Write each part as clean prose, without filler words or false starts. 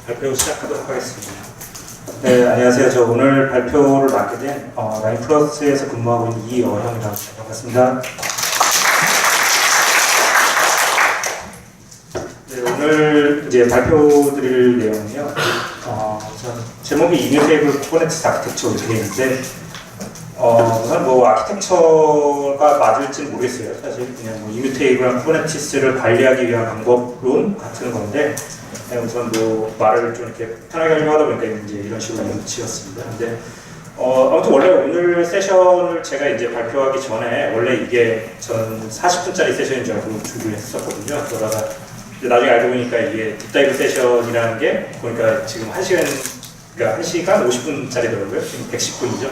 발표 시작하도록 하겠습니다. 네, 안녕하세요. 저 오늘 발표를 맡게 된 라인플러스에서 근무하고 있는 이어형이라고 합니다. 반갑습니다. 네, 오늘 이제 발표드릴 내용은요. 제목이 이뮤테이블 쿠버네티스 아키텍처 이렇게 있는데 우선 뭐 아키텍처가 맞을지는 모르겠어요. 사실 그냥 뭐 이뮤테이블한 쿠버네티스를 관리하기 위한 방법론 같은 건데 우선 뭐 말을 좀 이렇게 편하게 하려고 하다 보니까 이제 이런 식으로 이름을 지었습니다. 근데 아무튼 원래 오늘 세션을 제가 이제 발표하기 전에 원래 이게 전 40분짜리 세션인 줄 알고 준비를 했었거든요. 그러다가 나중에 알고 보니까 이게 딥다이브 세션이라는 게 보니까 지금 1시간, 그러니까 1시간 50분짜리더라고요. 지금 110분이죠.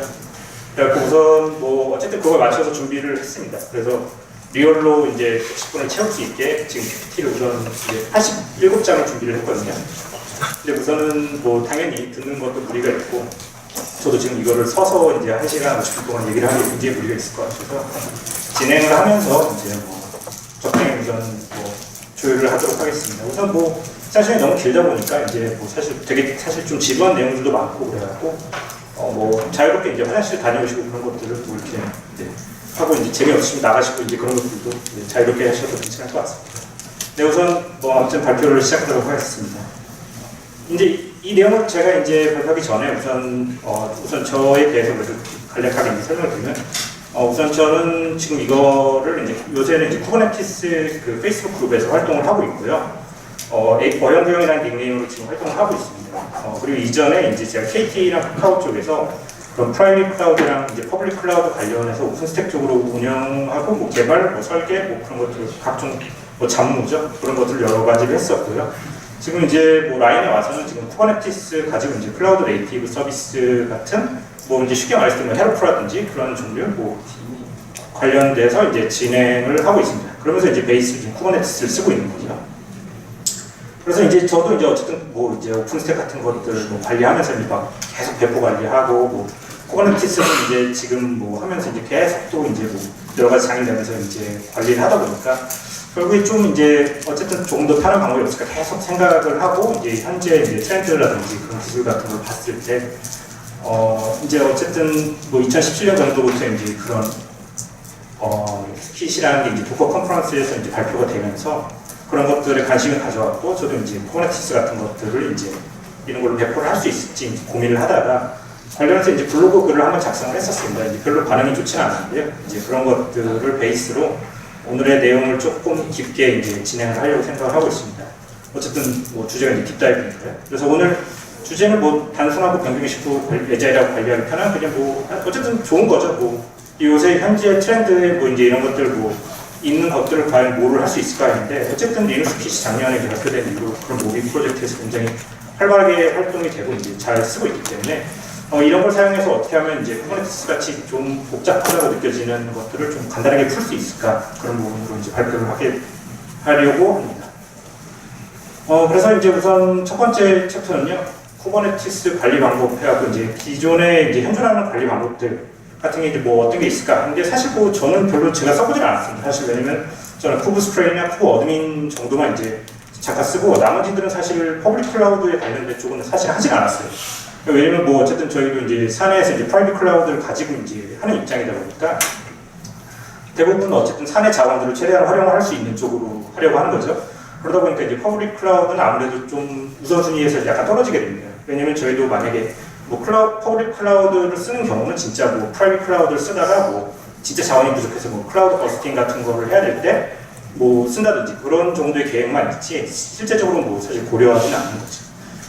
그래서 우선 뭐 어쨌든 그걸 맞춰서 준비를 했습니다. 그래서 리얼로 이제 10분을 채울 수 있게 지금 PPT를 우선 이제 87장을 준비를 했거든요. 근데 우선은 뭐 당연히 듣는 것도 무리가 있고 저도 지금 이거를 서서 이제 1시간 50분 동안 얘기를 하는 게 굉장히 무리가 있을 것 같아서 진행을 하면서 이제 뭐 적당히 우선 뭐 조율을 하도록 하겠습니다. 우선 뭐 세션이 너무 길다 보니까 이제 뭐 사실 좀 지루한 내용들도 많고 그래갖고 뭐 자유롭게 이제 화장실 다녀오시고 그런 것들을 뭐 이렇게 이제 하고 이제 재미없으시면 나가시고 이제 그런 것들도 이제 자유롭게 하셔도 괜찮을 것 같습니다. 네, 우선 뭐 아무튼 발표를 시작하도록 하겠습니다. 이제 이 내용을 제가 이제 발표하기 전에 우선 저에 대해서 간략하게 이제 설명을 드리면 우선 저는 지금 이거를 이제 요새는 이제 쿠버네티스 그 페이스북 그룹에서 활동을 하고 있고요. 어영부영이라는 닉네임으로 지금 활동을 하고 있습니다. 그리고 이전에 이제 제가 KT랑 카카오 쪽에서 그런 프라이빗 클라우드랑 이제 퍼블릭 클라우드 관련해서 오픈스택 쪽으로 운영하고 뭐 개발, 뭐 설계, 뭐 그런 것들 각종 뭐 잡무죠 그런 것들 여러 가지를 했었고요. 지금 이제 뭐 라인에 와서는 지금 쿠버네티스 가지고 이제 클라우드 네이티브 서비스 같은 뭐 이제 쉽게 말했을 때 뭐 헤로프라든지 그런 종류 뭐 관련돼서 이제 진행을 하고 있습니다. 그러면서 이제 베이스 지금 쿠버네티스를 쓰고 있는 거죠. 그래서 이제 저도 이제 어쨌든 뭐 이제 오픈스택 같은 것들 뭐 관리하면서 이제 막 계속 배포 관리하고 뭐 쿠버네티스는 이제 지금 뭐 하면서 이제 계속 또 이제 뭐 여러 가지 장이 되면서 이제 관리를 하다 보니까 결국에 좀 이제 어쨌든 조금 더 편한 방법이 없을까 계속 생각을 하고 이제 현재 이제 트렌드라든지 그런 기술 같은 걸 봤을 때 이제 어쨌든 뭐 2017년 정도부터 이제 그런 스킷이라는 게 이제 도커 컨퍼런스에서 이제 발표가 되면서 그런 것들에 관심을 가져왔고 저도 이제 쿠버네티스 같은 것들을 이제 이런 걸로 배포를 할 수 있을지 고민을 하다가 관련해서 이제 블로그 글을 한번 작성을 했었습니다. 이제 별로 반응이 좋지는 않았는데요. 이제 그런 것들을 베이스로 오늘의 내용을 조금 깊게 이제 진행을 하려고 생각을 하고 있습니다. 어쨌든 뭐 주제가 이제 딥다이브니까요. 그래서 오늘 주제는 뭐 단순하고 변경이 쉽고 애자일하고 관리하기 편한 그냥 뭐 어쨌든 좋은 거죠. 뭐 요새 현재 트렌드에 뭐 이제 이런 것들 뭐 있는 것들을 과연 뭐를 할 수 있을까 했는데 어쨌든 리눅스 킷이 작년에 발표된 이후로 그런 모비 프로젝트에서 굉장히 활발하게 활동이 되고 이제 잘 쓰고 있기 때문에 이런 걸 사용해서 어떻게 하면 이제 쿠버네티스 같이 좀 복잡하다고 느껴지는 것들을 좀 간단하게 풀 수 있을까 그런 부분으로 이제 발표를 하려고 합니다. 그래서 이제 우선 첫 번째 챕터는요 쿠버네티스 관리 방법 해갖고 이제 기존에 이제 현존하는 관리 방법들 같은 게 이제 뭐 어떤 게 있을까 하는데 사실 뭐 저는 별로 제가 써보질 않았습니다. 사실 왜냐면 저는 쿠브 스프레이나 쿠브 어드민 정도만 이제 잠깐 쓰고 나머지들은 사실 퍼블릭 클라우드에 관련된 쪽은 사실 하진 않았어요. 왜냐면 뭐 어쨌든 저희도 이제 사내에서 이제 프라이빗 클라우드를 가지고 이제 하는 입장이다 보니까 대부분 어쨌든 사내 자원들을 최대한 활용을 할 수 있는 쪽으로 하려고 하는 거죠. 그러다 보니까 이제 퍼블릭 클라우드는 아무래도 좀 우선순위에서 약간 떨어지게 됩니다. 왜냐면 저희도 만약에 뭐 퍼블릭 클라우드를 쓰는 경우는 진짜 뭐 프라이빗 클라우드를 쓰다가 뭐 진짜 자원이 부족해서 뭐 클라우드 버스팅 같은 거를 해야 될 때 뭐 쓴다든지 그런 정도의 계획만 있지 실제적으로 뭐 사실 고려하지는 않는 거죠.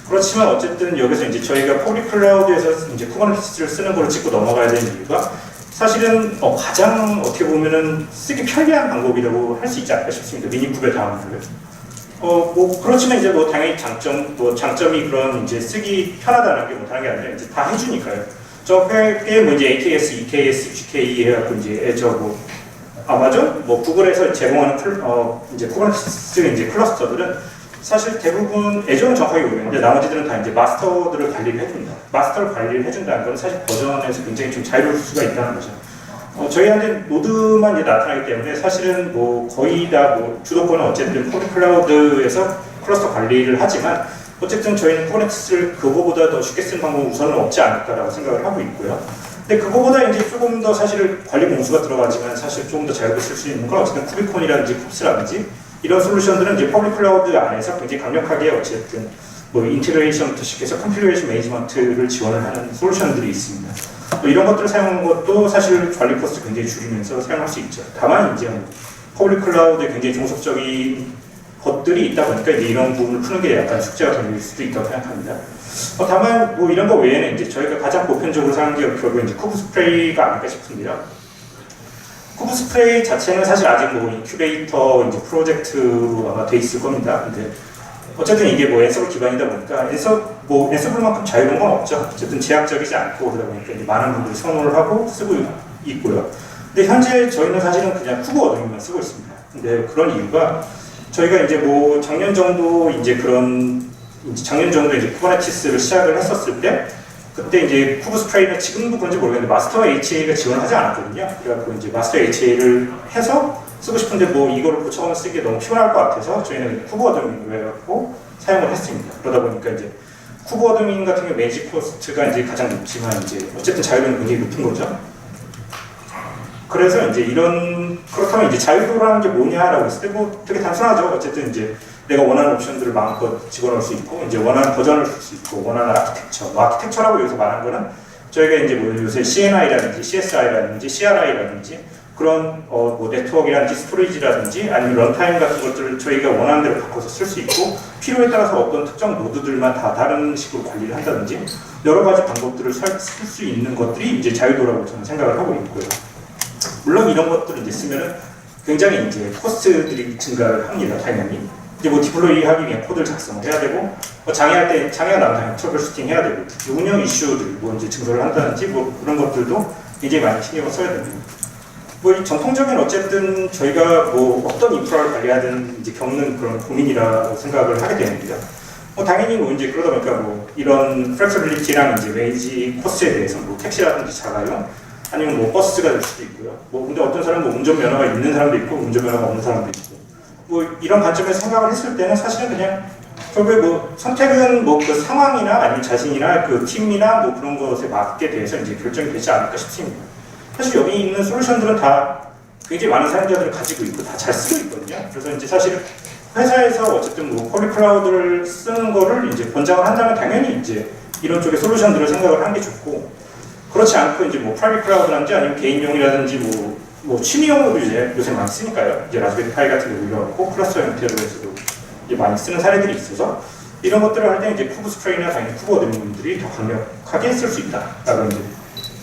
그렇지만 어쨌든 여기서 이제 저희가 퍼블릭 클라우드에서 이제 쿠버네티스를 쓰는 걸 짚고 넘어가야 되는 이유가 사실은 가장 어떻게 보면은 쓰기 편리한 방법이라고 할 수 있지 않을까 싶습니다. 미니쿠베 다음으로요. 뭐 그렇지만 이제 뭐 당연히 장점이 그런 이제 쓰기 편하다는 게 뭐 다른 게 아니라 이제 다 해주니까요. 저게 뭐 이제 AKS, EKS, GKE 해갖고 이제 애저 뭐 아마존, 뭐 구글에서 제공하는 이제 쿠버네티스 이제 클러스터들은 사실 대부분 애저는 정확하게 모르겠는데 나머지들은 다 이제 마스터들을 관리를 해준다. 마스터를 관리를 해준다는 건 사실 버전에서 굉장히 좀 자유로울 수가 있다는 거죠. 저희한테 노드만 이제 나타나기 때문에 사실은 뭐 거의 다 뭐 주도권은 어쨌든 퍼블릭 클라우드에서 클러스터 관리를 하지만 어쨌든 저희는 쿠버네티스를 그거보다 더 쉽게 쓰는 방법은 우선은 없지 않을까라고 생각을 하고 있고요. 근데 그거보다 이제 조금 더 사실 관리 공수가 들어가지만 사실 조금 더 자유롭게 쓸 수 있는 건 어쨌든 쿠비콘이라든지 쿱스라든지 이런 솔루션들은 이제 퍼블릭 클라우드 안에서 굉장히 강력하게 어쨌든 뭐 인티그레이션부터 시작해서 컨피그레이션 매니지먼트를 지원을 하는 솔루션들이 있습니다. 뭐 이런 것들을 사용하는 것도 사실 관리 코스트 굉장히 줄이면서 사용할 수 있죠. 다만 이제 퍼블릭 클라우드에 굉장히 종속적인 것들이 있다 보니까 이제 이런 부분을 푸는 게 약간 숙제가 될 수도 있다고 생각합니다. 다만 뭐 이런 거 외에는 이제 저희가 가장 보편적으로 사용하는 게 결국 이제 쿠브 스프레이가 아닐까 싶습니다. 쿠브 스프레이 자체는 사실 아직 뭐 인큐베이터 이제 프로젝트로 아마 돼 있을 겁니다. 근데 어쨌든 이게 뭐 앤서블 기반이다 보니까 앤서블만큼 자유로운 건 없죠. 어쨌든 제약적이지 않고 그러다 보니까 이제 많은 분들이 선호를 하고 쓰고 있고요. 근데 현재 저희는 사실은 그냥 쿠버 어둠만 쓰고 있습니다. 근데 그런 이유가 저희가 이제 뭐 작년 정도 이제 쿠버네티스를 시작을 했었을 때 그때 이제 쿠브 스프레이는 지금도 그런지 모르겠는데 마스터 HA가 지원을 하지 않았거든요. 그래갖고 이제 마스터 HA를 해서 쓰고 싶은데 뭐 이거를 고쳐가면 쓰기 너무 피곤할 것 같아서 저희는 쿠브 어드민으로 해갖고 사용을 했습니다. 그러다 보니까 이제 쿠브 어드민 같은 경우 매니지 코스트가 이제 가장 높지만 이제 어쨌든 자유도는 굉장히 높은 거죠. 그래서 이제 그렇다면 이제 자유도라는 게 뭐냐라고 했을 때 뭐 되게 단순하죠. 어쨌든 이제 내가 원하는 옵션들을 마음껏 집어넣을 수 있고 이제 원하는 버전을 쓸 수 있고 원하는 아키텍처. 아키텍처라고 여기서 말하는 거는 저희가 이제 뭐 요새 CNI라든지 CSI라든지 CRI라든지 그런 뭐 네트워크라든지 스토리지라든지 아니면 런타임 같은 것들을 저희가 원하는 대로 바꿔서 쓸 수 있고 필요에 따라서 어떤 특정 노드들만 다 다른 식으로 관리를 한다든지 여러 가지 방법들을 쓸 수 있는 것들이 이제 자유도라고 저는 생각을 하고 있고요. 물론 이런 것들을 이제 쓰면은 굉장히 이제 코스트들이 증가를 합니다. 당연히. 이제 뭐 디플로이 하기 위해 코드를 작성을 해야 되고 장애가 나면 당연히 트러블 슈팅 해야 되고 운영 이슈들 뭐 이제 증설을 한다든지 뭐 그런 것들도 굉장히 많이 신경을 써야 됩니다. 뭐 이 전통적인 어쨌든 저희가 뭐 어떤 인프라를 관리하든 이제 겪는 그런 고민이라고 생각을 하게 되는데요. 당연히 뭐 이제 그러다 보니까 뭐 이런 플렉서빌리티랑 이제 웨이지 코스트에 대해서 뭐 택시라든지 자가용 아니면 뭐 버스가 될 수도 있고요. 뭐 근데 어떤 사람은 뭐 운전면허가 있는 사람도 있고 운전면허가 없는 사람도 있고 뭐 이런 관점에서 생각을 했을 때는 사실은 그냥 결국에 뭐 선택은 뭐 그 상황이나 아니면 자신이나 그 팀이나 뭐 그런 것에 맞게 대해서 이제 결정이 되지 않을까 싶습니다. 사실 여기 있는 솔루션들은 다 굉장히 많은 사용자들을 가지고 있고 다 잘 쓰고 있거든요. 그래서 이제 사실 회사에서 어쨌든 뭐 퍼블릭 클라우드를 쓰는 거를 이제 권장을 한다면 당연히 이제 이런 쪽의 솔루션들을 생각을 하는 게 좋고 그렇지 않고 이제 뭐 프라이빗 클라우드라든지 아니면 개인용이라든지 뭐 취미용으로도 이제 요새 많이 쓰니까요. 이제 라즈베리 파이 같은 거 올려놓고 클러스터 형태로 해서도 이제 많이 쓰는 사례들이 있어서 이런 것들을 할 때 이제 쿠브 스프레이나 당연히 쿠브 어드민들이 더 강력하게 쓸 수 있다라고 이제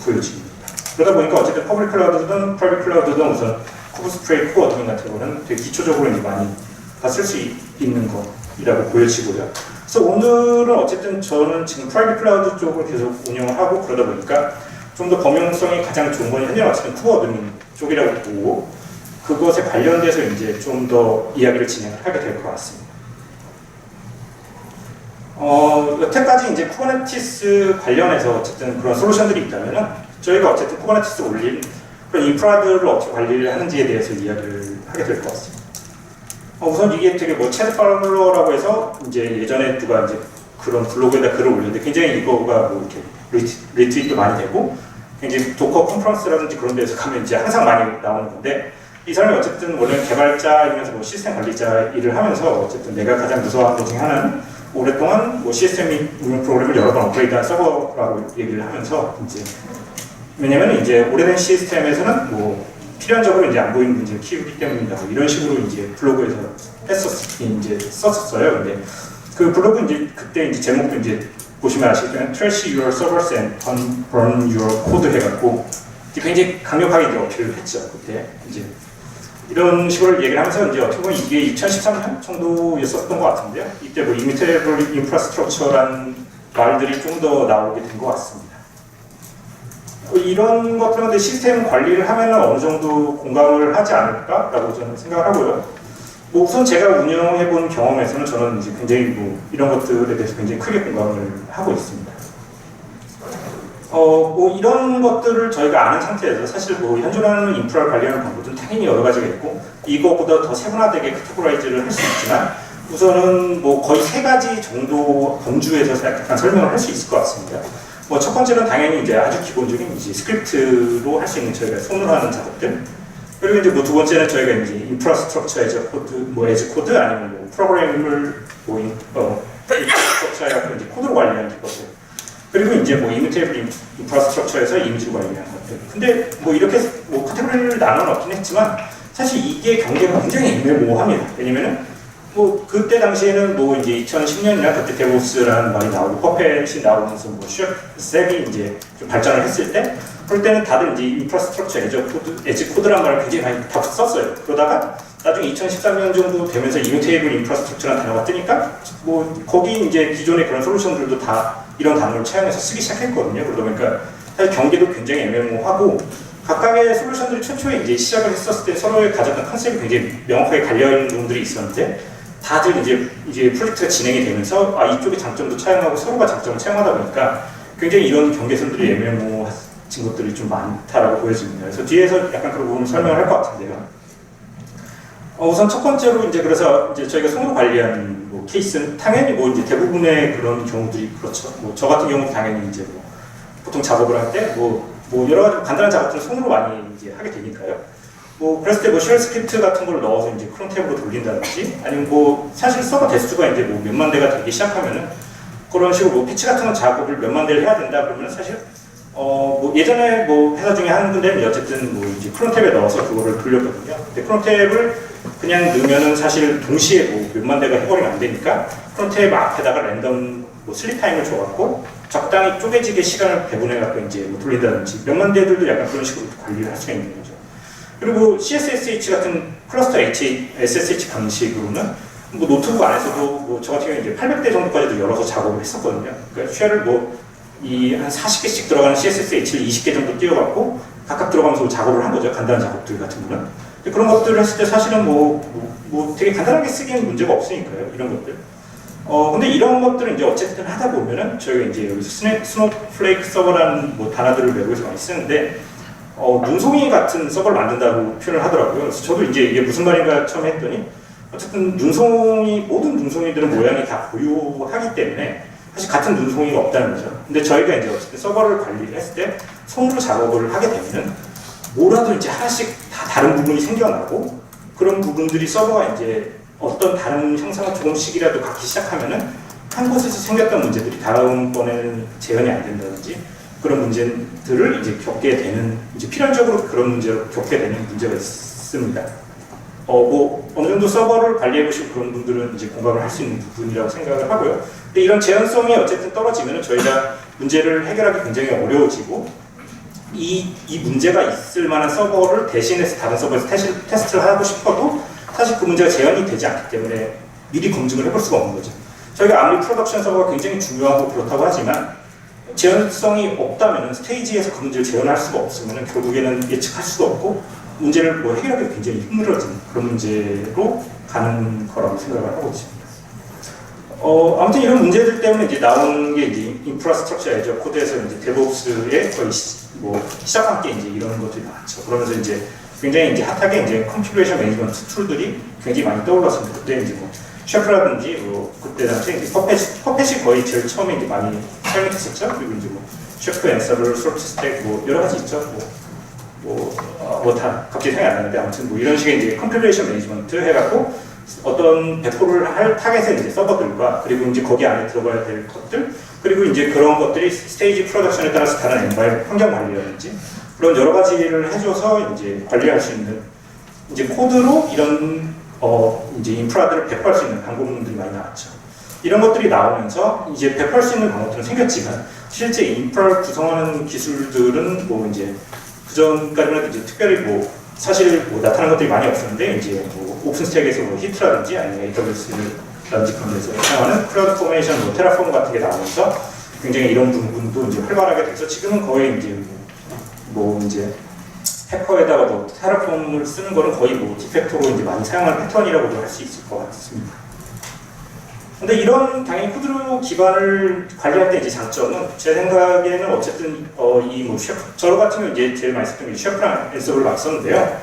보여집니다. 그러다 보니까 어쨌든 퍼블릭 클라우드든 프라이빗 클라우드든 우선 쿠브 스프레이, 쿠브 어드민 같은 거는 되게 기초적으로 이제 많이 다 쓸 수 있는 것이라고 보여지고요. 그래서 오늘은 어쨌든 저는 지금 프라이빗 클라우드 쪽을 계속 운영을 하고 그러다 보니까 좀 더 범용성이 가장 좋은 건 현재 어쨌든 쿠브 어드민 쪽이라고 보고 그것에 관련돼서 이제 좀 더 이야기를 진행을 하게 될 것 같습니다. 여태까지 이제 쿠버네티스 관련해서 어쨌든 그런 솔루션들이 있다면은 저희가 어쨌든 쿠버네티스 올린 그런 인프라들을 어떻게 관리를 하는지에 대해서 이야기를 하게 될 것 같습니다. 우선 이게 되게 뭐 채드 팔로라고 해서 이제 예전에 누가 이제 그런 블로그에다 글을 올렸는데 굉장히 이거가 뭐 이렇게 리트윗도 많이 되고 굉장히 도커 컨퍼런스라든지 그런 데서 가면 이제 항상 많이 나오는 건데 이 사람이 어쨌든 원래 개발자이면서 뭐 시스템 관리자 일을 하면서 어쨌든 내가 가장 무서워하는 것 중에 하나는 오랫동안 뭐 시스템 및 운영 프로그램을 여러 번 업그레이드한 서버라고 얘기를 하면서 이제 왜냐면 이제 오래된 시스템에서는 뭐 필연적으로 이제 안 보이는 문제를 키우기 때문이다. 이런 식으로 이제 블로그에서 썼었어요. 근데 그 블로그 이제 그때 이제 제목도 이제 보시면 아시겠지만 Trash your servers and burn your code 해갖고 굉장히 강력하게 이제 어필을 했죠. 그때 이제 이런 식으로 얘기를 하면서 이제 어떻게 보면 이게 2013년 정도였었던 것 같은데요. 이때 뭐 immutable infrastructure라는 말들이 좀 더 나오게 된 것 같습니다. 이런 것들은 시스템 관리를 하면 어느 정도 공감을 하지 않을까라고 저는 생각을 하고요. 뭐 우선 제가 운영해본 경험에서는 저는 이제 굉장히 뭐 이런 것들에 대해서 굉장히 크게 공감을 하고 있습니다. 뭐 이런 것들을 저희가 아는 상태에서 사실 뭐 현존하는 인프라를 관리하는 방법은 당연히 여러 가지가 있고 이거보다 더 세분화되게 카테고라이즈를 할 수 있지만 우선은 뭐 거의 세 가지 정도 범주에서 약간 설명을 할 수 있을 것 같습니다. 뭐 첫 번째는 당연히 이제 아주 기본적인 이제 스크립트로 할 수 있는 저희가 손으로 하는 작업들. 그리고 이제 뭐 두 번째는 저희가 이제 인프라스트럭처 에즈 코드, 뭐 에즈 코드 아니면 뭐 프로그램을 인프라스트럭처에 갖고 이제 코드로 관리하는 것들. 그리고 이제 뭐 이미테이블 인프라스트럭처에서 이미지로 관리하는 것들. 근데 뭐 이렇게 뭐 카테고리를 나눠 놓긴 했지만 사실 이게 경계가 굉장히 애매모호합니다. 왜냐면은 뭐 그때 당시에는 뭐 이제 2010년이나 그때 데보스라는 말이 나오고 퍼펫이 나오면서 뭐 셉이 이제 좀 발전을 했을 때 그럴 때는 다들 이제 인프라스트럭처 에즈 코드란 말을 굉장히 많이 다 썼어요. 그러다가 나중에 2013년 정도 되면서 이미테이블 인프라스트럭처라는 단어가 뜨니까 뭐 거기 이제 기존의 그런 솔루션들도 다 이런 단어를 차용해서 쓰기 시작했거든요. 그러다 보니까 사실 경계도 굉장히 애매모호하고 각각의 솔루션들이 최초에 이제 시작을 했었을 때 서로의 가졌던 컨셉이 굉장히 명확하게 갈려있는 부분들이 있었는데 다들 이제 프로젝트가 진행이 되면서 이쪽의 장점도 차용하고 서로가 장점을 차용하다 보니까 굉장히 이런 경계선들이 애매모호해진 것들이 좀 많다라고 보여집니다. 그래서 뒤에서 약간 그런 부분을 설명을 할 것 같은데요. 우선 첫 번째로 이제 그래서 이제 저희가 손으로 관리하는 뭐 케이스는 당연히 뭐 이제 대부분의 그런 경우들이 그렇죠. 뭐 저 같은 경우는 당연히 이제 뭐 보통 작업을 할 때 뭐 여러 가지 간단한 작업들을 손으로 많이 이제 하게 되니까요. 뭐 그랬을 때 뭐 쉘 스크립트 같은 걸 넣어서 이제 크론 탭으로 돌린다든지 아니면 뭐 사실 서버 대수가 이제 뭐 몇만 대가 되기 시작하면은 그런 식으로 뭐 패치 같은 작업을 몇만 대를 해야 된다 그러면 사실 뭐 예전에 뭐 회사 중에 한 군데는 어쨌든 뭐 이제 크론 탭에 넣어서 그거를 돌렸거든요. 근데 크론 탭을 그냥 넣으면은 사실 동시에 뭐 몇만 대가 해버리면 안 되니까 크론 탭 앞에다가 랜덤 뭐 슬립 타임을 줘갖고 적당히 쪼개지게 시간을 배분해갖고 이제 뭐 돌린다든지 몇만 대들도 약간 그런 식으로 관리를 할 수가 있는 거죠. 그리고 CSSH 같은 클러스터 SSH 방식으로는 뭐 노트북 안에서도 뭐 저 같은 경우에 이제 800대 정도까지도 열어서 작업을 했었거든요. 그러니까 쉘을 뭐 한 40개씩 들어가는 CSSH를 20개 정도 띄워갖고 각각 들어가면서 작업을 한 거죠. 간단한 작업들 같은 거는. 그런 것들을 했을 때 사실은 뭐 되게 간단하게 쓰기에는 문제가 없으니까요. 이런 것들. 근데 이런 것들은 이제 어쨌든 하다 보면은 저희가 이제 여기서 스노플레이크 서버라는 뭐 단어들을 외국에서 많이 쓰는데 눈송이 같은 서버를 만든다고 표현을 하더라고요. 그래서 저도 이제 이게 무슨 말인가 처음에 했더니 어쨌든 모든 눈송이들은 모양이 다 고유하기 때문에 사실 같은 눈송이가 없다는 거죠. 근데 저희가 이제 어쨌든 서버를 관리를 했을 때 손으로 작업을 하게 되면은 뭐라도 이제 하나씩 다 다른 부분이 생겨나고 그런 부분들이 서버가 이제 어떤 다른 형상을 조금씩이라도 갖기 시작하면은 한 곳에서 생겼던 문제들이 다음번에는 재현이 안 된다든지 그런 문제들을 이제 겪게 되는 이제 필연적으로 그런 문제를 겪게 되는 문제가 있습니다. 뭐 어느 정도 서버를 관리해 보시고 그런 분들은 이제 공감을 할 수 있는 부분이라고 생각을 하고요. 근데 이런 재현성이 어쨌든 떨어지면 저희가 문제를 해결하기 굉장히 어려워지고 이 문제가 있을 만한 서버를 대신해서 다른 서버에서 테스트를 하고 싶어도 사실 그 문제가 재현이 되지 않기 때문에 미리 검증을 해볼 수가 없는 거죠. 저희가 아무리 프로덕션 서버가 굉장히 중요하고 그렇다고 하지만 재현성이 없다면 스테이지에서 그 문제를 재현할 수가 없으면 결국에는 예측할 수가 없고 문제를 뭐 해결하기 굉장히 힘들어지는 그런 문제로 가는 거라고 생각을 하고 있습니다. 아무튼 이런 문제들 때문에 이제 나오는 게 이제 인프라스트럭처 에즈 코드에서 이제 데브옵스의 거의 시작한 게 이제 이런 것들이 많죠. 그러면서 이제 굉장히 이제 핫하게 이제 컨피그레이션 매니지먼트 툴들이 굉장히 많이 떠올랐습니다. 그때 이제 뭐 셰프라든지 뭐 그때 당시에 이제 퍼펫이 거의 제일 처음에 이제 많이 사용했었죠. 그리고 이제 뭐 셰프, 앤서블, 솔트 스택 뭐 여러 가지 있죠. 다 갑자기 생각이 안 나는데 아무튼 뭐 이런 식의 이제 컨피그레이션 매니지먼트 해갖고 어떤 배포를 할 타겟의 이제 서버들과 그리고 이제 거기 안에 들어가야 될 것들 그리고 이제 그런 것들이 스테이지 프로덕션에 따라서 다른 환경 관리라든지 그런 여러 가지를 해줘서 이제 관리할 수 있는 이제 코드로 이런 이제 인프라들을 배포할 수 있는 방법들이 많이 나왔죠. 이런 것들이 나오면서 이제 배포할 수 있는 방법들은 생겼지만 실제 인프라를 구성하는 기술들은 뭐 이제 그전까지는 이제 특별히 뭐 사실 뭐 나타난 것들이 많이 없었는데 이제 뭐 오픈스택에서 뭐 히트라든지 아니면 AWS라든지 그런 데서 사용하는 클라우드 포메이션, 뭐 테라폼 같은 게 나오면서 굉장히 이런 부분도 이제 활발하게 돼서 지금은 거의 이제 뭐 이제 해커에다가 뭐 테라폼을 쓰는 거는 거의 뭐 디팩토로 이제 많이 사용하는 패턴이라고도 할 수 있을 것 같습니다. 근데 이런 당연히 코드로 기반을 관리할 때 이제 장점은 제 생각에는 어쨌든 이 뭐 저 같은 경우 이제 제일 많이 썼던 게 셰프랑 앤서블을 많이 썼는데요.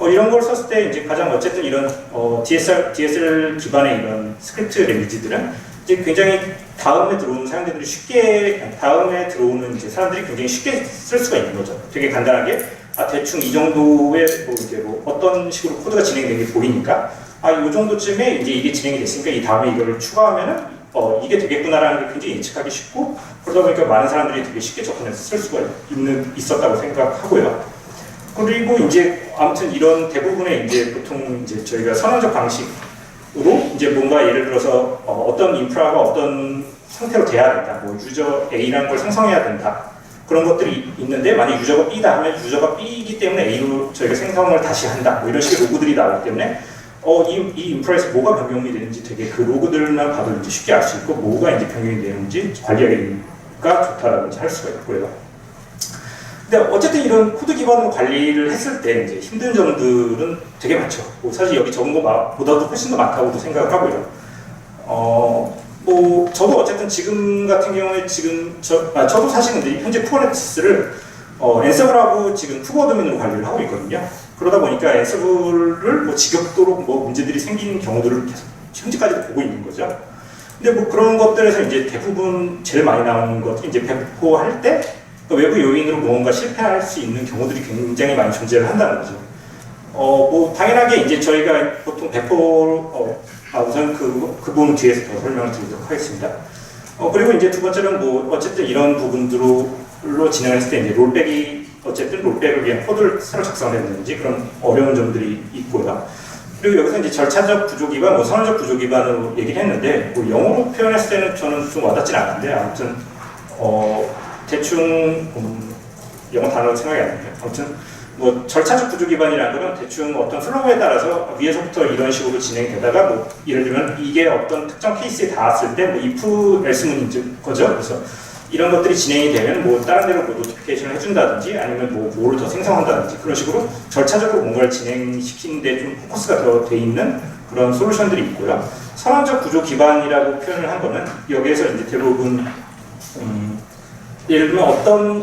이런 걸 썼을 때 이제 가장 어쨌든 이런 DSL 기반의 이런 스크립트 랭귀지들은 이제 굉장히 다음에 들어오는 사람들이 굉장히 쉽게 쓸 수가 있는 거죠. 되게 간단하게 대충 이 정도의 어떤 식으로 코드가 진행되는 게 보이니까 이 정도쯤에 이제 이게 진행이 됐으니까 이 다음에 이걸 추가하면은 이게 되겠구나라는 게 굉장히 예측하기 쉽고 그러다 보니까 많은 사람들이 되게 쉽게 접근해서 쓸 수가 있었다고 생각하고요. 그리고 이제 아무튼 이런 대부분의 이제 보통 이제 저희가 선언적 방식으로 이제 뭔가 예를 들어서 어떤 인프라가 어떤 상태로 돼야 된다, 뭐 유저 A라는 걸 생성해야 된다 그런 것들이 있는데 만약 유저가 B다 하면 유저가 B이기 때문에 A로 저희가 생성을 다시 한다 뭐 이런 식의 로그들이 나오기 때문에 이 인프라에서 뭐가 변경이 되는지 되게 그 로그들만 봐도 이제 쉽게 알 수 있고 뭐가 이제 변경이 되는지 관리하기가 좋다라고 할 수가 있고요. 근데 어쨌든 이런 코드 기반으로 관리를 했을 때 이제 힘든 점들은 되게 많죠. 사실 여기 적은 것보다도 훨씬 더 많다고도 생각을 하고요. 저도 어쨌든 지금 같은 경우에 저도 사실은 현재 쿠버네티스를 엔서블하고 지금 쿠버 도면으로 관리를 하고 있거든요. 그러다 보니까 엔서블을 직역도로 문제들이 생기는 경우들을 계속 현재까지도 보고 있는 거죠. 근데 그런 것들에서 이제 대부분 제일 많이 나오는 것들이 이제 배포할 때 외부 요인으로 뭔가 실패할 수 있는 경우들이 굉장히 많이 존재를 한다는 거죠. 당연하게 이제 저희가 보통 우선 그 부분 뒤에서 더 설명을 드리도록 하겠습니다. 그리고 이제 두 번째는 어쨌든 이런 부분들로 진행했을 때 이제 롤백을 위한 코드를 새로 작성했는지 그런 어려운 점들이 있고요. 그리고 여기서 이제 절차적 구조 기반, 선언적 구조 기반으로 얘기를 했는데, 영어로 표현했을 때는 저는 좀 와닿진 않은데, 아무튼, 대충 영어 단어가 생각이 안 나요. 아무튼 절차적 구조 기반이라는 거는 대충 어떤 플로우에 따라서 위에서부터 이런 식으로 진행이 되다가 예를 들면 이게 어떤 특정 케이스에 닿았을 때 if else 문인 거죠. 그래서 이런 것들이 진행이 되면 다른 데로 노티피케이션을 해준다든지 아니면 뭐를 더 생성한다든지 그런 식으로 절차적으로 뭔가를 진행시키는 데 좀 포커스가 더 돼 있는 그런 솔루션들이 있고요. 선언적 구조 기반이라고 표현을 한 거는 여기에서 이제 대부분 예를 들면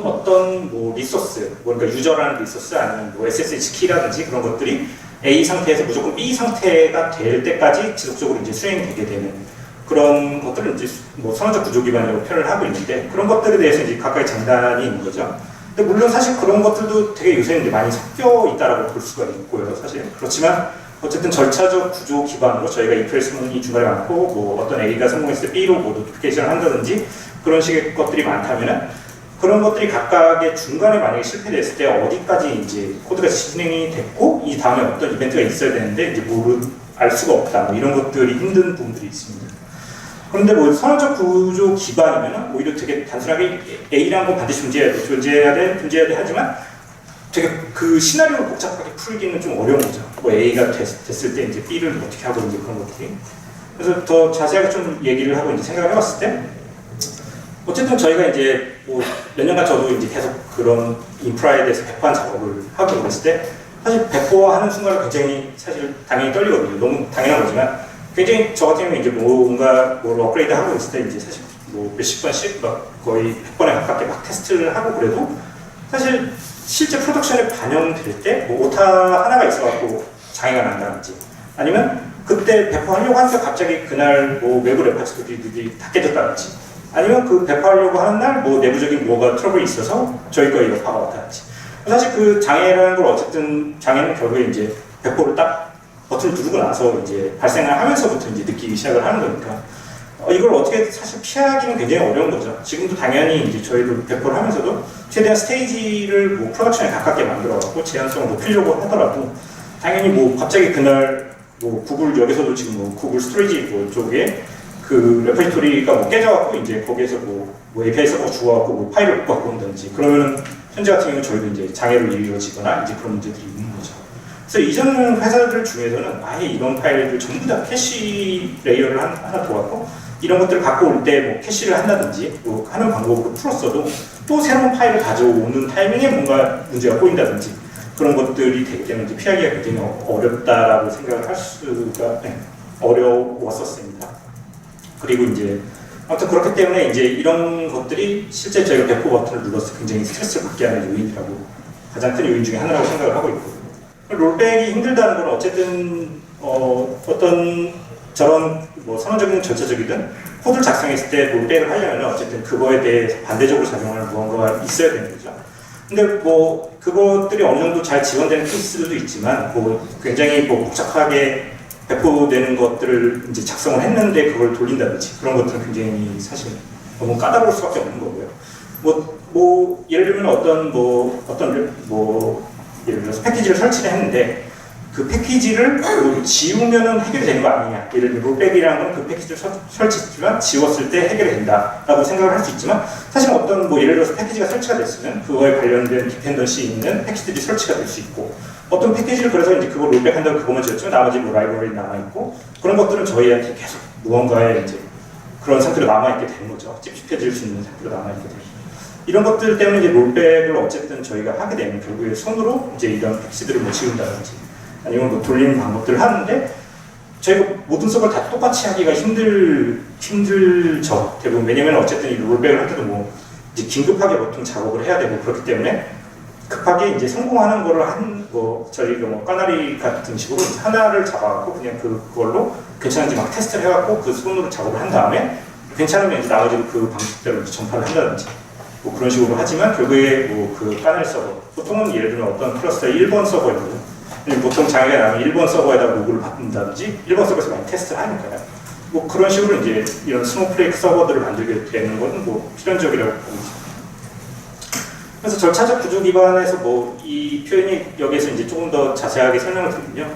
어떤 리소스, 그러니까 유저라는 리소스 아니면 SSH 키라든지 그런 것들이 A 상태에서 무조건 B 상태가 될 때까지 지속적으로 이제 수행되게 되는 그런 것들을 이제 선언적 구조 기반이라고 표현을 하고 있는데 그런 것들에 대해서 이제 각각의 장단이 있는 거죠. 근데 물론 사실 그런 것들도 되게 요새 이제 많이 섞여 있다라고 볼 수가 있고요, 사실. 그렇지만 어쨌든 절차적 구조 기반으로 저희가 if else 문이 중간에 많고 어떤 A가 성공했을 때 B로 노티피케이션을 한다든지 그런 식의 것들이 많다면은 그런 것들이 각각의 중간에 만약에 실패됐을 때 어디까지 이제 코드가 진행이 됐고 이 다음에 어떤 이벤트가 있어야 되는데 이제 알 수가 없다 이런 것들이 힘든 부분들이 있습니다. 그런데 선언적 구조 기반이면 오히려 되게 단순하게 A라는 건 반드시 존재해야 돼 하지만 되게 그 시나리오를 복잡하게 풀기는 좀 어려운 거죠. A가 됐을 때 이제 B를 어떻게 하고 이제 그런 것들이. 그래서 더 자세하게 좀 얘기를 하고 이제 생각을 해봤을 때 어쨌든 저희가 이제 몇 년간 저도 이제 계속 그런 인프라에 대해서 배포한 작업을 하고 그랬을 때 사실 배포하는 순간은 굉장히 사실 당연히 떨리거든요. 너무 당연한 거지만 굉장히 저 같은 경우는 이제 뭔가 업그레이드 하고 있을 때 이제 사실 몇십 번씩 거의 100번에 가깝게 테스트를 하고 그래도 사실 실제 프로덕션에 반영될 때 오타 하나가 있어갖고 장애가 난다든지 아니면 그때 배포하려고 하니까 갑자기 그날 외부 레퍼토리들이 다 깨졌다든지 아니면 그 배포하려고 하는 날 내부적인 뭐가 트러블이 있어서 저희 거에 여파가 왔다든지 사실 그 장애라는 걸 어쨌든 장애는 결국에 이제 배포를 딱 버튼을 누르고 나서 이제 발생을 하면서부터 이제 느끼기 시작을 하는 거니까 이걸 어떻게 사실 피하기는 굉장히 어려운 거죠. 지금도 당연히 이제 저희도 배포를 하면서도 최대한 스테이지를 프로덕션에 가깝게 만들어갖고 제한성을 높이려고 하더라도 당연히 갑자기 그날 구글 여기서도 지금 구글 스토리지 쪽에 그 레포지토리가 깨져갖고 이제 거기에서 API 서버 주워갖고 파일을 못 갖고 온다든지 그러면은 현재 같은 경우는 저희도 이제 장애로 이어지거나 이제 그런 문제들이 있는 거죠. 그래서 이전 회사들 중에서는 아예 이런 파일을 전부 다 캐시 레이어를 하나 둬갖고 이런 것들을 갖고 올 때 캐시를 한다든지 하는 방법으로 풀었어도 또 새로운 파일을 가져오는 타이밍에 뭔가 문제가 보인다든지 그런 것들이 되기 때문에 이제 피하기가 굉장히 어렵다라고 생각을 할 수가 어려웠었습니다. 그리고 이제 아무튼 그렇기 때문에 이제 이런 것들이 실제 저희가 배포 버튼을 눌렀을 때 굉장히 스트레스를 받게 하는 요인이라고 가장 큰 요인 중에 하나라고 생각을 하고 있거든요. 롤백이 힘들다는 건 어쨌든 어떤 저런 뭐 선언적이든 절차적이든 코드를 작성했을 때 롤백을 하려면 어쨌든 그거에 대해 반대적으로 작용하는 무언가가 있어야 되는 거죠. 근데 뭐 그것들이 어느 정도 잘 지원되는 케이스들도 있지만 뭐 굉장히 뭐 복잡하게 배포되는 것들을 이제 작성을 했는데 그걸 돌린다든지 그런 것들은 굉장히 사실 너무 까다로울 수밖에 없는 거고요. 뭐 예를 들면 예를 들어서 패키지를 설치를 했는데 그 패키지를 뭐 지우면은 해결이 되는 거 아니냐. 예를 들면 롤백이라는 건 그 패키지를 설치했지만 지웠을 때 해결이 된다라고 생각을 할 수 있지만 사실 어떤 뭐 예를 들어서 패키지가 설치가 됐으면 그거에 관련된 디펜던시 있는 패키지들이 설치가 될 수 있고 어떤 패키지를 그래서 이제 그걸 롤백 한다고 그것만 지웠지만 나머지 뭐 라이브러리 남아있고 그런 것들은 저희한테 계속 무언가에 이제 그런 상태로 남아있게 되는 거죠. 찝찝해질 수 있는 상태로 남아있게 되죠. 이런 것들 때문에 이제 롤백을 어쨌든 저희가 하게 되면 결국에 손으로 이제 이런 패키지들을 뭐 지운다든지 아니면 뭐 돌리는 방법들을 하는데 저희가 모든 서버를 다 똑같이 하기가 힘들죠. 대부분. 왜냐면 어쨌든 이 롤백을 할 때도 뭐 이제 긴급하게 보통 작업을 해야 되고 그렇기 때문에 급하게 이제 성공하는 거를 저희가 뭐 까나리 같은 식으로 하나를 잡아갖고 그냥 그걸로 괜찮은지 막 테스트를 해갖고 그 손으로 작업을 한 다음에 괜찮으면 이제 나머지도 그 방식대로 이제 전파를 한다든지 뭐 그런 식으로 하지만 결국에 뭐 그 까나리 서버 보통은 예를 들면 어떤 클러스터의 1번 서버이거든요. 보통 장애가 나면 1번 서버에다 로그를 받는다든지 1번 서버에서 많이 테스트를 하니까요. 뭐 그런 식으로 이제 이런 스노우플레이크 서버들을 만들게 되는 것은 뭐 필연적이라고 봅니다. 그래서 절차적 구조 기반에서 뭐 이 표현이 여기에서 이제 조금 더 자세하게 설명을 드리면요.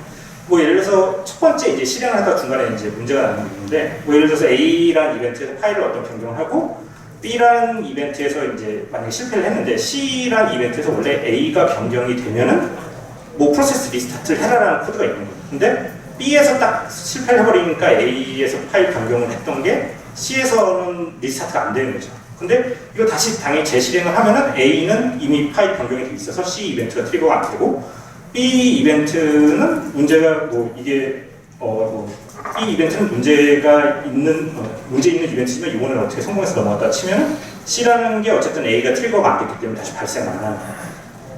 뭐 예를 들어서 첫 번째 이제 실행을 하다 중간에 이제 문제가 나는 게 있는데 뭐 예를 들어서 A라는 이벤트에서 파일을 어떤 변경을 하고 B라는 이벤트에서 이제 만약에 실패를 했는데 C라는 이벤트에서 원래 A가 변경이 되면은 뭐 프로세스 리스타트를 해라라는 코드가 있는 거예요. 근데 B에서 딱 실패를 해버리니까 A에서 파일 변경을 했던 게 C에서는 리스타트가 안 되는 거죠. 근데 이거 다시 당연히 재실행을 하면은 A는 이미 파일 변경이 돼 있어서 C 이벤트가 트리거가 안 되고 B 이벤트는 문제가 뭐 이게 B 이벤트는 문제가 있는 문제 있는 이벤트지만 이번에는 어떻게 성공해서 넘어갔다 치면 C라는 게 어쨌든 A가 트리거가 안 됐기 때문에 다시 발생 안 하는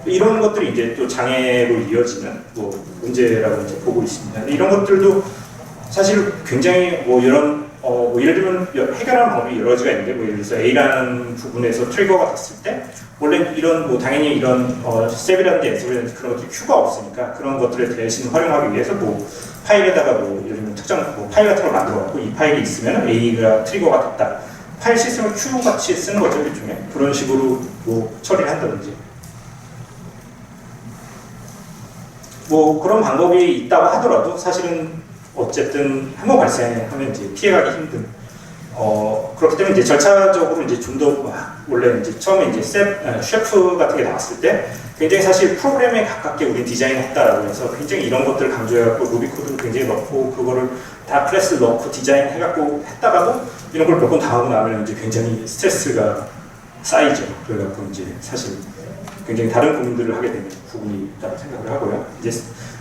이런 것들이 이제 또 장애로 이어지는 뭐 문제라고 이제 보고 있습니다. 근데 이런 것들도 사실 굉장히 뭐 이런 뭐 예를 들면 해결하는 방법이 여러 가지가 있는데 뭐 예를 들어서 A라는 부분에서 트리거가 됐을 때 원래 이런 뭐 당연히 이런 셉이라든지 엑스라든지 그런 것들이 큐가 없으니까 그런 것들을 대신 활용하기 위해서 뭐 파일에다가 뭐 예를 들면 특정 뭐 파일 같은 걸 만들어갖고 이 파일이 있으면 A가 트리거가 됐다. 파일 시스템을 큐 같이 쓰는 거죠 일종의 그런 식으로 뭐 처리를 한다든지. 뭐 그런 방법이 있다고 하더라도 사실은 어쨌든 한번 발생하면 이제 피해가기 힘든. 그렇기 때문에 이제 절차적으로 이제 좀 더 원래 이제 처음에 이제 셰프 같은 게 나왔을 때 굉장히 사실 프로그램에 가깝게 우리 디자인했다라고 해서 굉장히 이런 것들을 강조해갖고 루비 코드를 굉장히 넣고 그거를 다 클래스 넣고 디자인해갖고 했다가도 이런 걸 몇 번 당하고 나면 이제 굉장히 스트레스가 쌓이죠. 그래갖고 이제 사실 굉장히 다른 고민들을 하게 되는 부분이 있다고 생각을 하고요. 이제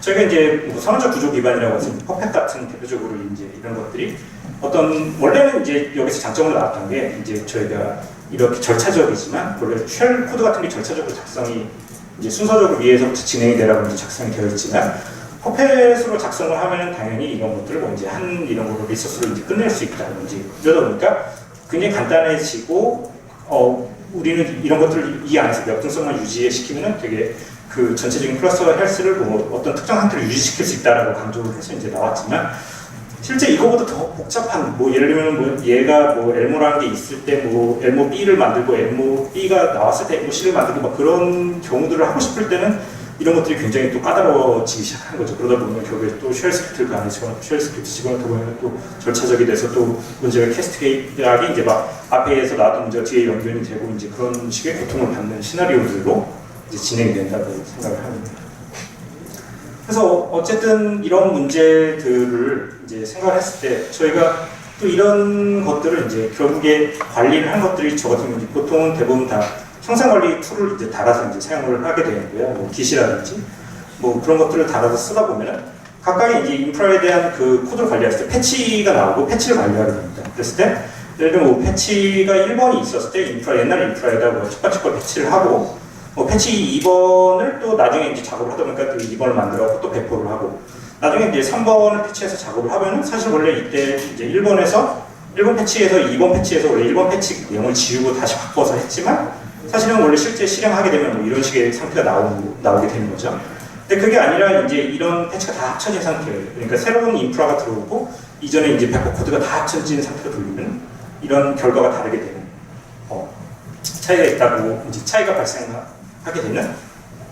저희가 이제 뭐 선언적 구조 기반이라고 해서 퍼펙트 같은 대표적으로 이제 이런 것들이 어떤 원래는 이제 여기서 장점으로 나왔던 게 이제 저희가 이렇게 절차적이지만 원래 쉘 코드 같은 게 절차적으로 작성이 이제 순서적으로 위에서부터 진행이 되라고 이제 작성이 되어 있지만 퍼펫으로 작성을 하면은 당연히 이런 것들을 뭐 이제 한 이런 걸로 리소스로 이제 끝낼 수 있다든지 이러다 보니까 굉장히 간단해지고 우리는 이런 것들을 이 안에서 역동성만 유지시키면은 되게 그 전체적인 클러스터 헬스를 뭐 어떤 특정 상태로 유지시킬 수 있다라고 강조를 해서 이제 나왔지만 실제 이거보다 더 복잡한 뭐 예를 들면 뭐 얘가 뭐 엘모라는 게 있을 때 뭐 엘모 B를 만들고 엘모 B가 나왔을 때 엘모 C를 만들고 막 그런 경우들을 하고 싶을 때는 이런 것들이 굉장히 또 까다로워지기 시작하는 거죠. 그러다 보면 결국에 또 쉘 스크립트를 안에 쉘 스크립트 집어넣다 보면 또 절차적이 돼서 또 문제가 캐스케이드하게 이제 막 앞에서 나왔던 문제가 뒤에 연결이 되고 이제 그런 식의 고통을 받는 시나리오들로 이제 진행이 된다고 생각을 합니다. 그래서 어쨌든 이런 문제들을 이제 생각을 했을 때 저희가 또 이런 것들을 이제 결국에 관리를 한 것들이 저 같은 경우 보통은 대부분 다 형상관리 툴을 이제 달아서 이제 사용을 하게 되는데요. 뭐 깃이라든지 뭐 그런 것들을 달아서 쓰다 보면은 각각의 이제 인프라에 대한 그 코드를 관리할 때 패치가 나오고 패치를 관리하게 됩니다. 그랬을 때 예를 들면 뭐 패치가 1번이 있었을 때 옛날 인프라에다 뭐 첫 번째 걸 패치를 하고 뭐 패치 2번을 또 나중에 이제 작업을 하다 보니까 또 2번을 만들어서 또 배포를 하고 나중에 이제 3번을 패치해서 작업을 하면은 사실 원래 이때 이제 1번 패치에서 2번 패치에서 원래 1번 패치 내용을 지우고 다시 바꿔서 했지만 사실은 원래 실제 실행하게 되면 뭐 이런 식의 상태가 나오게 되는 거죠. 근데 그게 아니라 이제 이런 패치가 다 합쳐진 상태예요. 그러니까 새로운 인프라가 들어오고 이전에 이제 배포 코드가 다 합쳐진 상태로 돌리면 이런 결과가 다르게 되는 차이가 있다고 이제 차이가 발생하게 되는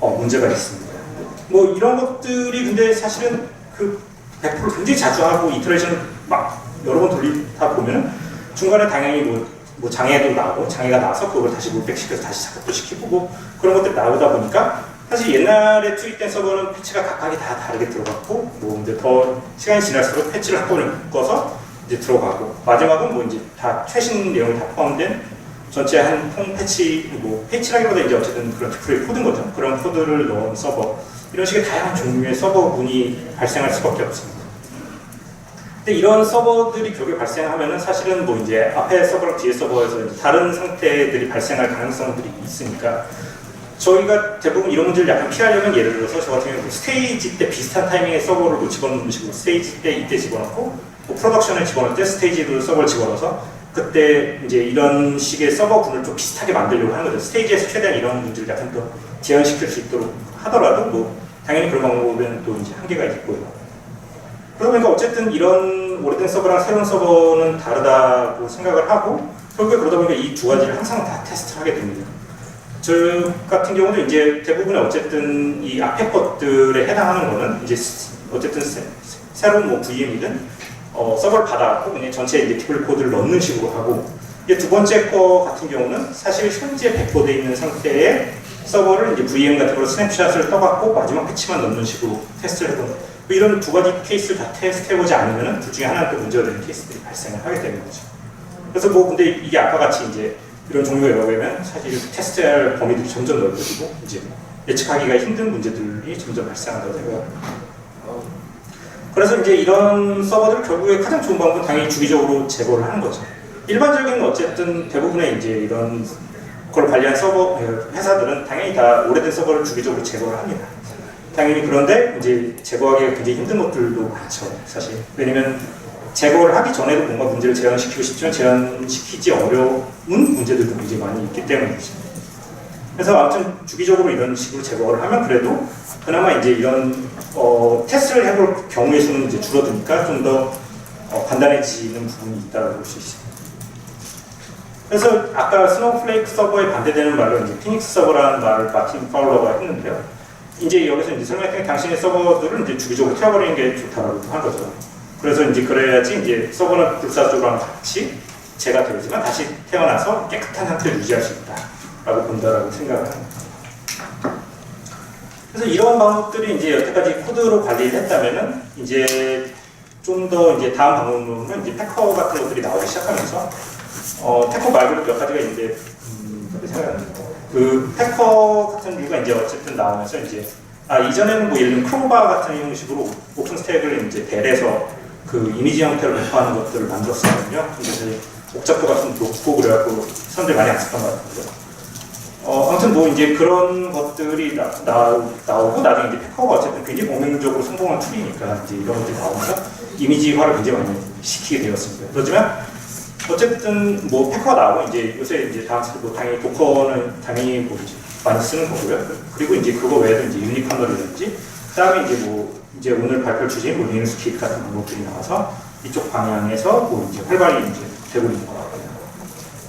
문제가 있습니다. 뭐 이런 것들이 근데 사실은 그 배포를 굉장히 자주 하고 이터레이션을 막 여러 번 돌리다 보면은 중간에 당연히 뭐 장애도 나오고 장애가 나서 그걸 다시 몰백시켜서 다시 작업도 시키고 뭐 그런 것들이 나오다 보니까 사실 옛날에 투입된 서버는 패치가 각각이 다 다르게 들어갔고 뭐 이제 더 시간이 지날수록 패치를 한꺼번에 묶어서 이제 들어가고 마지막은 뭐 이제 다 최신 내용이 다 포함된 전체 한 통 패치 뭐 패치라기보다 이제 어쨌든 그런 디플로이 코드인 거죠. 그런 코드를 넣은 서버 이런 식의 다양한 종류의 서버군이 발생할 수밖에 없습니다. 근데 이런 서버들이 결국에 발생하면은 사실은 뭐 이제 앞에 서버랑 뒤에 서버에서 이제 다른 상태들이 발생할 가능성들이 있으니까 저희가 대부분 이런 문제를 약간 피하려면 예를 들어서 저 같은 경우는 스테이지 때 비슷한 타이밍에 서버를 뭐 집어넣는 식으로 스테이지 때 이때 집어넣고 뭐 프로덕션에 집어넣을 때 스테이지로 서버를 집어넣어서 그때 이제 이런 식의 서버군을 좀 비슷하게 만들려고 하는 거죠. 스테이지에서 최대한 이런 문제를 약간 더 제한시킬 수 있도록 하더라도 뭐 당연히 그런 방법은 또 이제 한계가 있고요. 그러다 보니까 어쨌든 이런 오래된 서버랑 새로운 서버는 다르다고 생각을 하고 결국에 그러다 보니까 이 두 가지를 항상 다 테스트를 하게 됩니다. 저 같은 경우도 이제 대부분의 어쨌든 이 앞에 것들에 해당하는 거는 이제 어쨌든 새로운 뭐 VM이든 서버를 받아갖고 그냥 전체 이제 디플로이 코드를 넣는 식으로 하고 이제 두 번째 거 같은 경우는 사실 현재 배포되어 있는 상태의 서버를 이제 VM 같은 걸로 스냅샷을 떠갖고 마지막 패치만 넣는 식으로 테스트를 해보는 이런 두 가지 케이스를 다 테스트해보지 않으면 둘 중에 하나는 또 문제가 되는 케이스들이 발생을 하게 되는 거죠. 그래서 뭐 근데 이게 아까 같이 이제 이런 종류가 여러 개면 사실 테스트할 범위들이 점점 넓어지고 이제 예측하기가 힘든 문제들이 점점 발생한다고 생각합니다. 그래서 이제 이런 서버들 결국에 가장 좋은 방법은 당연히 주기적으로 제거를 하는 거죠. 일반적인 어쨌든 대부분의 이제 이런 걸 관리한 서버 회사들은 당연히 다 오래된 서버를 주기적으로 제거를 합니다. 당연히 그런데 이제 제거하기가 굉장히 힘든 것들도 많죠. 사실 왜냐면 제거를 하기 전에도 뭔가 문제를 재현시키고 싶지만 재현시키기 어려운 문제들도 굉장히 많이 있기 때문이죠. 그래서 아무튼 주기적으로 이런 식으로 제거를 하면 그래도 그나마 이제 이런 테스트를 해볼 경우의 수는 이제 줄어드니까 좀 더 간단해지는 부분이 있다고 볼 수 있습니다. 그래서 아까 스노우플레이크 서버에 반대되는 말로 이제 피닉스 서버라는 말을 마틴 파울러가 했는데요. 이제 여기서 이제 설명했던 당신의 서버들은 이제 주기적으로 태워버리는 게 좋다라고 한 거죠. 그래서 이제 그래야지 이제 서버는 불사조랑 같이 재가 되지만 다시 태어나서 깨끗한 상태를 유지할 수 있다라고 본다라고 생각을 합니다. 그래서 이런 방법들이 이제 여태까지 코드로 관리를 했다면은 이제 좀 더 이제 다음 방법으로는 이제 패커 같은 것들이 나오기 시작하면서 패커 말고도 몇 가지가 있는데 생각납니다. 그 패커 같은 류가 이제 어쨌든 나오면서 이제 이전에는 뭐 예를 들면 크로바 같은 형식으로 오픈 스택을 이제 벨에서 그 이미지 형태로 배포하는 것들을 만들었었거든요. 근데 이제 복잡도가 좀 높고 그래갖고 사람들이 많이 안 썼던 것 같은데. 아무튼 뭐 이제 그런 것들이 나오고 나중에 이제 패커가 어쨌든 굉장히 공명적으로 성공한 툴이니까 이제 이런 것들이 나오면서 이미지화를 굉장히 많이 시키게 되었습니다. 그렇지만 어쨌든 뭐 패커가 나오고 이제 요새 이제 뭐 당연히 도커는 당연히 뭐 이제 많이 쓰는 거고요. 그리고 이제 그거 외에도 이제 유니커널이라든지 그다음에 이제 뭐 이제 오늘 발표 주제인 뭐 리눅스 킷 같은 방법들이 나와서 이쪽 방향에서 뭐 이제 활발히 이제 되고 있는 것 같아요.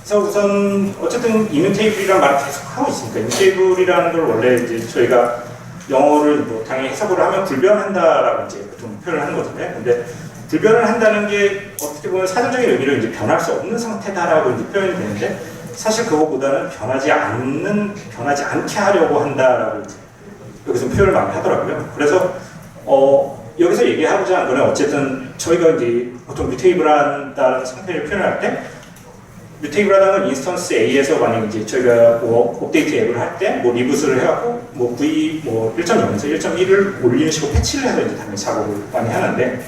그래서 우선 어쨌든 이뮤테이블이라는 말을 계속 하고 있으니까 이뮤테이블이라는 걸 원래 이제 저희가 영어를 뭐 당연히 해석을 하면 불변한다라고 이제 보통 표현을 하는 거잖아요. 근데 불변을 한다는 게 어떻게 보면 사전적인 의미로 이제 변할 수 없는 상태다라고 이제 표현이 되는데 사실 그거보다는 변하지 않게 하려고 한다라고 여기서 표현을 많이 하더라고요. 그래서 여기서 얘기하고자 한 거는 어쨌든 저희가 이제 보통 뮤테이블한다는 상태를 표현할 때 뮤테이블하다는 건 인스턴스 A에서 만약 이제 저희가 뭐 업데이트 앱을 할 때 뭐 리부스를 해갖고 뭐 V 뭐 1.0에서 1.1을 올리는 식으로 패치를 해서 이제 당연히 작업을 많이 하는데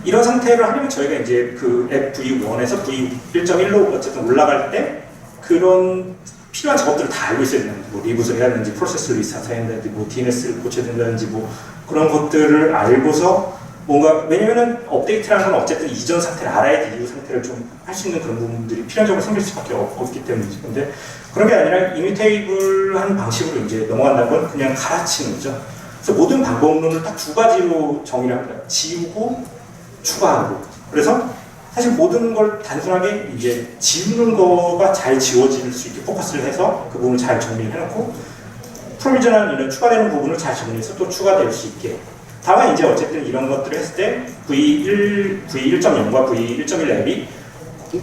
이런 상태를 하려면 저희가 이제 그 앱 V1에서 V 1.1로 어쨌든 올라갈 때 그런 필요한 작업들을 다 알고 있어야 되는 뭐 리부트를 해야 되는지 프로세스를 리스타트 해야 되는지 뭐 DNS를 고쳐야 된다든지 뭐 그런 것들을 알고서 뭔가 왜냐면은 업데이트라는 건 어쨌든 이전 상태를 알아야 돼 이후 상태를 좀 할 수 있는 그런 부분들이 필연적으로 생길 수밖에 없기 때문이죠. 근데 그런 게 아니라 이뮤테이블한 방식으로 이제 넘어간다는 건 그냥 갈아치는 거죠. 그래서 모든 방법론을 딱 두 가지로 정의를 합니다. 지우고 추가하고. 그래서 사실 모든 걸 단순하게 이제 지우는 거가 잘 지워질 수 있게 포커스를 해서 그 부분을 잘 정리를 해놓고 프로비전한 이런 추가되는 부분을 잘 정리해서 또 추가될 수 있게. 다만 이제 어쨌든 이런 것들을 했을 때 V1.0과 V1.1 앱이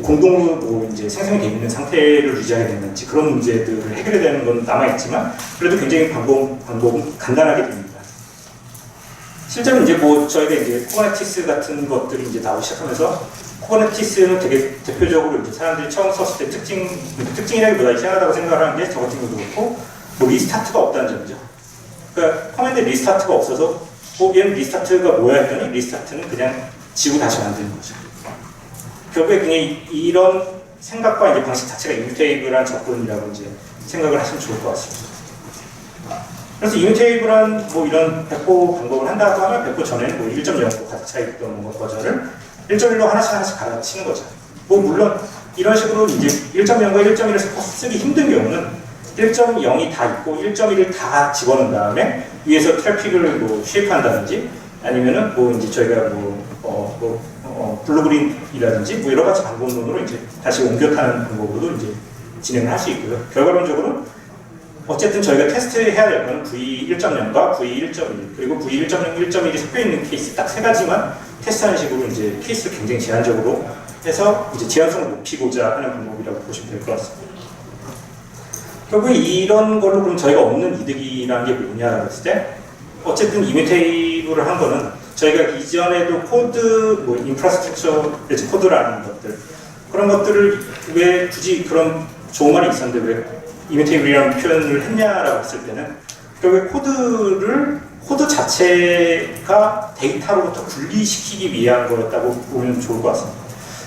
공동으로 뭐 이제 생성이 되어 있는 상태를 유지하게 되는지 그런 문제들을 해결해야 되는 건 남아있지만 그래도 굉장히 방법은 간단하게 됩니다. 실제로 이제 뭐 저희가 이제 쿠버네티스 같은 것들이 이제 나오기 시작하면서 쿠버네티스는 되게 대표적으로 이제 사람들이 처음 썼을 때 특징이라기보다 희한하다고 생각을 하는 게 저 같은 경우도 그렇고 뭐 리스타트가 없다는 점이죠. 그러니까 커맨드 리스타트가 없어서 얘는 리스타트가 뭐야 했더니 리스타트는 그냥 지우고 다시 만드는 거죠. 결국에 그냥 이런 생각과 이제 방식 자체가 이뮤테이블한 접근이라고 이제 생각을 하시면 좋을 것 같습니다. 그래서 이뮤테이블한 뭐 이런 배포 방법을 한다고 하면 배포 전에는 뭐 1.0고 가득 차 있던 뭐 거절을 1.1로 하나씩 갈아치는 거죠. 뭐 물론 이런 식으로 이제 1.0과 1.1에서 쓰기 힘든 경우는 1.0이 다 있고 1.1을 다 집어넣은 다음에 위에서 트래픽을 뭐 쉐이프한다든지 아니면은 뭐 이제 저희가 블루그린이라든지 뭐 여러 가지 방법론으로 이제 다시 옮겨 타는 방법으로도 이제 진행을 할 수 있고요. 결과론적으로 어쨌든 저희가 테스트해야 될 거는 V1.0과 V1.1 그리고 V1.0, 1.1이 섞여 있는 케이스 딱 세 가지만 테스트하는 식으로 이제 케이스를 굉장히 제한적으로 해서 이제 제한성을 높이고자 하는 방법이라고 보시면 될 것 같습니다. 결국 이런 걸로 그럼 저희가 얻는 이득이라는 게 뭐냐라고 했을 때 어쨌든 이뮤테이블을 한 거는 저희가 이전에도 코드, 뭐 인프라스트럭처 에즈 코드라는 것들 그런 것들을 왜 굳이 그런 좋은 말이 있었는데 왜 이뮤테이블이라는 표현을 했냐라고 했을 때는 결국에 코드 자체가 데이터로부터 분리시키기 위한 거였다고 보면 좋을 것 같습니다.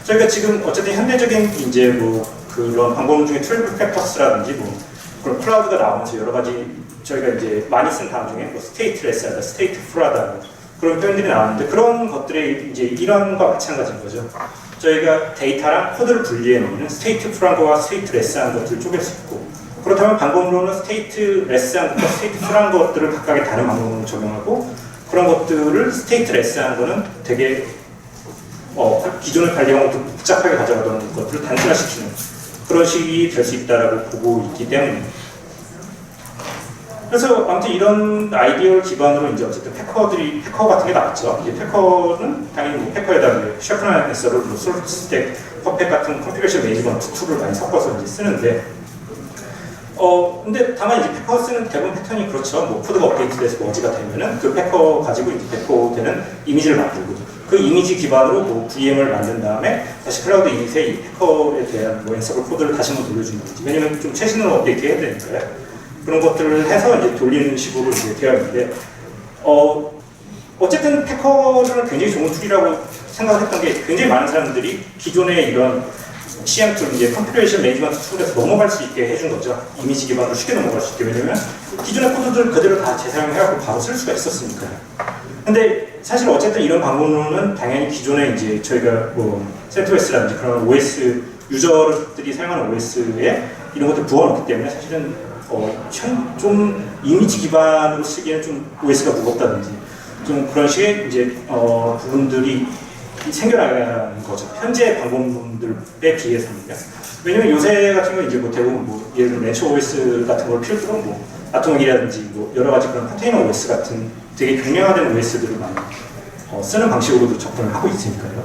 저희가 지금 어쨌든 현대적인 이제 뭐 그런 방법 중에 12 팩터스라든지 뭐 그런 클라우드가 나오면서 여러 가지 저희가 이제 많이 쓴 단어 중에 뭐 스테이트레스하다, 스테이트풀하다 그런 표현들이 나오는데 그런 것들의 이제 일환과 마찬가지인 거죠. 저희가 데이터랑 코드를 분리해 놓는 스테이트풀한 거와 스테이트레스한 것들을 쪼갤 수 있고 그렇다면 방법론은 스테이트레스한 것과 스테이트풀한 것들을 각각의 다른 방법론을 적용하고 그런 것들을 스테이트레스한 거는 되게 기존의 관리하고 좀 복잡하게 가져가던 것들을 단순화시키는 그런 식이 될 수 있다고 보고 있기 때문입니다. 그래서 아무튼 이런 아이디어를 기반으로 이제 어쨌든 패커 같은 게 나왔죠. 이제 패커는 당연히 뭐 패커에다 셰프나 에서를 뭐 솔스택, 퍼펙 같은 컨피그레이션 매니지먼트 툴을 많이 섞어서 이제 쓰는데 근데 다만 이제 패커 쓰는 대부분 패턴이 그렇죠. 뭐 코드가 업데이트돼서 머지가 되면은 그 패커 가지고 이제 배포되는 이미지를 만들고 그 이미지 기반으로 뭐 VM을 만든 다음에 다시 클라우드 이밋에 이 패커에 대한 뭐 엔서블 코드를 다시 한번 돌려준다든지 왜냐면 좀 최신으로 업데이트 해야 되니까요. 그런 것들을 해서 이제 돌리는 식으로 이제 되어 있는데 어쨌든 패커는 굉장히 좋은 툴이라고 생각을 했던 게 굉장히 많은 사람들이 기존의 이런 CM 툴, 이제 컨피그레이션 매니지먼트 툴에서 넘어갈 수 있게 해준 거죠. 이미지 기반으로 쉽게 넘어갈 수 있게. 왜냐면 기존의 코드들 그대로 다 재사용해갖고 바로 쓸 수가 있었으니까요. 근데 사실 어쨌든 이런 방법론은 당연히 기존에 이제 저희가 뭐 CentOS라든지 그런 OS 유저들이 사용하는 OS에 이런 것들 부어놓기 때문에 사실은 좀 이미지 기반으로 쓰기에는 좀 OS가 무겁다든지 좀 그런 식의 이제 부분들이 생겨나가는 거죠. 현재 방법론들에 비해서는요. 왜냐면 요새 같은 경우 이제 뭐 대부분 뭐 예를 들면 렌처 OS 같은 걸 필두로 뭐 아토믹이라든지 뭐 여러 가지 그런 컨테이너 OS 같은 되게 경량화된 OS들을 많이 쓰는 방식으로도 접근을 하고 있으니까요.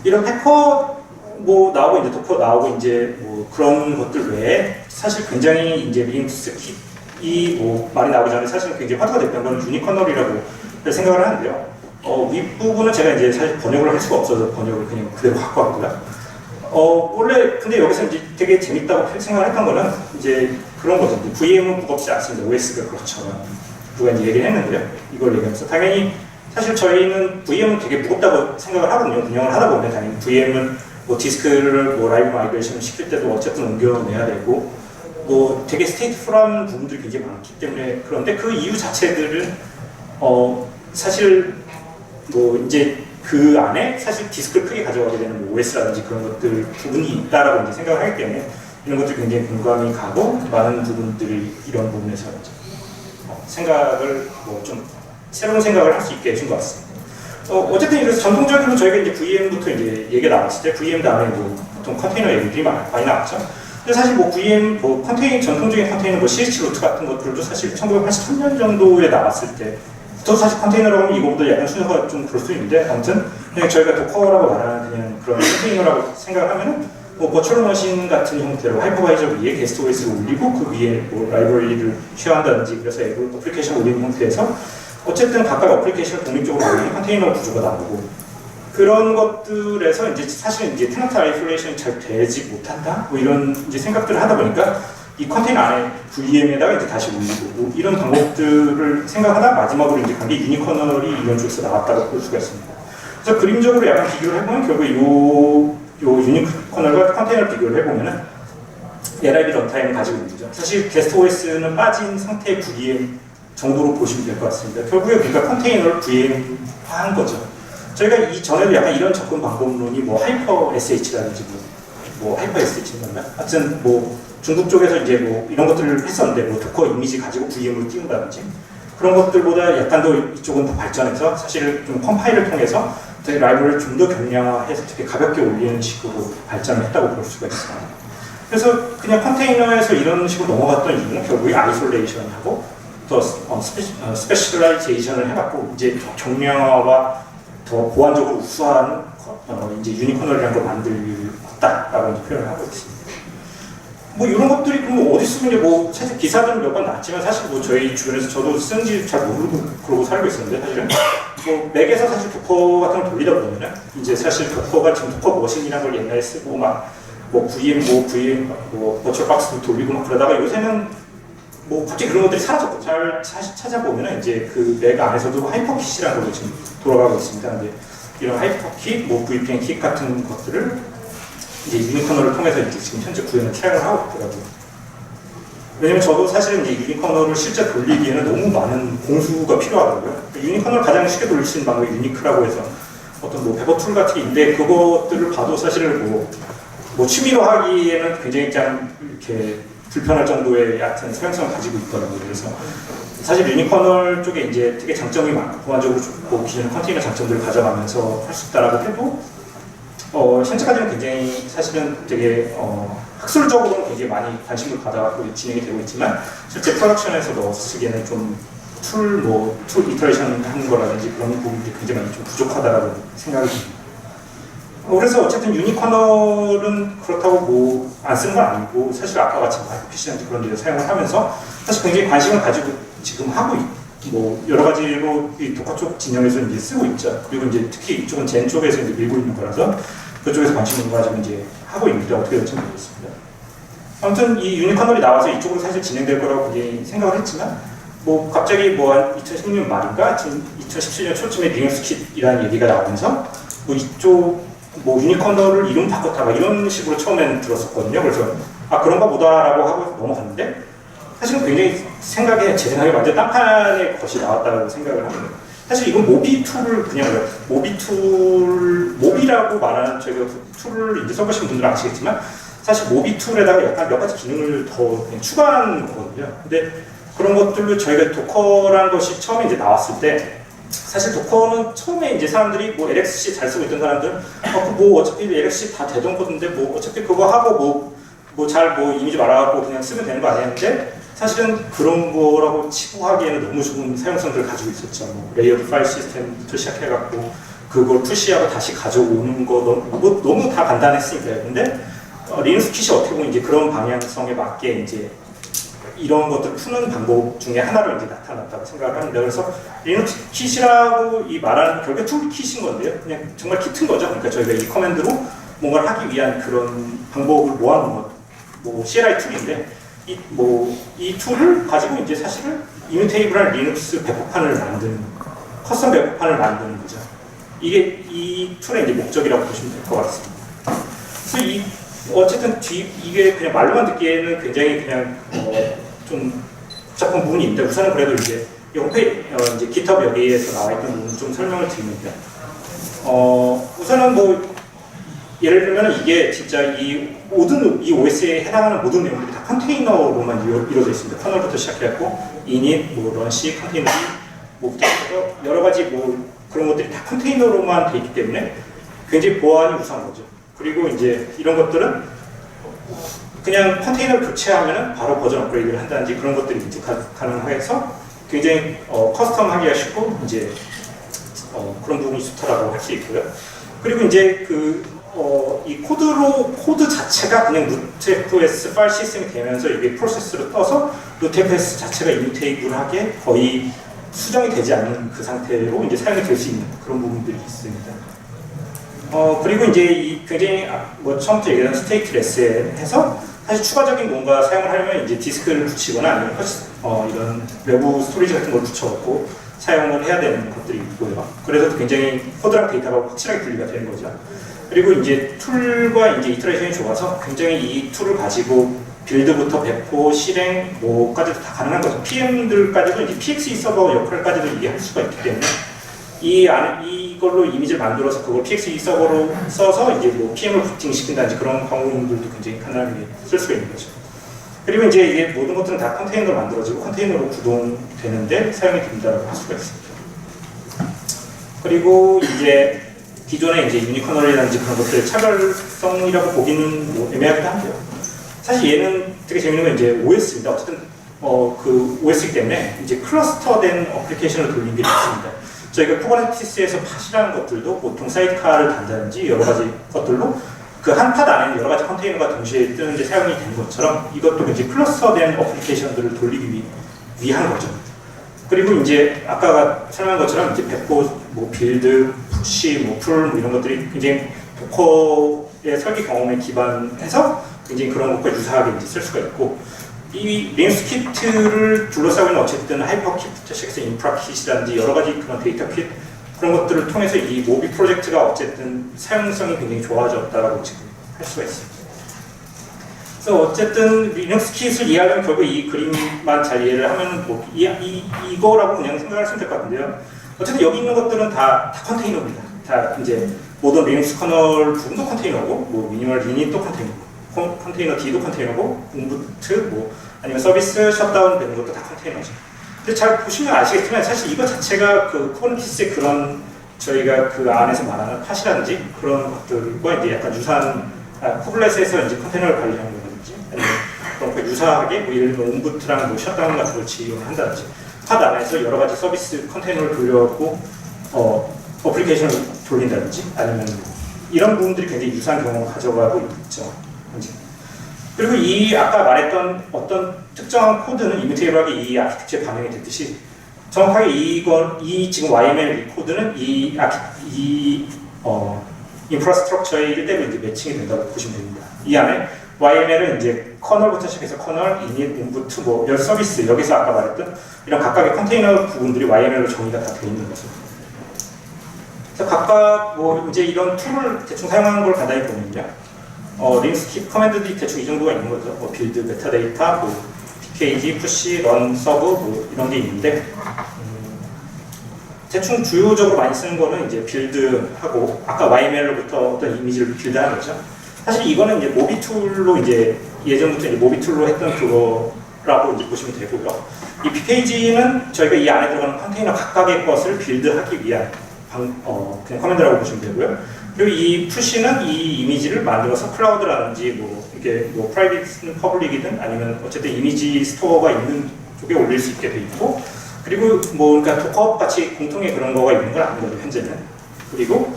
이런 패커 뭐 나오고 이제 도커 나오고 이제 뭐 그런 것들 외에 사실 굉장히 이제 리눅스 kit이 뭐 말이 나오기 전에 사실 굉장히 화두가 됐던 건 유니커널이라고 생각을 하는데요. 윗부분은 제가 이제 사실 번역을 할 수가 없어서 번역을 그냥 그대로 갖고 왔고요. 원래 근데 여기서 이제 되게 재밌다고 생각을 했던 거는 이제 그런 거죠. VM은 무겁지 않습니다. OS가 그렇죠. 누가 이제 얘기를 했는데요. 이걸 얘기하면서 당연히 사실 저희는 VM은 되게 무겁다고 생각을 하거든요. 운영을 하다 보면 당연히 VM은 뭐 디스크를 뭐 라이브 마이그레이션을 시킬 때도 어쨌든 옮겨내야 되고 뭐 되게 스테이트풀한 부분들이 굉장히 많기 때문에 그런데 그 이유 자체들은 사실 뭐 이제 그 안에 사실 디스크를 크게 가져가게 되는 뭐 OS라든지 그런 것들 부분이 있다라고 이제 생각을 하기 때문에 이런 것들이 굉장히 공감이 가고 많은 부분들이 이런 부분에서 이제 생각을 뭐 좀 새로운 생각을 할 수 있게 해준 것 같습니다. 어쨌든 그래서 전통적으로 저희가 이제 VM부터 이제 얘기가 나왔을 때 VM 다음에 뭐 보통 컨테이너 얘기들이 많이 나왔죠. 근데 사실 뭐 VM 뭐 전통적인 컨테이너 뭐 CH 루트 같은 것들도 사실 1983년 정도에 나왔을 때부터 사실 컨테이너라고 하면 이거보다 약간 순서가 좀 그럴 수 있는데 아무튼 그냥 저희가 도커라고 말하는 그냥 그런 컨테이너라고 생각을 하면은 뭐 버추얼 머신 같은 형태로 하이퍼바이저 위에 게스트 OS를 올리고 그 위에 뭐 라이브러리를 쉐어한다든지 그래서 어플리케이션 올리는 형태에서 어쨌든 각각 어플리케이션을 독립적으로 올리는 컨테이너 구조가 나오고 그런 것들에서 이제 사실은 이제 테넌트 아이솔레이션이 잘 되지 못한다 뭐 이런 이제 생각들을 하다 보니까 이 컨테이너 안에 VM에다가 이제 다시 올리고 뭐 이런 방법들을 생각하다 마지막으로 이제 간 게 유니커널이 이런 쪽에서 나왔다고 볼 수가 있습니다. 그래서 그림적으로 약간 비교를 해보면 결국 요 유니커널과 컨테이너를 비교를 해보면은 LIB 런타임을 가지고 있는 거죠. 사실 게스트 OS는 빠진 상태의 VM 정도로 보시면 될 것 같습니다. 결국에 그러니까 컨테이너를 VM화한 거죠. 저희가 이전에도 약간 이런 접근 방법론이 뭐 하이퍼 SH라든지 뭐 하이퍼 SH인가? 하여튼 뭐 중국 쪽에서 이제 뭐 이런 것들을 했었는데 뭐 도커 이미지 가지고 VM으로 띄운다든지 그런 것들보다 약간 더 이쪽은 더 발전해서 사실 좀 컴파일을 통해서 되게 라이브러리를 좀 더 경량화해서 되게 가볍게 올리는 식으로 발전을 했다고 볼 수가 있습니다. 그래서 그냥 컨테이너에서 이런 식으로 넘어갔던 이유는 결국에 아이솔레이션하고 더 스페셜라이제이션을 해갖고 이제 경량화와 더 보안적으로 우수한 이제 유니커널이라는 걸 만들었다라고 이제 표현을 하고 있습니다. 뭐 이런 것들이 그럼 어디 쓰면 이제 뭐 사실 기사들은 몇 번 났지만 사실 뭐 저희 주변에서 저도 쓰는지 잘 모르고 그러고 살고 있었는데 사실은 뭐 맥에서 사실 도커 같은 걸 돌리다 보면은 이제 사실 도커가 지금 도커 머신이라는 걸 옛날에 쓰고 막 뭐 VM 뭐 버추얼 박스도 돌리고 막 그러다가 요새는 뭐 갑자기 그런 것들이 사라졌고 잘 찾아보면은 이제 그 맥 안에서도 하이퍼킷이라는 걸로 지금 돌아가고 있습니다. 근데 이런 하이퍼킷, 뭐 VPN 킷 같은 것들을 이제 유니커널을 통해서 이제 지금 현재 구현을 트랙을 하고 있더라고요. 왜냐면 저도 사실은 이제 유니커널을 실제 돌리기에는 너무 많은 공수가 필요하더라고요. 유니커널을 가장 쉽게 돌릴 수 있는 방법이 유니크라고 해서 어떤 뭐 배버 툴 같은 게 있는데 그것들을 봐도 사실 뭐 취미로 하기에는 굉장히 좀 이렇게 불편할 정도의 얕은 사용성을 가지고 있더라고요. 그래서 사실 유니커널 쪽에 이제 되게 장점이 많고 보안적으로 좋고 기존의 컨테이너 장점들을 가져가면서 할 수 있다라고 해도 현재까지는 굉장히 사실은 되게 학술적으로는 굉장히 많이 관심을 받아갖고 진행이 되고 있지만 실제 프로덕션에서 넣어서 쓰기에는 좀 툴 이터레이션 하는 거라든지 그런 부분들이 굉장히 많이 좀 부족하다라고 생각이 듭니다. 그래서 어쨌든 유니커널은 그렇다고 뭐 안 쓰는 건 아니고 사실 아까 같이 하이퍼킷이나 그런 데서 사용을 하면서 사실 굉장히 관심을 가지고 지금 하고 뭐 여러 가지로 이 도커 쪽 진영에서 이제 쓰고 있죠. 그리고 이제 특히 이쪽은 젠 쪽에서 이제 밀고 있는 거라서 그쪽에서 관심을 가지고 이제 하고 있는데 어떻게 될지 모르겠습니다. 아무튼 이 유니커널이 나와서 이쪽으로 사실 진행될 거라고 굉장히 생각을 했지만 뭐 갑자기 뭐 한 2016년 말인가 2017년 초쯤에 리눅스 킷이라는 얘기가 나오면서 뭐 이쪽 뭐 유니커널을 이름 바꿨다가 이런 식으로 처음에는 들었었거든요. 그래서 그런가 보다라고 하고 넘어갔는데 사실은 굉장히 제 생각에 완전 딴판의 것이 나왔다고 생각을 합니다. 사실 이건 모비 툴을 그냥 모비라고 말하는 저희가 툴을 이제 써보신 분들은 아시겠지만 사실 모비 툴에다가 약간 몇 가지 기능을 더 추가한 거거든요. 근데 그런 것들로 저희가 도커라는 것이 처음에 이제 나왔을 때 사실 도커는 처음에 이제 사람들이 뭐 LXC 잘 쓰고 있던 사람들 뭐 어차피 LXC 다 되던 건데 뭐 어차피 그거 하고 뭐 이미지 말아갖고 그냥 쓰면 되는 거 아니었는데 사실은 그런 거라고 치부하기에는 너무 좋은 사용성들을 가지고 있었죠. 뭐 레이어드 파일 시스템부터 시작해갖고 그걸 푸시하고 다시 가져오는 거 너무 다 간단했으니까요. 근데 리눅스 킷이 어떻게 보면 이제 그런 방향성에 맞게 이제 이런 것들을 푸는 방법 중에 하나로 이제 나타났다고 생각을 합니다. 그래서 리눅스 킷이라고 이 말하는 결국에 툴 킷인 건데요. 그냥 정말 키트인 거죠. 그러니까 저희가 이 커맨드로 뭔가를 하기 위한 그런 방법을 모아놓은 것, 뭐 CLI 툴인데 이 툴을 가지고 이제 사실은 이뮤테이블한 리눅스 배포판을 만드는 커스텀 배포판을 만드는 거죠. 이게 이 툴의 이제 목적이라고 보시면 될 것 같습니다. 그래서 어쨌든 이게 그냥 말로만 듣기에는 굉장히 그냥 좀 복잡한 부분이 있는데 우선은 그래도 이제 이 홈페이지 이제 GitHub 여기에서 나와 있던 부분 좀 설명을 드리면요. 우선은 뭐 예를 들면 이게 진짜 이 모든 이 OS에 해당하는 모든 내용들이 다 컨테이너로만 이루어져 있습니다. 커널부터 시작해갖고 init, 뭐 런시, 컨테이너, 뭐부터 해서 여러 가지 뭐 그런 것들이 다 컨테이너로만 돼 있기 때문에 굉장히 보안이 우수한 거죠. 그리고 이제 이런 것들은 그냥 컨테이너를 교체하면은 바로 버전 업그레이드를 한다든지 그런 것들이 이제 가능해서 굉장히 커스텀하기가 쉽고 이제 그런 부분이 좋다라고 할 수 있고요. 그리고 이제 이 코드 자체가 그냥 루트FS 파일 시스템이 되면서 이게 프로세스로 떠서 루트FS 자체가 이뮤테이블하게 거의 수정이 되지 않는 그 상태로 이제 사용이 될 수 있는 그런 부분들이 있습니다. 그리고 이제 굉장히 뭐 처음부터 얘기한 스테이트레스에 해서 사실 추가적인 뭔가 사용을 하려면 이제 디스크를 붙이거나 아니면 이런 외부 스토리지 같은 걸 붙여갖고 사용을 해야 되는 것들이 있고요. 그래서 굉장히 코드랑 데이터가 확실하게 분리가 되는 거죠. 그리고 이제 툴과 이제 이터레이션이 좋아서 굉장히 이 툴을 가지고 빌드부터 배포, 실행, 뭐까지도 다 가능한 거죠. PM들까지도 이제 PXE 서버 역할까지도 이게 할 수가 있기 때문에 이걸로 이미지를 만들어서 그걸 PXE 서버로 써서 이제 뭐 PM을 부팅시킨다든지 그런 방법들도 굉장히 간단하게 쓸 수가 있는 거죠. 그리고 이제 이게 모든 것들은 다 컨테이너로 만들어지고 컨테이너로 구동되는데 사용이 된다고 할 수가 있습니다. 그리고 이제 기존의 이제 유니커널이라든지 그런 것들의 차별성이라고 보기는 뭐 애매하기도 한데요. 사실 얘는 되게 재밌는 건 이제 OS입니다. 어쨌든 그 OS이기 때문에 이제 클러스터된 어플리케이션을 돌린 게 있습니다. 저희가 쿠버네티스에서 팟이라는 것들도 보통 사이드카를 단다든지 여러 가지 것들로 그 한 팟 안에 여러 가지 컨테이너가 동시에 뜨는 게 사용이 되는 것처럼 이것도 이제 클러스터된 어플리케이션들을 돌리기 위한 거죠. 그리고 이제 아까 설명한 것처럼 이제 배포, 뭐 빌드, 푸시, 뭐 풀, 뭐 이런 것들이 굉장히 도커의 설계 경험에 기반해서 굉장히 그런 것과 유사하게 이제 쓸 수가 있고 이 리눅스 키트를 둘러싸고 있는 어쨌든 하이퍼 kit부터 시작해서 인프라 kit이라든지 여러 가지 그런 데이터 킷 그런 것들을 통해서 이 모비 프로젝트가 어쨌든 사용성이 굉장히 좋아졌다라고 지금 할 수가 있습니다. 그래서 어쨌든 리눅스 킷을 이해하려면 결국 이 그림만 잘 이해를 하면 뭐 이거라고 그냥 생각하시면 될 것 같은데요. 어쨌든 여기 있는 것들은 다 컨테이너입니다. 다 이제 모든 리눅스 커널 부분도 컨테이너고, 뭐 미니멀 이닛도 컨테이너고, 컨테이너 D도 컨테이너고, umbu트 뭐 아니면 서비스 셧다운 되는 것도 다 컨테이너죠. 근데 잘 보시면 아시겠지만 사실 이거 자체가 그 쿠버네티스의 그런 저희가 그 안에서 말하는 팟이라든지 그런 것들과 이제 약간 유사한 쿠버넷에서 이제 컨테이너를 관리하는 거라든지 아니면 그런 거 유사하게 뭐 예를 들면 umbu트랑 뭐 셧다운 같은 걸 지원을 한다든지 팟 안에서 여러 가지 서비스 컨테이너를 돌려갖고 어플리케이션을 돌린다든지 아니면 이런 부분들이 굉장히 유사한 경험을 가져가고 있죠. 그리고 이 아까 말했던 어떤 특정한 코드는 이뮤테이블하게 이 아키텍처에 반영이 됐듯이 정확하게 이 지금 YML 이 코드는 이 인프라스트럭처의 일대로 이제 매칭이 된다고 보시면 됩니다. 이 안에 YML은 이제 커널부터 시작해서 커널, init, umbu트, 뭐 여러 서비스 여기서 아까 말했던 이런 각각의 컨테이너 부분들이 YML로 정의가 다 되어 있는 거죠. 그래서 각각 뭐 이제 이런 툴을 대충 사용하는 걸 간단히 보면요. 리눅스 킵 커맨드들이 대충 이 정도가 있는 거죠. 뭐 빌드, 메타데이터, 뭐 pkg, 푸시, 런, 서브 뭐 이런 게 있는데 대충 주요적으로 많이 쓰는 거는 이제 빌드하고 아까 YML로부터 어떤 이미지를 빌드하는 거죠. 사실 이거는 이제 모비 툴로 이제 예전부터 이제 모비 툴로 했던 그거라고 이제 보시면 되고요. 이 pkg는 저희가 이 안에 들어가는 컨테이너 각각의 것을 빌드하기 위한 그냥 커맨드라고 보시면 되고요. 그리고 이 푸시는 이 이미지를 만들어서 클라우드라든지 뭐 이게 뭐 프라이빗은 퍼블릭이든 아니면 어쨌든 이미지 스토어가 있는 쪽에 올릴 수 있게 돼 있고 그리고 뭐 그러니까 도커 같이 공통의 그런 거가 있는 건 아닌 거죠 현재는. 그리고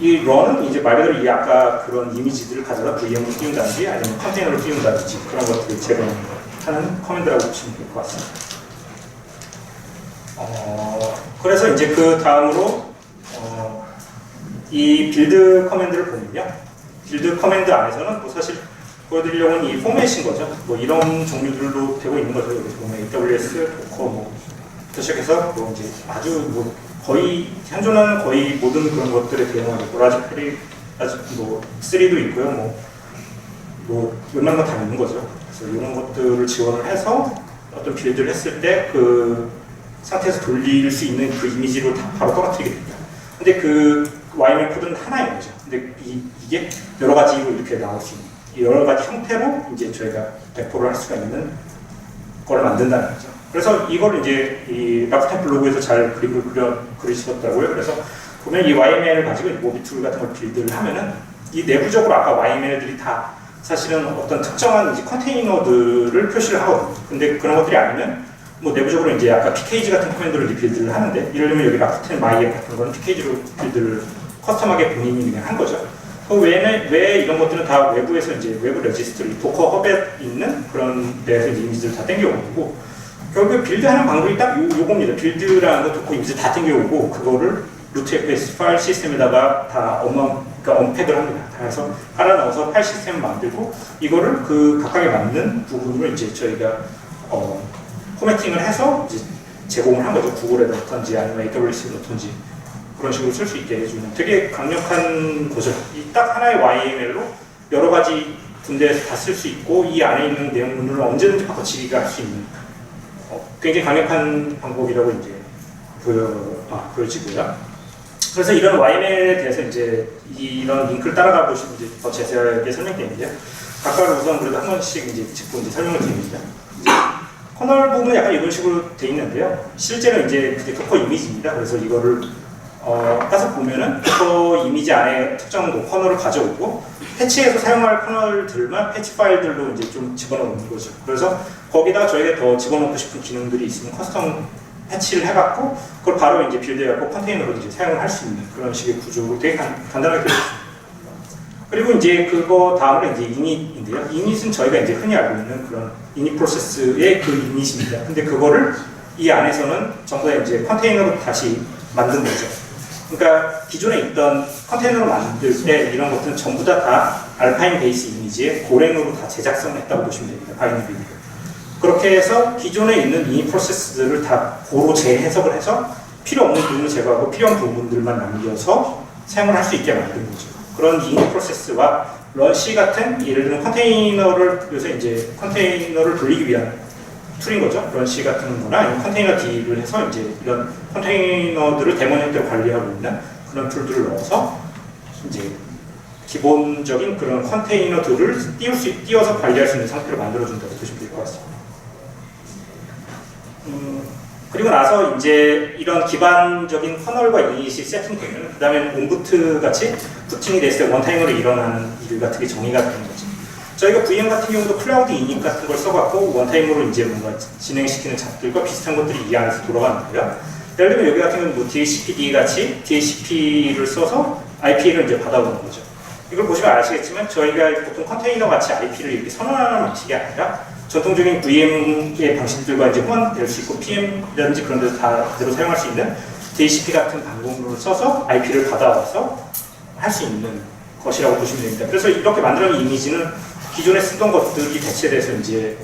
이 런은 이제 말 그대로 이 아까 그런 이미지들을 가져다 VM으로 띄운다든지 아니면 컨테이너로 띄운다든지 그런 것들을 제공하는 커맨드라고 보시면 될 것 같습니다. 그래서 이제 그 다음으로 이 빌드 커맨드를 보면요. 빌드 커맨드 안에서는 뭐 사실 보여드리려고는 이 포맷인 거죠. 뭐 이런 종류들로 되고 있는 거죠. 여기 보면 AWS, 도커 뭐 시작해서 뭐 이제 아주 뭐 거의 현존하는 거의 모든 그런 것들에 대응하고 라즈베리 아직 뭐 3도 있고요. 뭐 웬만한 거 다 있는 거죠. 그래서 이런 것들을 지원을 해서 어떤 빌드를 했을 때 그 상태에서 돌릴 수 있는 그 이미지로 다 바로 떨어뜨리게 됩니다. 근데 그 YML 코드는 하나인 거죠. 근데 이게 여러 가지로 이렇게 나올 수 있는 여러 가지 형태로 이제 저희가 배포를 할 수가 있는 거를 만든다는 거죠. 그래서 이걸 이제 이 라프템 블로그에서 잘 그림을 그리셨더라고요. 그래서 보면 이 YML을 가지고 모비 툴 같은 걸 빌드를 하면은 이 내부적으로 아까 YML들이 다 사실은 어떤 특정한 이제 컨테이너들을 표시를 하거든요. 근데 그런 것들이 아니면 뭐 내부적으로 이제 아까 pkg 같은 커맨드로 이제 빌드를 하는데 예를 들면 여기 라프템 마이앱 같은 거는 pkg로 빌드를 커스텀하게 본인이 그냥 한 거죠. 그 외에는 왜 이런 것들은 다 외부에서 이제 외부 레지스트리 도커 허브에 있는 그런 데에서 이제 이미지를 다 땡겨오고 결국에 빌드하는 방법이 딱 요겁니다. 빌드라는 거 도커 이미지 다 땡겨오고 그거를 루트FS 파일 시스템에다가 다 그러니까 언팩을 합니다. 그래서 깔아 넣어서 파일 시스템을 만들고 이거를 그 각각에 맞는 부분을 이제 저희가 포매팅을 해서 이제 제공을 한 거죠. 구글에 넣던지 아니면 AWS에 넣던지 그런 식으로 쓸 수 있게 해주는 되게 강력한 거죠. 이 딱 하나의 YML로 여러 가지 군데에서 다 쓸 수 있고 이 안에 있는 내용물을 언제든지 바꿔치기가 할 수 있는 굉장히 강력한 방법이라고 이제 보여지고요. 그래서 이런 YML에 대해서 이제 이런 링크를 따라가 보시면 이제 더 자세하게 설명드리는데요. 각각 우선 그래도 한 번씩 이제 짚고 이제 설명을 드립니다. 커널 부분은 약간 이런 식으로 돼 있는데요. 실제로 이제 그게 도커 이미지입니다. 그래서 이거를 따서 보면은 도커 이미지 안에 특정 뭐 커널을 가져오고 패치에서 사용할 커널들만 패치 파일들로 이제 좀 집어넣는 거죠. 그래서 거기다 저희가 더 집어넣고 싶은 기능들이 있으면 커스텀 패치를 해갖고 그걸 바로 이제 빌드해갖고 컨테이너로 이제 사용을 할 수 있는 그런 식의 구조로 되게 간단하게 되어 있습니다. 그리고 이제 그거 다음으로 이제 이닛인데요. 이닛은 저희가 이제 흔히 알고 있는 그런 이닛 프로세스의 그 이닛입니다. 근데 그거를 이 안에서는 전부 다 이제 컨테이너로 다시 만든 거죠. 그러니까 기존에 있던 컨테이너로 만들 때 이런 것들은 전부 다 알파인 베이스 이미지에 고랭으로 다 제작성을 했다고 보시면 됩니다. 바이너리로. 그렇게 해서 기존에 있는 이닛 프로세스들을 다 고로 재해석을 해서 필요 없는 부분을 제거하고 필요한 부분들만 남겨서 사용을 할 수 있게 만든 거죠. 그런 이닛 프로세스와 런시 같은 예를 들면 컨테이너를 요새 이제 컨테이너를 돌리기 위한 툴인 거죠. 런시 같은 거나 아니면 컨테이너 D를 해서 이제 이런 컨테이너들을 데모 형태로 관리하고 있는 그런 툴들을 넣어서 이제 기본적인 그런 컨테이너들을 띄워서 관리할 수 있는 상태로 만들어준다고 보시면 될 것 같습니다. 그리고 나서 이제 이런 기반적인 커널과 이닛이 세팅되면 그 다음에 온부트 같이 부팅이 됐을 때 원타임으로 일어나는 일 같은 게 정의가 되는 거죠. 저희가 VM 같은 경우도 클라우드 이닛 같은 걸 써갖고 원타임으로 이제 뭔가 진행시키는 잡들과 비슷한 것들이 이 안에서 돌아가는 거예요. 예를 들면 여기 같은 경우는 뭐 DHCP 같이 DHCP를 써서 IP를 이제 받아오는 거죠. 이걸 보시면 아시겠지만 저희가 보통 컨테이너 같이 IP를 이렇게 선언하는 방식이 아니라 전통적인 VM의 방식들과 이제 호환될 수 있고 PM이라든지 그런 데서 다 그대로 사용할 수 있는 DHCP 같은 방법론을 써서 IP를 받아와서 할 수 있는 것이라고 보시면 됩니다. 그래서 이렇게 만들어낸 이미지는 기존에 쓰던 것들이 대체돼서 이제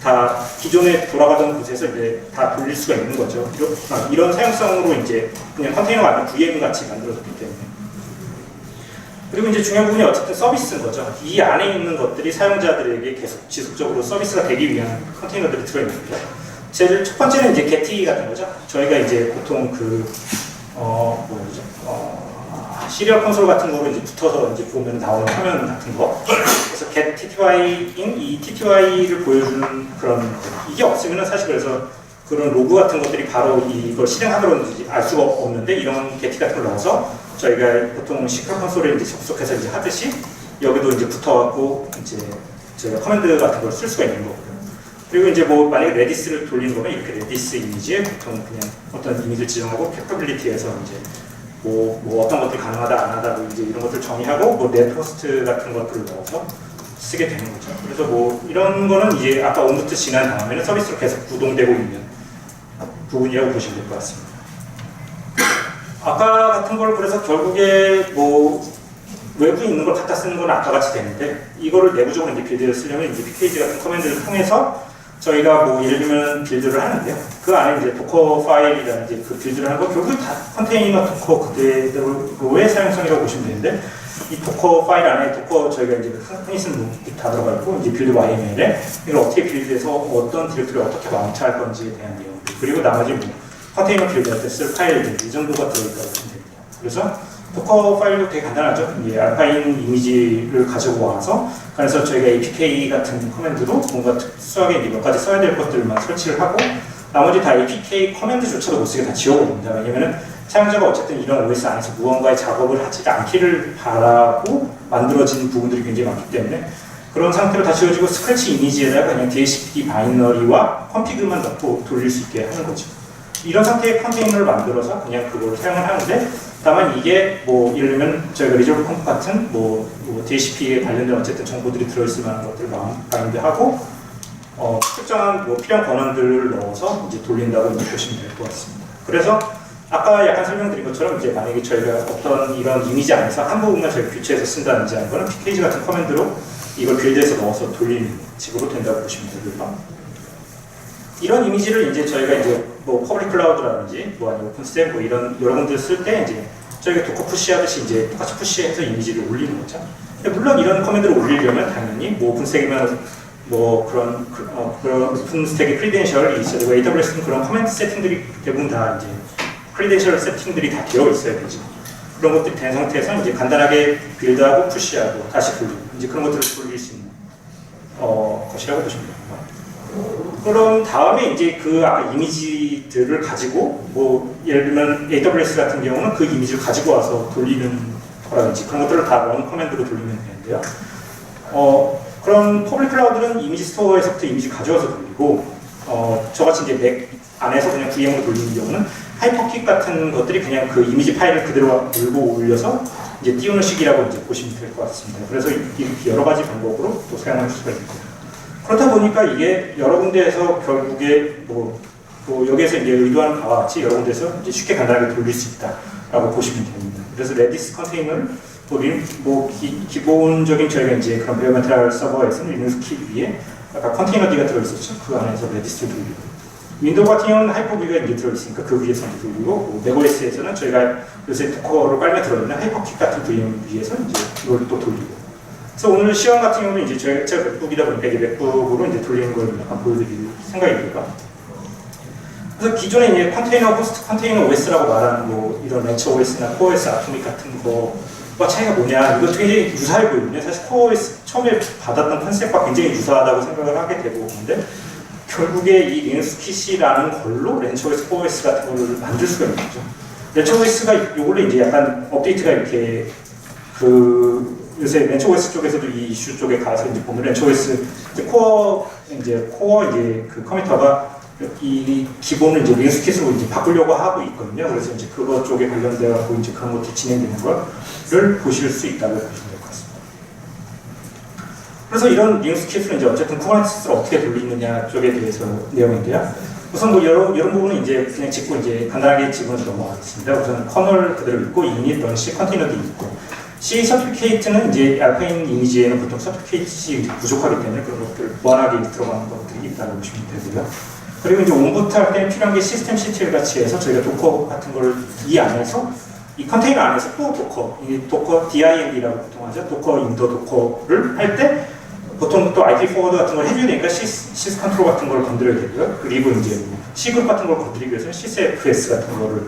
다 기존에 돌아가던 곳에서 이제 다 돌릴 수가 있는 거죠. 이런 사용성으로 이제 그냥 컨테이너가 아니라 VM 같이 만들어졌기 때문에. 그리고 이제 중요한 부분이 어쨌든 서비스인 거죠. 이 안에 있는 것들이 사용자들에게 계속 지속적으로 서비스가 되기 위한 컨테이너들이 들어있는데요. 제일 첫 번째는 이제 게티 같은 거죠. 저희가 이제 보통 시리얼 콘솔 같은 거로 이제 붙어서 이제 보면 나오는 화면 같은 거. 그래서 get TTY인 이 TTY를 보여주는 그런 거. 이게 없으면은 사실 그래서 그런 로그 같은 것들이 바로 이걸 실행하도록 알 수가 없는데 이런 게티 같은 걸 넣어서 저희가 보통 시크릿 콘솔에 이제 접속해서 이제 하듯이 여기도 이제 붙어갖고 이제 저희가 커맨드 같은 걸 쓸 수가 있는 거고요. 그리고 이제 뭐 만약에 레디스를 돌리는 거면 이렇게 레디스 이미지에 보통 그냥 어떤 이미지를 지정하고 캡터빌리티에서 이제 뭐 어떤 것들이 가능하다 안 하다 뭐 이제 이런 것들 정의하고 뭐 넷호스트 같은 것들을 넣어서 쓰게 되는 거죠. 그래서 뭐 이런 거는 이제 아까 온부트 지난 다음에는 서비스로 계속 구동되고 있는 부분이라고 보시면 될 것 같습니다. 아까 같은 걸 그래서 결국에 뭐 외부에 있는 걸 갖다 쓰는 건 아까 같이 되는데 이거를 내부적으로 이제 빌드를 쓰려면 이제 pkg 같은 커맨드를 통해서 저희가 뭐 예를 들면 빌드를 하는데요. 그 안에 이제 도커 파일이라든지 그 빌드를 하는 거 결국 다 컨테이너 도커 그대로의 사용성이라고 보시면 되는데 이 도커 파일 안에 도커 저희가 이제 흔히 쓰는 문이 다 들어가 있고 이제 빌드 YML에 이걸 어떻게 빌드해서 어떤 디렉토리를 어떻게 마운트할 건지에 대한 내용들 그리고 나머지 뭐 컨테이너 빌드할 때 쓸 파일들 이 정도가 들어있다고 보시면 됩니다. 그래서 도커 파일도 되게 간단하죠. 이제 알파인 이미지를 가지고 와서 그래서 저희가 APK 같은 커맨드로 뭔가 특수하게 몇 가지 써야 될 것들만 설치를 하고 나머지 다 APK 커맨드조차도 못 쓰게 다 지워버립니다. 왜냐면은 사용자가 어쨌든 이런 OS 안에서 무언가의 작업을 하지 않기를 바라고 만들어진 부분들이 굉장히 많기 때문에 그런 상태로 다 지워지고 스크래치 이미지에다가 그냥 DHCP 바이너리와 컨피그만 넣고 돌릴 수 있게 하는 거죠. 이런 상태의 컨테이너를 만들어서 그냥 그걸 사용을 하는데 다만 이게 뭐 예를 들면 저희가 리졸브 컴프 같은 뭐 DHCP에 관련된 어쨌든 정보들이 들어있을 만한 것들을 바인드하고 특정한 뭐 필요한 권한들을 넣어서 이제 돌린다고 이제 보시면 될 것 같습니다. 그래서 아까 약간 설명드린 것처럼 이제 만약에 저희가 어떤 이런 이미지 안에서 한 부분만 저희가 교체해서 쓴다든지 하는 거는 pkg 같은 커맨드로 이걸 빌드해서 넣어서 돌리는 식으로 된다고 보시면 되고요. 이런 이미지를 이제 저희가 이제 뭐 퍼블릭 클라우드라든지 뭐 아니면 오픈스택 뭐 이런 여러분들 쓸 때 이제 저희가 도커 푸시하듯이 이제 똑같이 푸시해서 이미지를 올리는 거죠. 물론 이런 커맨드를 올리려면 당연히 뭐 오픈스택이면 뭐 그런 오픈스택의 크리덴셜이 있어야 되고 AWS는 그런 커맨드 세팅들이 대부분 다 이제 크리덴셜 세팅들이 다 되어 있어야 되죠. 그런 것들이 된 상태에서 이제 간단하게 빌드하고 푸시하고 다시 돌리고 이제 그런 것들을 돌릴 수 있는 것이라고 보시면 됩니다. 그럼 다음에 이제 그 아까 이미지들을 가지고 뭐 예를 들면 AWS 같은 경우는 그 이미지를 가지고 와서 돌리는 거라든지 그런 것들을 다 런 커맨드로 돌리면 되는데요. 그런 퍼블릭 클라우드는 이미지 스토어에서부터 이미지 가져와서 돌리고 저같이 이제 맥 안에서 그냥 VM으로 돌리는 경우는 하이퍼킥 같은 것들이 그냥 그 이미지 파일을 그대로 물고 올려서 이제 띄우는 식이라고 이제 보시면 될 것 같습니다. 그래서 이렇게 여러 가지 방법으로 또 사용할 수가 있고요. 그렇다 보니까 이게 여러 군데에서 결국에 뭐 여기에서 이제 의도하는 바와 같이 여러 군데에서 이제 쉽게 간단하게 돌릴 수 있다라고 보시면 됩니다. 그래서 레디스 컨테이너를 기본적인 저희가 이제 그런 베어메탈 서버에서는 리눅스 킷 위에 아까 컨테이너 D가 들어있었죠. 그 안에서 레디스를 돌리고 윈도우 같은 경우는 하이퍼V가 이제 들어있으니까 그 위에서 이제 돌리고 맥OS에서는 저희가 요새 도커로 빨려 들어있는 하이퍼킥 같은 VM 위에서 이제 이걸 또 돌리고 그래서 오늘 시험 같은 경우는 이제 제가 맥북이다 보니까 이제 맥북으로 이제 돌리는 걸 약간 보여드릴 생각입니다. 그래서 기존에 이제 컨테이너 호스트 컨테이너 OS라고 말하는 뭐 이런 렌처 OS나 코어 OS 아토믹 같은 거와 차이가 뭐냐 이거 굉장히 유사해 보이거든요. 사실 코어 OS 처음에 받았던 컨셉과 굉장히 유사하다고 생각을 하게 되고 있는데 결국에 이 리눅스 킷이라는 걸로 렌처 OS, 코어 OS 같은 거를 만들 수가 있는 거죠. 렌처 OS가 요걸로 이제 약간 업데이트가 이렇게 요새 렌처 OS 쪽에서도 이 이슈 쪽에 가서 이제 보면 렌처 OS 코어 이제 그 커미터가 이 기본을 이제 리눅스 킷으로 이제 바꾸려고 하고 있거든요. 그래서 이제 그거 쪽에 관련되어 갖고 이제 그런 것들이 진행되는 거를 보실 수 있다고 보시면 될 것 같습니다. 그래서 이런 리눅스 킷을 이제 어쨌든 쿠버네티스를 어떻게 돌리느냐 쪽에 대해서 내용인데요. 우선 뭐 이런 부분은 이제 그냥 짚고 이제 간단하게 집어서 넘어가겠습니다. 우선 커널 그대로 있고 이닛, 런치, 컨테이너도 있고 C 서티피케이트는 이제 알파인 이미지에는 보통 서티피케이트이 부족하기 때문에 그런 것들 무한하게 들어가는 것들이 있다고 보시면 되고요. 그리고 이제 온부트 할 때 필요한 게 시스템 CTL 같이 해서 저희가 도커 같은 걸 이 안에서 이 컨테이너 안에서 또 이 도커 DIND라고 보통 하죠. 도커 인더 도커를 할 때 보통 또 IP 포워드 같은 걸 해줘야 되니까 시스 컨트롤 같은 걸 건드려야 되고요. 그리고 이제 C그룹 같은 걸 건드리기 위해서는 sysfs 같은 거를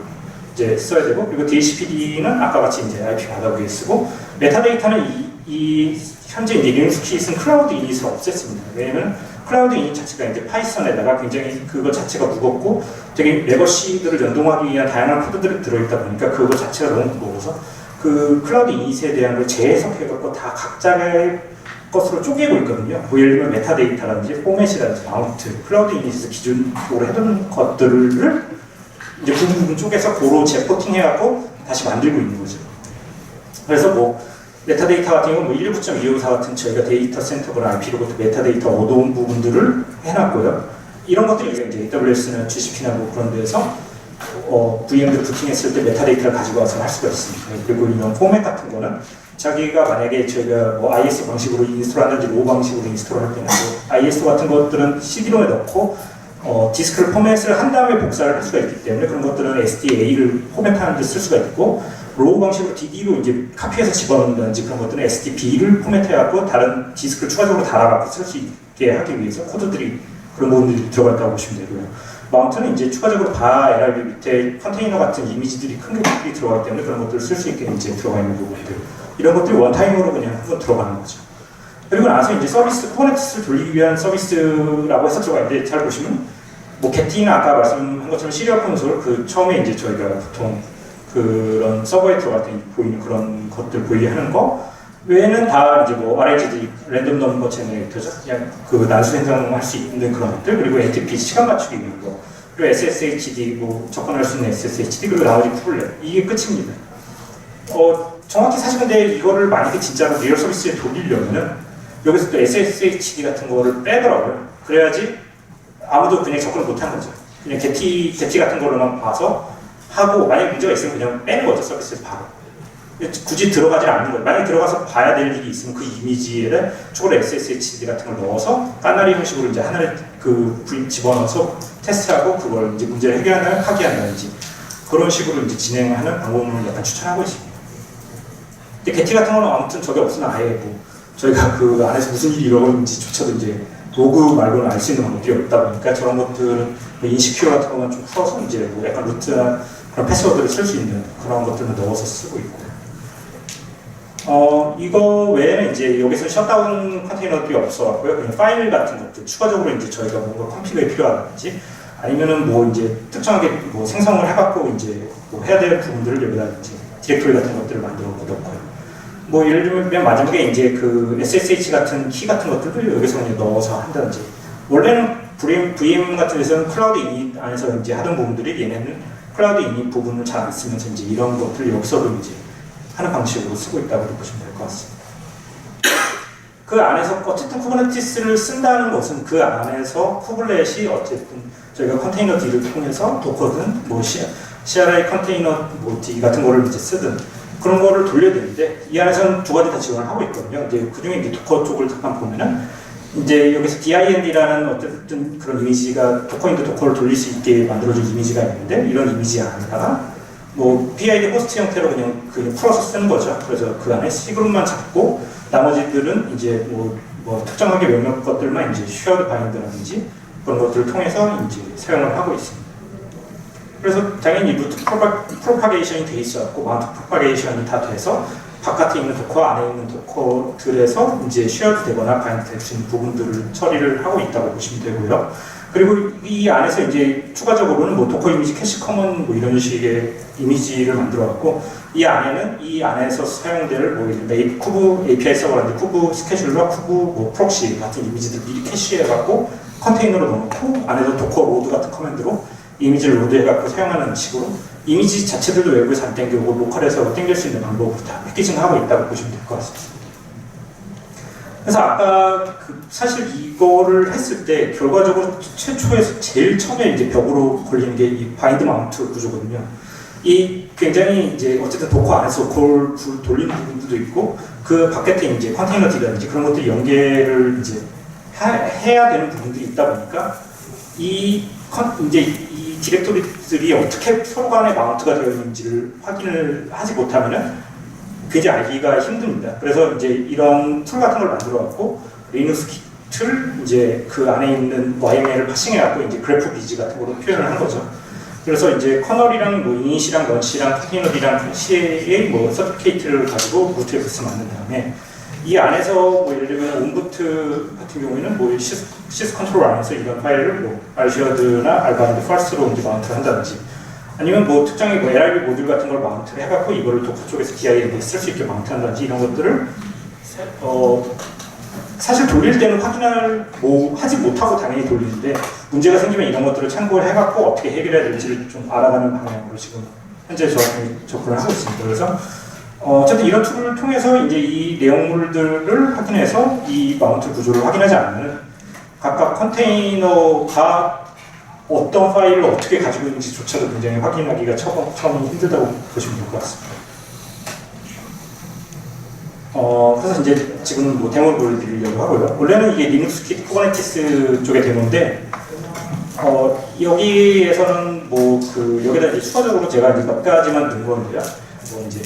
이제 써야 되고 그리고 DHCPD는 아까 같이 이제 IP 바닥 위에 쓰고 메타데이터는 이 현재 이제 리눅스 킷은 클라우드 이닛을 없앴습니다. 왜냐면 클라우드 이닛 자체가 이제 파이썬에다가 굉장히 그거 자체가 무겁고 되게 레거시들을 연동하기 위한 다양한 코드들이 들어있다 보니까 그거 자체가 너무 무거워서 그 클라우드 이닛에 대한 걸 재해석해갖고 다 각자의 것으로 쪼개고 있거든요. 뭐 예를 들면 메타데이터라든지 포맷이라든지 마운트, 클라우드 이닛에서 기준으로 해둔 것들을 이제 부분 쪼개서 고로 재포팅해갖고 다시 만들고 있는 거죠. 그래서 뭐 메타데이터 같은 경우는 뭐 119.254 같은 저희가 데이터 센터별 IP로부터 메타데이터 얻어온 부분들을 해놨고요. 이런 것들이 이제 AWS나 GCP나 뭐 그런 데서 VM들 부팅했을 때 메타데이터를 가지고 와서 할 수가 있습니다. 그리고 이런 포맷 같은 거는 자기가 만약에 저희가 뭐 ISO 방식으로 인스톨하는지 로 방식으로 인스톨을 할 때는 ISO 같은 것들은 CD롬에 넣고 디스크를 포맷을 한 다음에 복사를 할 수가 있기 때문에 그런 것들은 SDA를 포맷하는 데 쓸 수가 있고 로우 방식으로 DD로 이제 카피해서 집어넣는다든지 그런 것들은 SDB를 포맷해갖고 다른 디스크를 추가적으로 달아갖고 쓸 수 있게 하기 위해서 코드들이 그런 부분들이 들어가 있다고 보시면 되고요. 마운트는 이제 추가적으로 바 LRB 밑에 컨테이너 같은 이미지들이 큰 것들이 들어가기 때문에 그런 것들을 쓸 수 있게 이제 들어가 있는 부분들. 이런 것들이 원타임으로 그냥 한번 들어가는 거죠. 그리고 나서 이제 서비스, 쿠버네티스를 돌리기 위한 서비스라고 해서 들어가 있는데 잘 보시면 뭐 get나 아까 말씀한 것처럼 시리얼 콘솔 그 처음에 이제 저희가 보통 그런 서버에 들어갈 때 보이는 그런 것들 보이게 하는 거 외에는 다 이제 뭐 RAGD 랜덤 넘버 제너레이터죠. 그냥 그 난수 생성할 수 있는 그런 것들 그리고 NTP 시간 맞추기 있는 거 그리고 SSHD 뭐 접근할 수 있는 SSHD 그리고 나머지 쿠블렛 이게 끝입니다. 정확히 사실 근데 이거를 만약에 진짜로 리얼 서비스에 돌리려면은 여기서 또 SSHD 같은 거를 빼더라고요. 그래야지 아무도 그냥 접근을 못한 거죠. 그냥 게티 같은 걸로만 봐서 하고 만약 문제가 있으면 그냥 빼는 거죠. 서비스에서 바로. 굳이 들어가지 않는 거예요. 만약 들어가서 봐야 될 일이 있으면 그 이미지에 추가로 SSHD 같은 걸 넣어서 까나리 형식으로 이제 하나를 그 집어넣어서 테스트하고 그걸 이제 문제를 하게 한다든지 그런 식으로 이제 진행하는 방법을 약간 추천하고 있습니다. 근데 게티 같은 거는 아무튼 저게 없으면 아예 뭐 저희가 그 안에서 무슨 일이 일어나는지조차도 이제 로그 말고는 알 수 있는 방법이 없다 보니까 저런 것들은 뭐 인시큐어 같은 것만 좀 풀어서 이제 뭐 약간 루트나 그런 패스워드를 쓸 수 있는 그런 것들을 넣어서 쓰고 있고. 이거 외에는 이제 여기서 셧다운 컨테이너들이 없어갖고요. 그냥 파일 같은 것들 추가적으로 이제 저희가 뭔가 컴피그에 필요하다든지 아니면은 뭐 이제 특정하게 뭐 생성을 해갖고 이제 뭐 해야 될 부분들을 여기다 이제 디렉토리 같은 것들을 만들어 놓고요. 뭐 예를 들면 마지막에 이제 그 SSH 같은 키 같은 것들도 여기서 그냥 넣어서 한다든지 원래는 VM 같은 데서는 클라우드 이닛 안에서 이제 하던 부분들이 얘네는 클라우드 이닛 부분을 잘 안 쓰면서 이제 이런 것들을 여기서도 이제 하는 방식으로 쓰고 있다고 보시면 될 것 같습니다. 그 안에서 어쨌든 쿠버네티스를 쓴다는 것은 그 안에서 쿠블렛이 어쨌든 저희가 컨테이너 D를 통해서 도커든 뭐 CRI 컨테이너 뭐 D 같은 거를 이제 쓰든 그런 거를 돌려야 되는데 이 안에서는 두 가지 다 지원을 하고 있거든요. 이제 그 중에 이제 도커 쪽을 잠깐 보면은 이제 여기서 DIND라는 어쨌든 그런 이미지가 도커인데 도커를 돌릴 수 있게 만들어준 이미지가 있는데 이런 이미지 안에다가 뭐 PID 호스트 형태로 그냥 풀어서 쓰는 거죠. 그래서 그 안에 C그룹만 잡고 나머지들은 이제 뭐 특정하게 몇몇 것들만 이제 쉐어드 바인드라든지 그런 것들을 통해서 이제 사용을 하고 있습니다. 그래서 당연히 루트 프로파게이션이 돼 있어갖고 마운트 프로파게이션이 다 돼서 바깥에 있는 도커, 안에 있는 도커들에서 이제 쉐어드 되거나 바인드 될 수 있는 부분들을 처리를 하고 있다고 보시면 되고요. 그리고 이 안에서 이제 추가적으로는 뭐 도커 이미지 캐시 커먼 뭐 이런 식의 이미지를 만들어갖고 이 안에는 이 안에서 사용될 뭐 쿠브 API 서버라든지 쿠브 스케줄러, 쿠브 뭐 프록시 같은 이미지들 미리 캐시해갖고 컨테이너로 넣어놓고 안에서 도커 로드 같은 커맨드로 이미지를 로드해갖고 사용하는 식으로 이미지 자체들도 외부에서 안 땡겨오고 로컬에서 땡길 수 있는 방법으로 다 패키징하고 있다고 보시면 될 것 같습니다. 그래서 아까 사실 이거를 했을 때 결과적으로 최초에서 제일 처음에 이제 벽으로 걸리는 게 이 바인드 마운트 구조거든요. 이 굉장히 이제 어쨌든 도커 안에서 그걸 돌리는 부분도 있고 그 바깥에 이제 컨테이너 D라든지 그런 것들이 연계를 이제 해야 되는 부분들이 있다 보니까 이 디렉토리들이 어떻게 서로 간에 마운트가 되어 있는지를 확인을 하지 못하면은 굉장히 알기가 힘듭니다. 그래서 이제 이런 툴 같은 걸 만들어갖고 리눅스 키트를 이제 그 안에 있는 YML을 파싱해갖고 이제 그래프 비즈 같은 걸로 표현을 한 거죠. 그래서 이제 커널이랑 뭐 이닛이랑 런치랑 컨테이너랑 CA의 뭐 서티피케이트를 가지고 루트FS 만든 다음에 이 안에서 뭐 예를 들면 온부트 같은 경우에는 뭐 시스 컨트롤 안에서 이런 파일을 뭐 알쉐어드나 알바인드 퍼스트로 이제 마운트를 한다든지 아니면 뭐 특정의 뭐 LRB 모듈 같은 걸 마운트를 해갖고 이거를 도커 쪽에서 DIN에 쓸 수 있게 마운트한다든지 이런 것들을 사실 돌릴 때는 하지 못하고 당연히 돌리는데 문제가 생기면 이런 것들을 참고를 해갖고 어떻게 해결해야 될지를 좀 알아가는 방향으로 지금 현재 저한테 접근을 하고 있습니다. 그래서 어쨌든 이런 툴을 통해서 이제 이 내용물들을 확인해서 이 마운트 구조를 확인하지 않으면 각각 컨테이너가 어떤 파일을 어떻게 가지고 있는지조차도 굉장히 확인하기가 처음이 힘들다고 보시면 될 것 같습니다. 그래서 이제 지금 뭐 데모를 보여드리려고 하고요. 원래는 이게 리눅스 키트 쿠버네티스 쪽의 데모인데, 여기에서는 뭐 여기다 이제 추가적으로 제가 이제 몇 가지만 넣은 건데요. 뭐 이제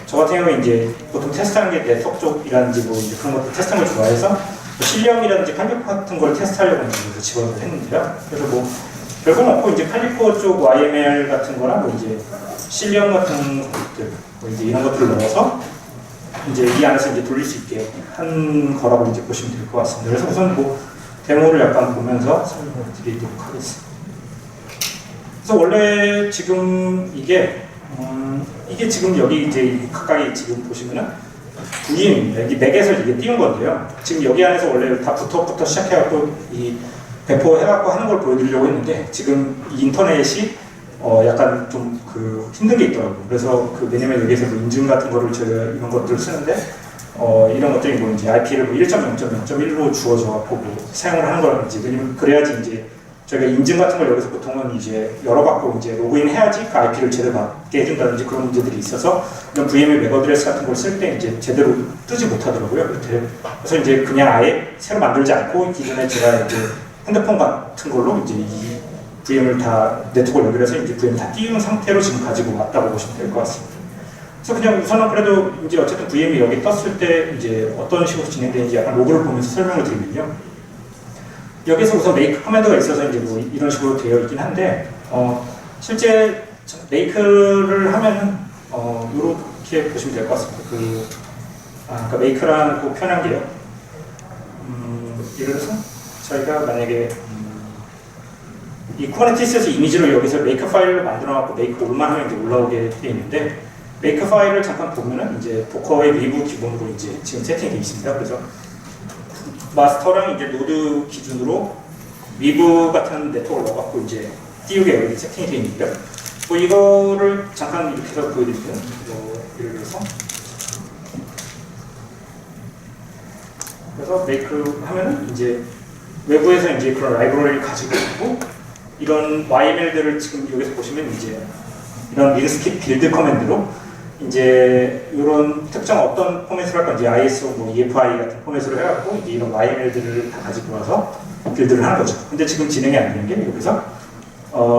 저 같은 경우에 이제 보통 테스트하는 게 네트워크 쪽이라든지 뭐 이제 그런 것들 테스트하는 걸 좋아해서 뭐 실력이라든지 칼리포 같은 걸 테스트하려고 이제 지원을 했는데요. 그래서 뭐 별건 없고 이제 칼리포 쪽 YML 같은 거랑 뭐 이제 실력 같은 것들 뭐 이제 이런 것들을 넣어서 이제 이 안에서 이제 돌릴 수 있게 한 거라고 이제 보시면 될 것 같습니다. 그래서 우선 뭐 데모를 약간 보면서 설명을 드리도록 하겠습니다. 그래서 원래 지금 이게 지금 여기 이제 가까이 지금 보시면은 VM입니다. 이 맥에서 이게 띄운 건데요. 지금 여기 안에서 원래 다 부터 시작해갖고 이 배포해갖고 하는 걸 보여드리려고 했는데 지금 이 인터넷이 약간 좀 힘든 게 있더라고요. 그래서 왜냐면 여기에서 뭐 인증 같은 거를 제가 이런 것들을 쓰는데 이런 것들이 뭐 이제 IP를 뭐 1.0.0.1로 주어져갖고 뭐 사용을 하는 거라든지 왜냐면 그래야지 이제 저희가 인증 같은 걸 여기서 보통은 이제 열어갖고 이제 로그인 해야지 그 IP를 제대로 받게 해준다든지 그런 문제들이 있어서 이런 VM의 맥 어드레스 같은 걸 쓸 때 이제 제대로 뜨지 못하더라고요. 그래서 이제 그냥 아예 새로 만들지 않고 기존에 제가 이제 핸드폰 같은 걸로 이제 이 VM을 다 네트워크를 연결해서 이제 VM 다 띄운 상태로 지금 가지고 왔다고 보시면 될 것 같습니다. 그래서 그냥 우선은 그래도 이제 어쨌든 VM이 여기 떴을 때 이제 어떤 식으로 진행되는지 약간 로그를 보면서 설명을 드리면요. 여기서 우선 메이크 커맨드가 있어서 이제 뭐 이런 식으로 되어 있긴 한데 실제 메이크를 하면은 이렇게 보시면 될 것 같습니다. 그러니까 메이크라는 그 표현한 게요. 예를 들어서 저희가 만약에 이 쿠버네티스에서 이미지를 여기서 메이크 파일을 만들어갖고 메이크 올만 하면 이제 올라오게 되어 있는데 메이크 파일을 잠깐 보면은 이제 도커의 리브 기본으로 이제 지금 세팅이 되어 있습니다. 그래서 마스터랑 이제 노드 기준으로 리브 같은 네트워크를 넣어갖고 이제 띄우게 여기 세팅이 되어 있는데요. 뭐 이거를 잠깐 이렇게 해서 보여드리면 예를 들어서 그래서 메이크 하면은 이제 외부에서 이제 그런 라이브러리를 가지고 있고 이런 YML들을 지금 여기서 보시면 이제 이런 링스킵 빌드 커맨드로 이제 이런 특정 어떤 포맷으로 할 건지 ISO 뭐 EFI 같은 포맷으로 해갖고 이제 이런 YML들을 다 가지고 와서 빌드를 하는 거죠. 근데 지금 진행이 안 되는 게 여기서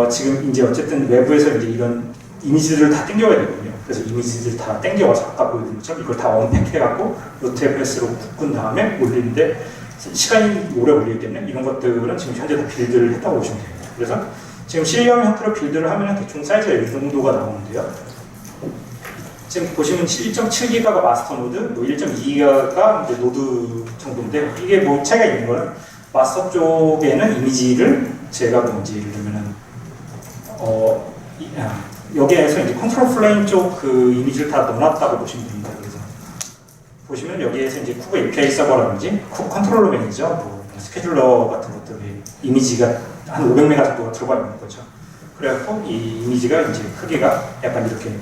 지금 이제 어쨌든 외부에서 이제 이런 이미지들을 다 땡겨야 되거든요. 그래서 이미지들 다 땡겨와서 아까 보여드린 것처럼 이걸 다 언팩해갖고 노트FS로 묶은 다음에 올리는데 시간이 오래 걸리기 때문에 이런 것들은 지금 현재 다 빌드를 했다고 보시면 됩니다. 그래서 지금 실리엄 형태로 빌드를 하면 대충 사이즈가 이 정도가 나오는데요. 지금 보시면 1.7기가가 마스터 노드, 뭐 1.2기가가 이제 노드 정도인데 이게 뭐 차이가 있는 거는 마스터 쪽에는 이미지를 제가 뭔지 예를 들면은 여기에서 이제 컨트롤 플레인 쪽 그 이미지를 다 넣어놨다고 보시면 됩니다. 그래서 보시면 여기에서 이제 쿠버 API 서버라든지 쿠버 컨트롤러 매니저, 뭐 스케줄러 같은 것들이 이미지가 한 500메가 정도가 들어가 있는 거죠. 그래갖고 이 이미지가 이제 크기가 약간 이렇게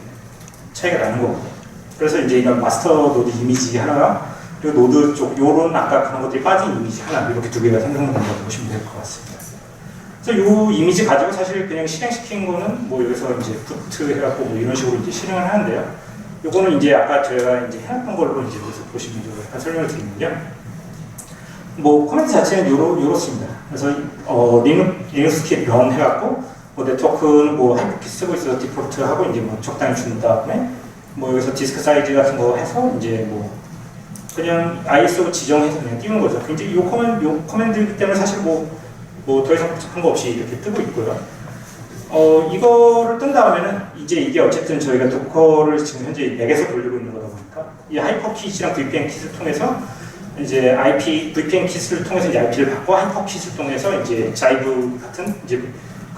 차이가 나는 거거든요. 그래서 이제 이런 마스터 노드 이미지 하나가 그리고 노드 쪽 요런 아까 그런 것들이 빠진 이미지 하나 이렇게 두 개가 생성된다고 보시면 될 것 같습니다. 그래서 요 이미지 가지고 사실 그냥 실행시킨 거는 뭐 여기서 이제 부트 해갖고 뭐 이런 식으로 이제 실행을 하는데요. 요거는 이제 아까 제가 이제 해놨던 걸로 이제 여기서 보시면 약간 설명을 드리면요. 뭐 코멘트 자체는 요렇습니다. 그래서 리눅스 킷 런 해갖고 뭐 네트워크는 뭐 하이퍼키 쓰고 있어서 디폴트 하고 이제 뭐 적당히 준 다음에 뭐 여기서 디스크 사이즈 같은 거 해서 이제 뭐 그냥 ISO 지정해서 그냥 띄우는 거죠. 이제 요 커맨드이기 때문에 사실 뭐 더 이상 복잡한 거 없이 이렇게 뜨고 있고요. 이거를 뜬 다음에는 이제 이게 어쨌든 저희가 도커를 지금 현재 맥에서 돌리고 있는 거다 보니까 이 하이퍼킷이랑 VPN 킷을 통해서 이제 VPN 킷을 통해서 이제 IP를 받고 하이퍼킷을 통해서 이제 자이브 같은 이제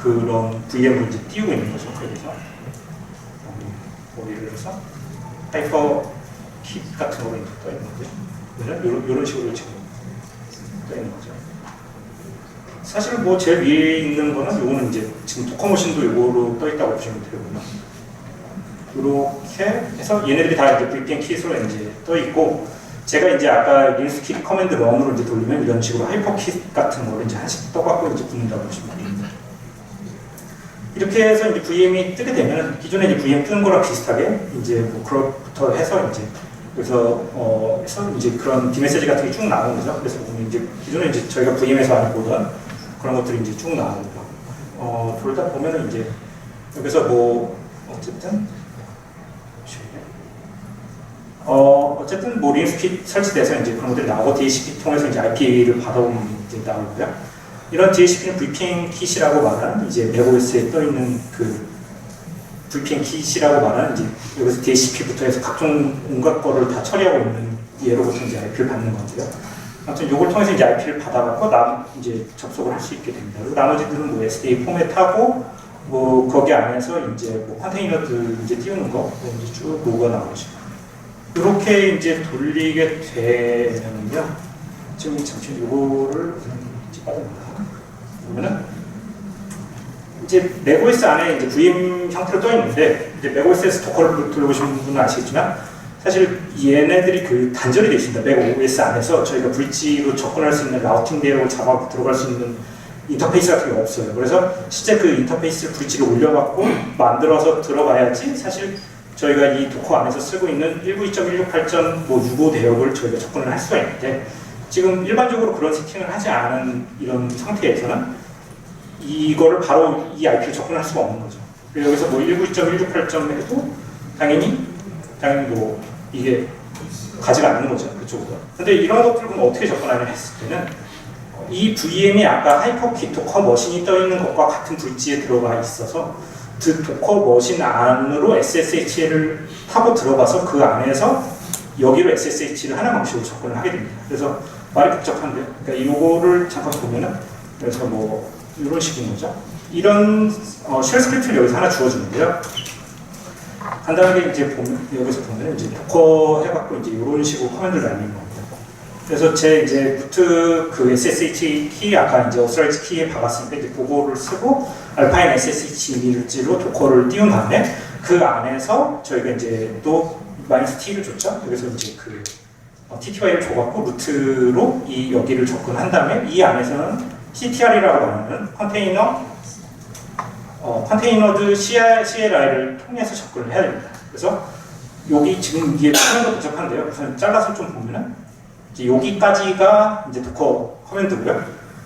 그런 VM을 이제 띄우고 있는 거죠. 그래서 예를 들어서 하이퍼 킷 같은 거로 떠 있는 거죠. 이런 식으로 지금 떠 있는 거죠. 사실 뭐 제일 위에 있는 거는 요거는 이제 지금 도커머신도 요거로 떠 있다고 보시면 되거든요. 이렇게 해서 얘네들이 다 이제 VPN 킷으로 이제 떠 있고 제가 이제 아까 링스 킷 커맨드 런으로 이제 돌리면 이런 식으로 하이퍼 킷 같은 거를 이제 하나씩 떠갖고 이제 붙는다고 보시면 됩니다. 이렇게 해서 이제 VM이 뜨게 되면 기존에 이제 VM 뜨는 거랑 비슷하게 이제 뭐 그렇부터 해서 이제 그래서 해서 이제 그런 디메시지 같은 게 쭉 나오는 거죠. 그래서 이제 기존에 이제 저희가 VM에서 많이 보던 그런 것들이 이제 쭉 나오는 거. 돌다 보면은 이제 여기서 뭐 어쨌든 어쨌든 뭐 리눅스 설치돼서 이제 그런 것들이 나오고 DHCP 통해서 이제 IP를 받아오면 이제 나오고요. 이런 DHCP는 VPN 킷이라고 말하는 이제 맥OS에 떠 있는 그 VPN 킷이라고 말하는 이제 여기서 DHCP부터 해서 각종 온갖 거를 다 처리하고 있는 예로부터 이제 IP를 받는 건데요. 아무튼 이걸 통해서 이제 IP를 받아갖고 이제 접속을 할 수 있게 됩니다. 그리고 나머지들은 뭐 SDA 포맷하고 뭐 거기 안에서 이제 뭐 컨테이너들 이제 띄우는 거 이제 쭉 로그가 나오죠. 이렇게 이제 돌리게 되면요. 지금 잠시 요거를 빠집니다. 보면은 이제 맥OS 안에 이제 VM 형태로 떠 있는데 이제 맥OS에서 도커를 돌려보신 분은 아시겠지만 사실 얘네들이 그 단절이 되어 있습니다. 맥OS 안에서 저희가 브릿지로 접근할 수 있는 라우팅 내역을 잡아 들어갈 수 있는 인터페이스 같은 게 없어요. 그래서 실제 그 인터페이스를 브릿지를 올려갖고 만들어서 들어가야지 사실 저희가 이 도커 안에서 쓰고 있는 192.168.65 대역을 저희가 접근을 할 수가 있는데 지금 일반적으로 그런 세팅을 하지 않은 이런 상태에서는 이거를 바로 이 IP를 접근할 수가 없는 거죠. 여기서 뭐 192.168점 해도 당연히 뭐 이게 가지가 않는 거죠. 그쪽으로. 근데 이런 것들을 그럼 어떻게 접근하냐 했을 때는 이 VM이 아까 하이퍼키 도커 머신이 떠 있는 것과 같은 브릿지에 들어가 있어서 그 도커 머신 안으로 SSH를 타고 들어가서 그 안에서 여기로 SSH를 하는 방식으로 접근을 하게 됩니다. 그래서 말이 복잡한데, 그러니까 이거를 잠깐 보면은 그래서 뭐 이런 식인 거죠. 이런 쉘 스크립트를 여기서 하나 주어주는데요. 간단하게 이제 여기서 보면 이제 도커 해갖고 이제 이런 식으로 커맨드를 날리는 겁니다. 그래서 제 이제 루트 그 SSH 키 아까 이제 어스라이즈 키에 박았으니까 이제 그거를 쓰고 알파인 SSH 이미지로 도커를 띄운 다음에 그 안에서 저희가 이제 또 마이너스 T를 줬죠. 여기서 이제 그 TTY를 줘갖고 루트로 이 여기를 접근한 다음에 이 안에서는 CTR이라고 하는 컨테이너드 CLI를 통해서 접근을 해야 됩니다. 그래서 여기 지금 이게 표현도 복잡한데요. 우선 잘라서 좀 보면은 이제 여기까지가 이제 도커 커맨드고요.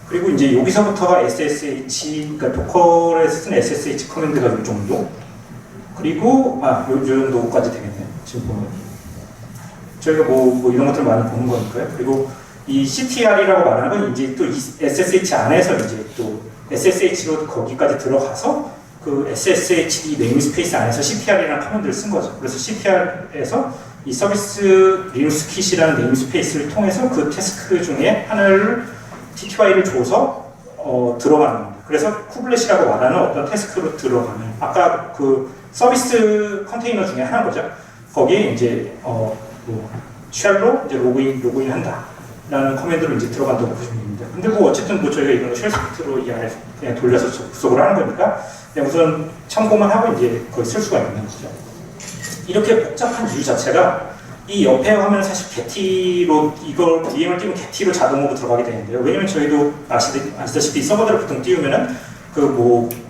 그리고 이제 여기서부터가 SSH, 그러니까 도커에 쓴 SSH 커맨드가 이 정도. 그리고 요 정도까지 되겠네요. 지금 보면 저희가 뭐 이런 것들 많이 보는 거니까요. 그리고 이 CTR이라고 말하는 건 이제 또 이 SSH 안에서 이제 또 SSH로 거기까지 들어가서 그 SSH 네임스페이스 안에서 CTR이라는 커맨드를 쓴 거죠. 그래서 CTR에서 이 서비스 리눅스 킷이라는 네임스페이스를 통해서 그 태스크 중에 하나를 TTY를 줘서 들어가는 겁니다. 그래서 쿠블렛이라고 말하는 어떤 태스크로 들어가는 아까 그 서비스 컨테이너 중에 하나인 거죠. 거기에 이제 뭐 쉘로 이제 로그인 한다라는 커맨드로 이제 들어간다고 보시면 됩니다. 근데 뭐 어쨌든 뭐 저희가 이거는 쉘 스크립트로 이 안에 그냥 돌려서 접속을 하는 거니까 그냥 우선 참고만 하고 이제 거기 쓸 수가 있는 거죠. 이렇게 복잡한 이유 자체가 이 옆에 화면은 사실 게티로 이걸 VM을 띄우면 게티로 자동으로 들어가게 되는데요. 왜냐면 저희도 아시다시피 서버들을 보통 띄우면은 그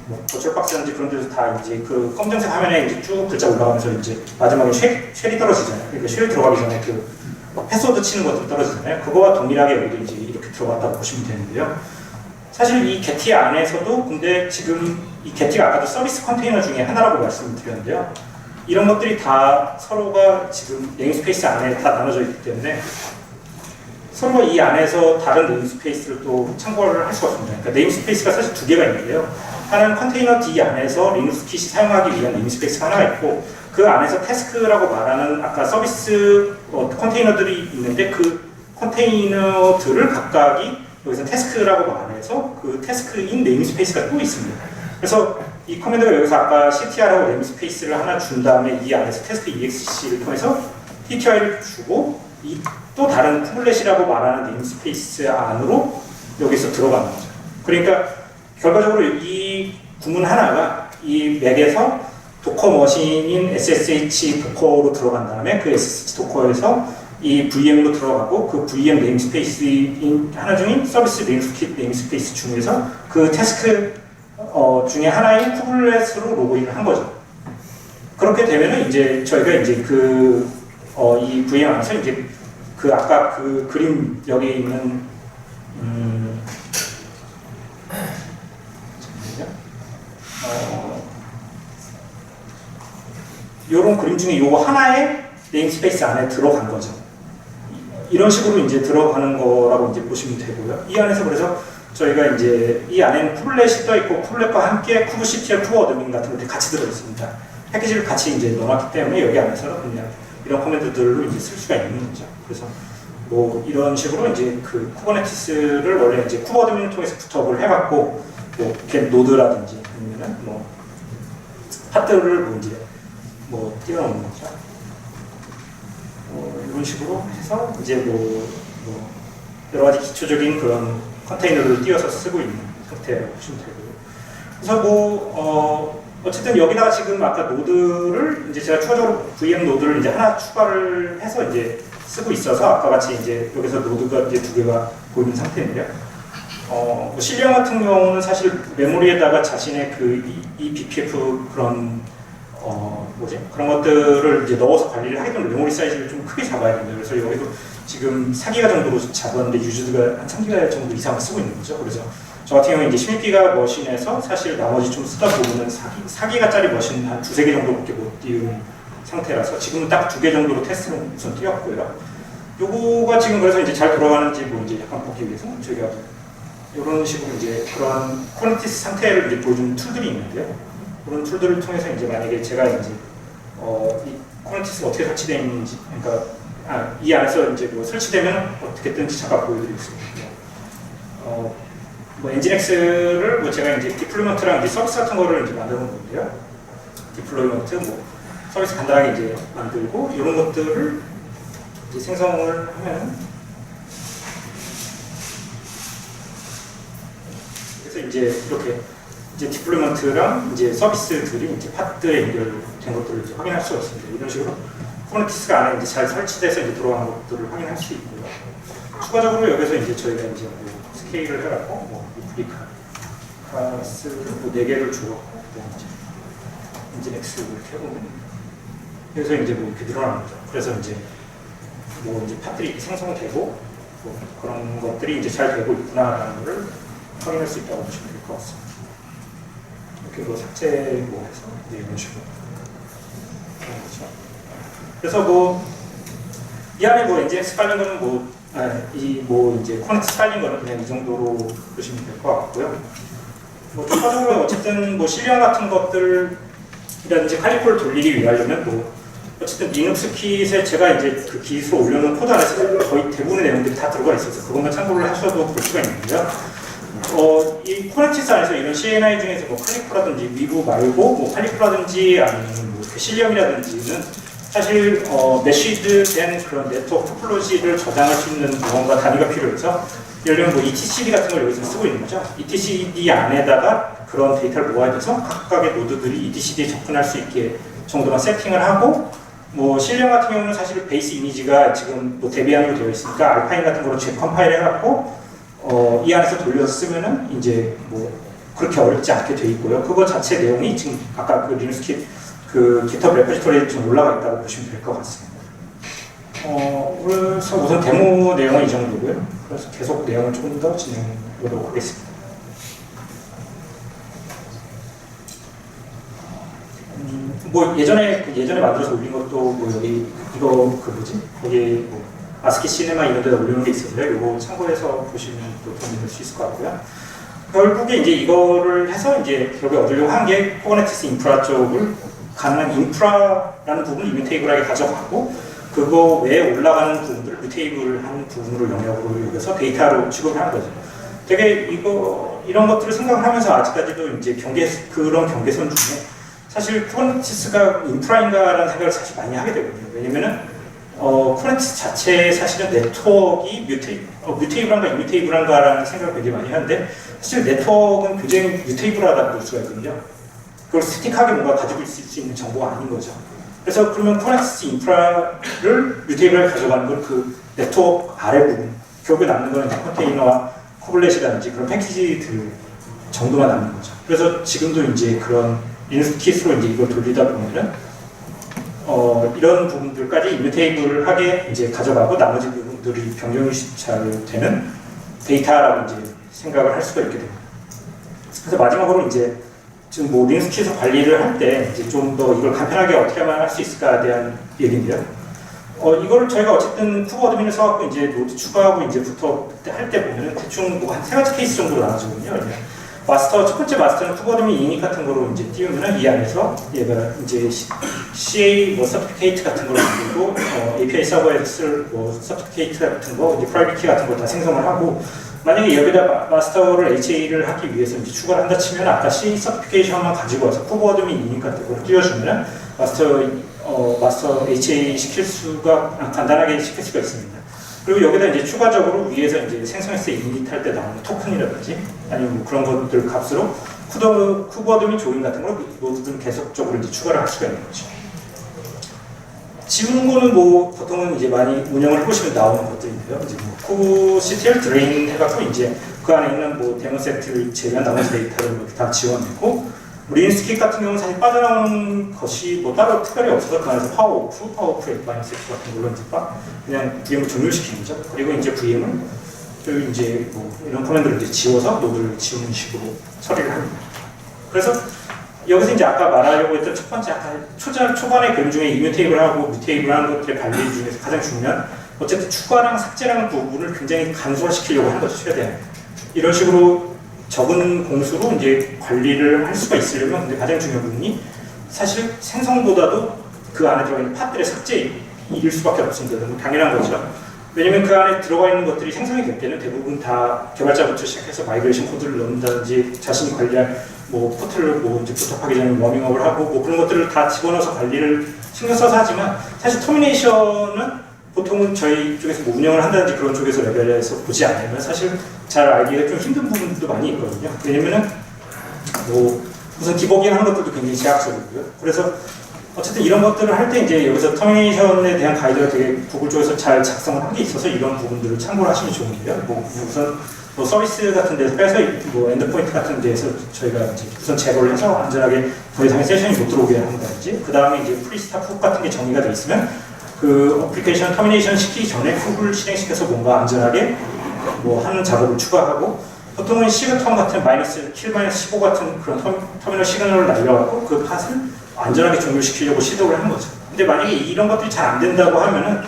뭐 버추얼박스라든지 그런 데서 다 이제 그 검정색 화면에 이제 쭉 글자 올라가면서 이제 마지막에 쉘이 떨어지잖아요. 그러니까 쉘이 들어가기 전에 그 패스워드 치는 것도 떨어지잖아요. 그거와 동일하게 여기도 이제 이렇게 들어갔다고 보시면 되는데요. 사실 이 게티 안에서도 근데 지금 이 게티가 아까도 서비스 컨테이너 중에 하나라고 말씀드렸는데요. 이런 것들이 다 서로가 지금 네임스페이스 안에 다 나눠져 있기 때문에 서로가 이 안에서 다른 네임스페이스를 또 참고를 할 수가 없습니다. 그러니까 네임스페이스가 사실 두 개가 있는데요. 하나는 컨테이너 D 안에서 리눅스 킷이 사용하기 위한 네임스페이스가 하나가 있고 그 안에서 태스크라고 말하는 아까 서비스 컨테이너들이 있는데 그 컨테이너들을 각각이 여기서 태스크라고 말해서 그 태스크인 네임스페이스가 또 있습니다. 그래서 이 커맨드가 여기서 아까 CTR하고 네임스페이스를 하나 준 다음에 이 안에서 테스트 EXC를 통해서 TTY를 주고 이 또 다른 쿠블렛이라고 말하는 네임스페이스 안으로 여기서 들어가는 거죠. 그러니까 결과적으로 이 구문 하나가 이 맥에서 도커 머신인 SSH 도커로 들어간 다음에 그 SSH 도커에서 이 VM으로 들어가고 그 VM 네임스페이스인 하나 중인 서비스 리눅스 네임스페이스 중에서 그 태스크 중에 하나인 쿠블렛으로 로그인을 한 거죠. 그렇게 되면은 이제 저희가 이제 이 VM 안에서 이제 그 아까 그 그림 여기 있는 요런 그림 중에 요거 하나에 네임스페이스 안에 들어간 거죠. 이런 식으로 이제 들어가는 거라고 이제 보시면 되고요. 이 안에서 그래서 저희가 이제 이 안에는 쿠블렛이 떠 있고 쿠블렛과 함께 쿠브CTL, 쿠브어드민 같은 것들이 같이 들어 있습니다. 패키지를 같이 이제 넣어놨기 때문에 여기 안에서는 그냥 이런 커맨드들로 이제 쓸 수가 있는 거죠. 그래서 뭐 이런 식으로 이제 그 쿠버네티스를 원래 이제 쿠버어드민을 통해서 부터을 해갖고 뭐 이렇게 노드라든지 아니면은 뭐 파트를 뭐 이제 뭐 띄워놓는 거죠. 이런 식으로 해서 이제 뭐 여러 가지 기초적인 그런 컨테이너를 띄워서 쓰고 있는 상태라고 보시면 되고요. 그래서 뭐 어쨌든 여기다가 지금 아까 노드를 이제 제가 추가적으로 VM 노드를 이제 하나 추가를 해서 이제 쓰고 있어서 아까 같이 이제 여기서 노드가 이제 2개가 보이는 상태인데요. 뭐 실리언 같은 경우는 사실 메모리에다가 자신의 그 eBPF 그런 그런 것들을 이제 넣어서 관리를 하기 때문에 메모리 사이즈를 좀 크게 잡아야 됩니다. 그래서 여기도 지금 4기가 정도로 잡았는데 유저드가 한 3기가 정도 이상을 쓰고 있는 거죠. 그래서 저 같은 경우는 이제 16기가 머신에서 사실 나머지 좀 쓰다 보면은 4기가짜리 머신 한 2~3개 정도밖에 못 띄운 상태라서 지금은 딱 2개 정도로 테스트는 우선 띄웠고요. 요거가 지금 그래서 이제 잘 돌아가는지 뭐 이제 약간 보기 위해서 저희가 이런 식으로 이제 그런 쿠버네티스 상태를 이제 보여주는 툴들이 있는데요. 그런 툴들을 통해서 이제 만약에 제가 이제 이 쿠버네티스가 어떻게 설치되어 있는지, 그러니까 이 안에서 이제 뭐 설치되면 어떻게 뜨는지 잠깐 보여드리겠습니다. 뭐 엔진엑스를 뭐 제가 이제 디플로이먼트랑 이제 서비스 같은 거를 이제 만드는 건데요. 디플로이먼트 뭐 서비스 간단하게 이제 만들고 이런 것들을 이제 생성을 하면 그래서 이제 이렇게 이제 디플로이먼트랑 이제 서비스들이 이제 파트에 연결된 것들을 이제 확인할 수가 있습니다. 이런 식으로 쿠버네티스가 안에 이제 잘 설치돼서 이제 들어가는 것들을 확인할 수 있고요. 추가적으로 여기서 이제 저희가 이제 뭐 스케일을 해갖고 뭐 리플리카스를 뭐 4개를 주었고 이제 엔진엑스 이렇게 해보면 그래서 이제 뭐 이렇게 늘어나는 거죠. 그래서 이제 뭐 이제 파트들이 생성되고 뭐 그런 것들이 이제 잘 되고 있구나라는 걸 확인할 수 있다고 보시면 될 것 같습니다. 이렇게 뭐 삭제 뭐 해서 이런 식으로 그런 거죠. 그래서 뭐 이 안에 뭐 엔진엑스 깔린 거는 뭐 이제 쿠버네티스 깔린 거는 그냥 이 정도로 보시면 될 것 같고요. 뭐 추가적으로 어쨌든 뭐 실리언 같은 것들이라든지 칼리코를 돌리기 위하려면 뭐 어쨌든 리눅스 킷에 제가 이제 그 기술을 올려놓은 코드 안에서 거의 대부분의 내용들이 다 들어가 있어서 그것만 참고를 하셔도 볼 수가 있는데요. 이 쿠버네티스 안에서 이런 CNI 중에서 뭐 칼리코라든지 위브 말고 뭐 칼리코라든지 아니면 뭐 실리언이라든지는 사실 메쉬드된 그런 네트워크 토폴로지를 저장할 수 있는 무언가 단위가 필요해서 예를 들면 뭐 etcd 같은 걸 여기서 쓰고 있는 거죠. etcd 안에다가 그런 데이터를 모아야 돼서 각각의 노드들이 etcd에 접근할 수 있게 정도만 세팅을 하고 뭐 실리언 같은 경우는 사실 베이스 이미지가 지금 뭐 데비안으로 되어 있으니까 알파인 같은 거로 재컴파일 해갖고 이 안에서 돌려서 쓰면은 이제 뭐 그렇게 어렵지 않게 돼 있고요. 그거 자체 내용이 지금 아까 그 리눅스 킷 그 GitHub 레포지토리에 좀 올라가 있다고 보시면 될 것 같습니다. 그래서 우선 데모 내용은 이 정도고요. 그래서 계속 내용을 조금 더 진행해 보도록 하겠습니다. 뭐 예전에 만들어서 올린 것도 뭐 여기 이거 그 뭐지 거기 뭐 아스키 시네마 이런 데다 올려놓은 게 있었는데 이거 참고해서 보시면 또 도움이 될 수 있을 것 같고요. 결국에 이제 이거를 해서 이제 결국에 얻으려고 한 게 쿠버네티스 인프라 쪽을 가능한 인프라라는 부분을 이뮤테이블하게 가져가고 그거 외에 올라가는 부분들을 뮤테이블한 부분으로 영역으로 여겨서 데이터로 취급을 하는 거죠. 되게 이런 것들을 생각을 하면서 아직까지도 이제 그런 경계선 중에 사실 쿠버네티스가 인프라인가라는 생각을 사실 많이 하게 되거든요. 왜냐면은 쿠버네티스 자체에 사실은 네트워크가 뮤테이블한가 이뮤테이블한가라는 생각을 굉장히 많이 하는데 사실 네트워크는 굉장히 뮤테이블하다고 볼 수가 있거든요. 그걸 스틱하게 뭔가 가지고 있을 수 있는 정보가 아닌 거죠. 그래서 그러면 쿠버네티스 인프라를 뮤테이블하게 가져가는 건 그 네트워크 아래 부분, 결국에 남는 거는 컨테이너와 쿠블렛이라든지 그런 패키지들 정도만 남는 거죠. 그래서 지금도 이제 그런 리눅스 킷으로 이제 이걸 돌리다 보면은 이런 부분들까지 이뮤테이블하게 이제 가져가고 나머지 부분들이 변경이 잘 되는 데이터라고 이제 생각을 할 수가 있게 됩니다. 그래서 마지막으로 이제 지금 뭐 리눅스 킷을 관리를 할 때 이제 좀 더 이걸 간편하게 어떻게 하면 할 수 있을까에 대한 얘기인데요. 이거를 저희가 어쨌든 쿠버 어드민을 써갖고 이제 노드 추가하고 이제부터 할 때 보면은 대충 뭐 한 세 가지 케이스 정도로 나눠지거든요. 마스터, 첫 번째 마스터는 쿠버 어드민 이닉 같은 거로 이제 띄우면은 이 안에서 얘가 이제 CA 뭐 서티피케이트 같은 걸 만들고 API 서버에서 쓸 뭐 서티피케이트 같은 거, 이제 프라이빗 키 같은 거 다 생성을 하고, 만약에 여기다 마스터를 HA를 하기 위해서 이제 추가를 한다 치면 아까 C 서티피케이션만 가지고 와서 쿠버 어드민 이닉 같은 걸 띄워주면은 마스터 HA 시킬 수가 간단하게 시킬 수가 있습니다. 그리고 여기다 이제 추가적으로 위에서 이제 생성했을 때 이닛 할 때 나오는 토큰이라든지 아니면 뭐 그런 것들 값으로 쿠버 어드민 조인 같은 걸 노드들은 계속적으로 이제 추가를 할 수가 있는 거죠. 지운 거는 뭐 보통은 이제 많이 운영을 해보시면 나오는 것들인데요. 이제 뭐 kubectl 드레인 해갖고 이제 그 안에 있는 뭐 데모 세트를 제외한 나머지 데이터를 이렇게 다 지워내고, 리인스킥 같은 경우는 사실 빠져나오는 것이 뭐 따로 특별히 없어서 그 안에서 파워오프 F-X 같은 걸로 이제 그냥 VM을 종료시키는 거죠. 그리고 이제 VM을 이제 뭐 이런 커맨드를 이제 지워서 노드를 지우는 식으로 처리를 합니다. 그래서 여기서 이제 아까 말하려고 했던 첫 번째 아까 초반의 그림 중에 이뮤테이블하고 뮤테이블 하는 것들의 관리 중에서 가장 중요한, 어쨌든 추가랑 삭제라는 부분을 굉장히 간소화시키려고 하는 거죠, 최대한. 이런 식으로 적은 공수로 이제 관리를 할 수가 있으려면 근데 가장 중요한 부분이 사실 생성보다도 그 안에 들어가 있는 팟들의 삭제일 수밖에 없습니다. 너무 당연한 거죠. 왜냐면 그 안에 들어가 있는 것들이 생성이 될 때는 대부분 다 개발자부터 시작해서 마이그레이션 코드를 넣는다든지 자신이 관리할 뭐 포트를 뭐 이제 부탁하기 전에 워밍업을 하고 뭐 그런 것들을 다 집어넣어서 관리를 신경 써서 하지만, 사실 터미네이션은 보통은 저희 쪽에서 뭐 운영을 한다든지 그런 쪽에서 레벨에서 보지 않으면 사실 잘 알기가 좀 힘든 부분들도 많이 있거든요. 왜냐면은 뭐 우선 디버깅 하는 것들도 굉장히 제약적이고요. 그래서 어쨌든 이런 것들을 할 때 이제 여기서 터미네이션에 대한 가이드가 되게 구글 쪽에서 잘 작성을 한 게 있어서 이런 부분들을 참고를 하시면 좋은데요. 뭐 우선 뭐 서비스 같은 데서 빼서 뭐 엔드포인트 같은 데에서 저희가 이제 우선 제거를 해서 안전하게 더 이상의 세션이 못 들어오게 한다든지, 그 다음에 이제 프리스탑 훅 같은 게 정리가 돼 있으면 그 어플리케이션 터미네이션 시키기 전에 훅을 실행시켜서 뭔가 안전하게 뭐 하는 작업을 추가하고, 보통은 시그텀 같은 -7-15 같은 그런 터미널 시그널을 날려갖고 그 팟을 안전하게 종료시키려고 시도를 한 거죠. 근데 만약에 이런 것들이 잘 안 된다고 하면은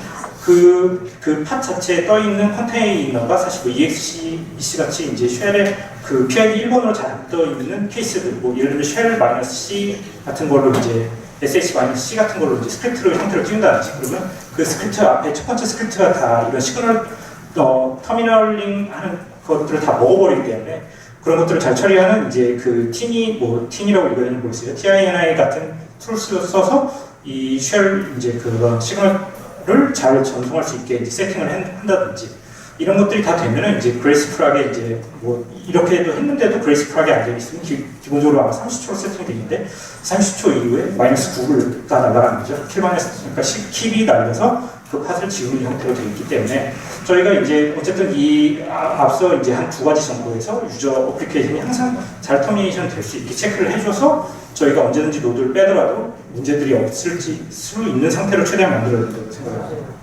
그 팟 자체에 떠 있는 컨테이너가 사실 뭐 EXC 같이 이제 쉘에 그 PID 1번으로 잘 안 떠 있는 케이스들, 뭐 예를 들면 쉘 -C 같은 걸로 이제 SH-C 같은 걸로 이제 스크립트를 형태로 띄운다든지, 그러면 그 스크립트 앞에 첫 번째 스크립트가 다 이런 시그널 터미널링 하는 것들을 다 먹어버리기 때문에 그런 것들을 잘 처리하는 이제 그 TIN이라고 읽어야 되는지 모르겠어요. TINI 같은 툴스를 써서 이 쉘 이제 그런 시그널을 잘 전송할 수 있게 이제 세팅을 한다든지, 이런 것들이 다 되면은 이제 그레이스풀하게 이제 뭐 이렇게도 했는데도 그레이스풀하게 안 되어 있으면 기본적으로 아마 30초로 세팅이 되어 있는데 30초 이후에 -9가 날아가는 거죠. 그러니까 킬이 날려서 그 팟을 지우는 형태로 되어 있기 때문에 저희가 이제 어쨌든 이 앞서 이제 한 두 가지 정도에서 유저 어플리케이션이 항상 잘 터미네이션 될 수 있게 체크를 해줘서 저희가 언제든지 노드를 빼더라도 문제들이 없을 수 있는 상태로 최대한 만들어야 된다고 생각합니다.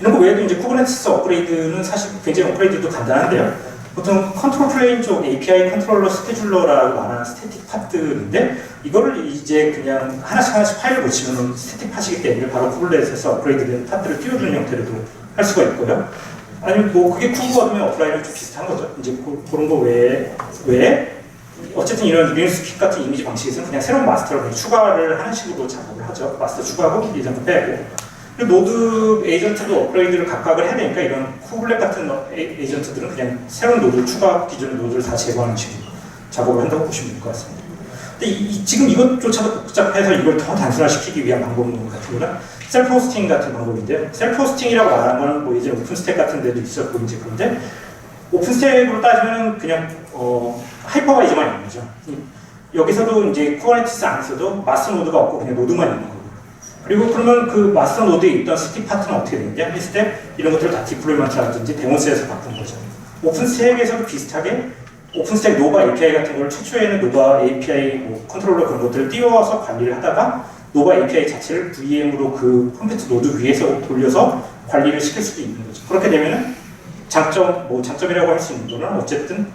이런 거 외에도 이제 쿠버네티스 업그레이드는 사실 굉장히 업그레이드도 간단한데요. 보통 컨트롤 플레인 쪽 API 컨트롤러 스케줄러라고 말하는 스태틱 팟들인데, 이거를 이제 그냥 하나씩 파일을 고치면 스태틱 팟이기 때문에 바로 쿠버네티스에서 업그레이드된 팟들을 띄워주는 형태로도 할 수가 있고요. 아니면 뭐 그게 쿠버 어드민 어플라이랑 좀 비슷한 거죠. 이제 그런 거 외에 어쨌든 이런 리눅스 같은 이미지 방식에서는 그냥 새로운 마스터를 그냥 추가를 하는 식으로 작업을 하죠. 마스터 추가하고 예전부 빼고. 그리고 노드 에이전트도 업그레이드를 각각을 해야 되니까 이런 쿠블렛 같은 에이전트들은 그냥 새로운 노드를 추가 기존의 노드를 다 제거하는 식으로 작업을 한다고 보시면 될 것 같습니다. 근데 지금 이것조차도 복잡해서 이걸 더 단순화시키기 위한 방법 같은 거는 셀프 호스팅 같은 방법인데요. 셀프 호스팅이라고 말하는 거는 뭐 이제 오픈스택 같은 데도 있었고 이제 그런데 오픈스택으로 따지면 그냥 하이퍼바이저만 있는 거죠. 여기서도 이제 쿠버네티스 안에서도 마스터 노드가 없고 그냥 노드만 있는 거고. 그리고 그러면 그 마스터 노드에 있던 스틱 파트는 어떻게 되느냐 했을 때 이런 것들을 다 디플로이먼트라든지 데몬스에서 바꾸는 거죠. 오픈스택에서도 비슷하게 오픈스택 노바 API 같은 걸 최초에는 노바 API 뭐 컨트롤러 그런 것들을 띄워서 관리를 하다가 노바 API 자체를 VM으로 그 컴퓨터 노드 위에서 돌려서 관리를 시킬 수도 있는 거죠. 그렇게 되면은 장점이라고 할 수 있는 거는 어쨌든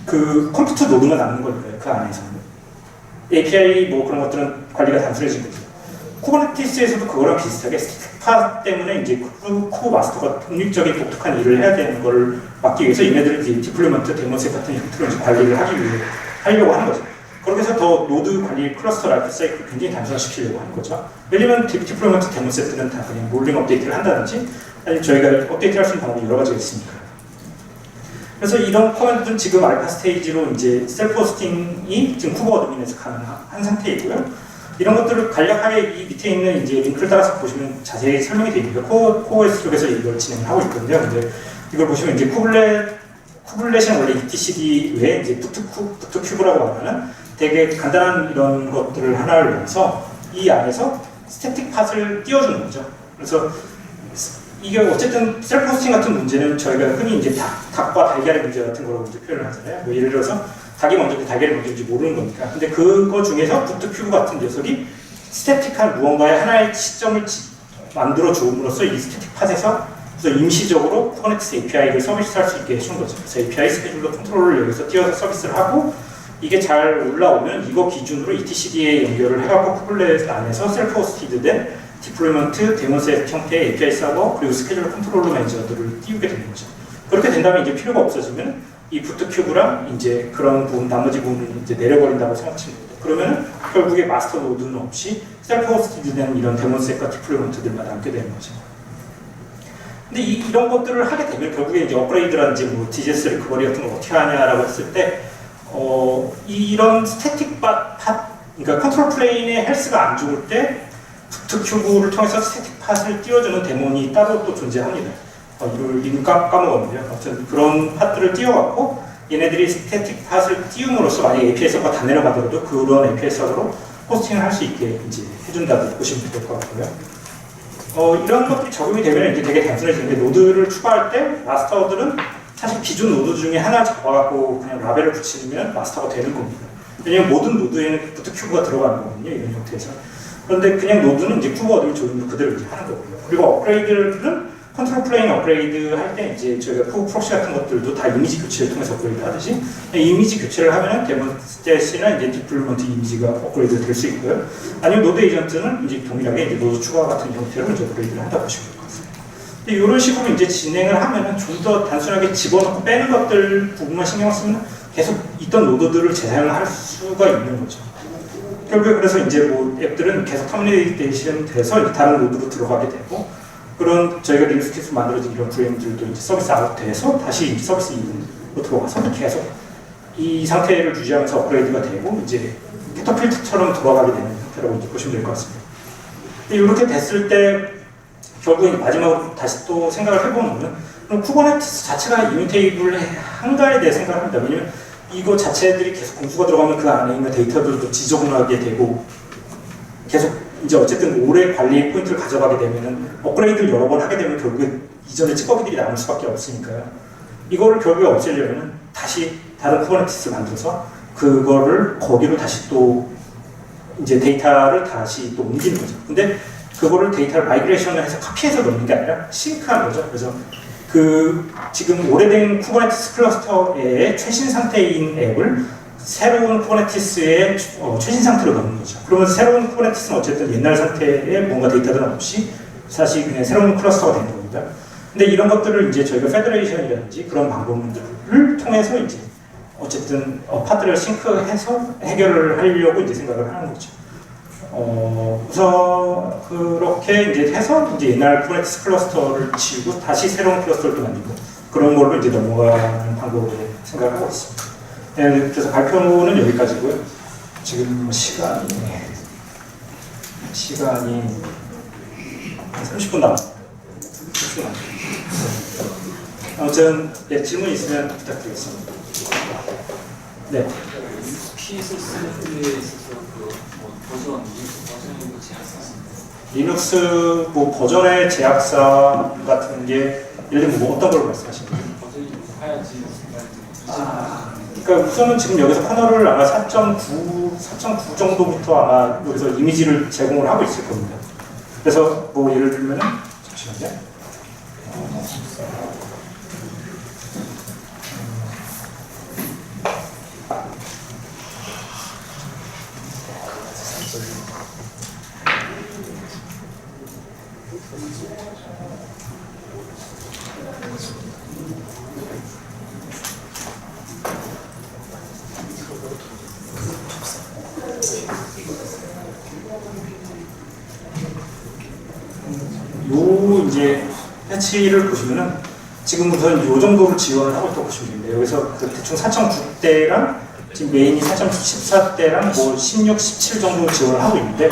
그 컴퓨터 노드만 남는 거니까요. 그 안에서는 API 뭐 그런 것들은 관리가 단순해진 거죠. 쿠버네티스에서도 그거랑 비슷하게 파 때문에 이제 쿠버 마스터가 독립적인 독특한 일을 해야 되는 걸 막기 위해서 얘네들은 이제 디플로이먼트 데모셋 같은 형태로 이제 관리를 하려고 하는 거죠. 그렇게 해서 더 노드 관리 클러스터 라이프 사이클을 굉장히 단순화시키려고 하는 거죠. 왜냐면 디플로이먼트 데모셋들은 다 그냥 롤링 업데이트를 한다든지 아니면 저희가 업데이트 할 수 있는 방법이 여러 가지가 있으니까. 그래서 이런 커맨드는 지금 알파 스테이지로 이제 셀프 호스팅이 지금 쿠버 어드민에서 가능한 상태이고요. 이런 것들을 간략하게 이 밑에 있는 이제 링크를 따라서 보시면 자세히 설명이 되어 있고요. 코어S 쪽에서 이걸 진행을 하고 있거든요. 근데 이걸 보시면 이제 쿠블렛은 원래 etcd 외에 이제 부트큐브라고 하는 되게 간단한 이런 것들을 하나를 넣어서 이 안에서 스태틱 팟을 띄워주는 거죠. 그래서 이게 어쨌든 셀프 호스팅 같은 문제는 저희가 흔히 이제 닭과 달걀의 문제 같은 거라고 이제 표현을 하잖아요. 뭐 예를 들어서 닭이 먼저인지 달걀이 먼저인지 모르는 거니까. 근데 그거 중에서 부트큐브 같은 녀석이 스태틱한 무언가의 하나의 시점을 만들어 줌으로써 이 스태틱 팟에서 그래서 임시적으로 쿠버네티스 API를 서비스할 수 있게 해주는 거죠. 그래서 API 스케줄러 컨트롤을 여기서 띄워서 서비스를 하고 이게 잘 올라오면 이거 기준으로 etcd에 연결을 해갖고 쿠버네티스 안에서 셀프 호스티드 된 디플로이먼트, 데모셋 형태의 API 서버 그리고 스케줄 컨트롤러 매니저들을 띄우게 되는 거죠. 그렇게 된다면 이제 필요가 없어지면 이 부트큐브랑 이제 그런 부분, 나머지 부분을 이제 내려버린다고 생각하시면 됩니다. 그러면 결국에 마스터 노드는 없이 셀프 호스티드 된 이런 데모셋과 디플로이먼트들만 남게 되는 거죠. 근데 이런 것들을 하게 되면 결국에 이제 업그레이드라든지 뭐 DGS 리커버리 같은 걸 어떻게 하냐라고 했을 때 이런 스태틱 팟, 그러니까 컨트롤 플레인의 헬스가 안 좋을 때 부트큐브를 통해서 스태틱 팟을 띄워주는 데몬이 따로 또 존재합니다. 이걸 이름 까먹었는데요. 아무튼 그런 팟들을 띄워갖고 얘네들이 스태틱 팟을 띄움으로써 만약에 API 서버가 다 내려가더라도 그런 API 서버로 호스팅을 할 수 있게 이제 해준다고 보시면 될 것 같고요. 이런 것들이 적용이 되면 이제 되게 단순해지는데 노드를 추가할 때 마스터들은 사실 기존 노드 중에 하나 잡아갖고 그냥 라벨을 붙이면 마스터가 되는 겁니다. 왜냐면 모든 노드에는 부트큐브가 들어가는 거거든요. 이런 형태에서. 그런데 그냥 노드는 이제 쿠버 어드민 조인을 그대로 이제 하는 거고요. 그리고 업그레이드는 컨트롤 플레인 업그레이드 할 때 이제 저희가 프록시 같은 것들도 다 이미지 교체를 통해서 업그레이드 하듯이 이미지 교체를 하면은 데모셋이나 이제 디플로이먼트 이미지가 업그레이드 될 수 있고요. 아니면 노드 에이전트는 이제 동일하게 이제 노드 추가 같은 형태로 이제 업그레이드를 한다 보시면 될 것 같습니다. 이런 식으로 이제 진행을 하면은 좀 더 단순하게 집어넣고 빼는 것들 부분만 신경 쓰면 계속 있던 노드들을 재사용을 할 수가 있는 거죠. 결국에 그래서 이제 뭐 앱들은 계속 터미네이션 돼서 다른 노드로 들어가게 되고 그런 저희가 리눅스 킷으로 만들어진 이런 VM들도 이제 서비스 아웃돼서 다시 서비스 2로 들어가서 계속 이 상태를 유지하면서 업그레이드가 되고 이제 캐터필트처럼 돌아가게 되는 형태라고 이제 보시면 될 것 같습니다. 이렇게 됐을 때 결국에 마지막으로 다시 또 생각을 해보면 그럼 쿠버네티스 자체가 이미테이블 한가에 대해 생각을 합니다. 왜냐면 이거 자체들이 계속 공수가 들어가면 그 안에 있는 데이터들도 지저분하게 되고 계속 이제 어쨌든 오래 관리 포인트를 가져가게 되면은 업그레이드를 여러 번 하게 되면 결국에 이전의 찌꺼기들이 남을 수밖에 없으니까요. 이거를 결국에 없애려면 다시 다른 쿠버네티스를 만들어서 그거를 거기로 다시 또 이제 데이터를 다시 또 옮기는 거죠. 근데 그거를 데이터를 마이그레이션을 해서 카피해서 넣는 게 아니라 싱크하는 거죠. 그래서 그 지금 오래된 쿠버네티스 클러스터의 최신 상태인 앱을 새로운 쿠버네티스의 최신 상태로 넣는 거죠. 그러면 새로운 쿠버네티스는 어쨌든 옛날 상태의 뭔가 데이터들은 없이 사실 그냥 새로운 클러스터가 되는 겁니다. 근데 이런 것들을 이제 저희가 페더레이션이라든지 그런 방법들을 통해서 이제 어쨌든 파드를 싱크해서 해결을 하려고 이제 생각을 하는 거죠. 우선 그렇게 이제 해서 이제 옛날 쿠버네티스 클러스터를 지우고 다시 새로운 클러스터를 또 만들고 그런 걸로 이제 넘어가는 방법으로 생각하고 있습니다. 네, 그래서 발표는 여기까지고요. 지금 시간이 한 30분 남았습니다. 30분 남았습니다. 아무튼 네, 질문 있으면 부탁드리겠습니다. 네. 킷을 쓰는 데 있어서 버전이 제약사 리눅스 뭐 버전의 제약사 같은 게 예를 들면 뭐 어떤 걸 말씀하시는 거예요? 버전이 높아야지 그러니까 우선은 지금 여기서 커널을 아마 4.9 정도부터 아마 여기서 이미지를 제공을 하고 있을 겁니다. 그래서 뭐 예를 들면은 잠시만요. 요 이제 패치를 보시면은 지금 우선 요 정도를 지원을 하고 있다고 보시면 됩니다. 여기서 그 대충 4.9대랑 지금 메인이 4.14대랑 뭐 16, 17 정도 지원을 하고 있는데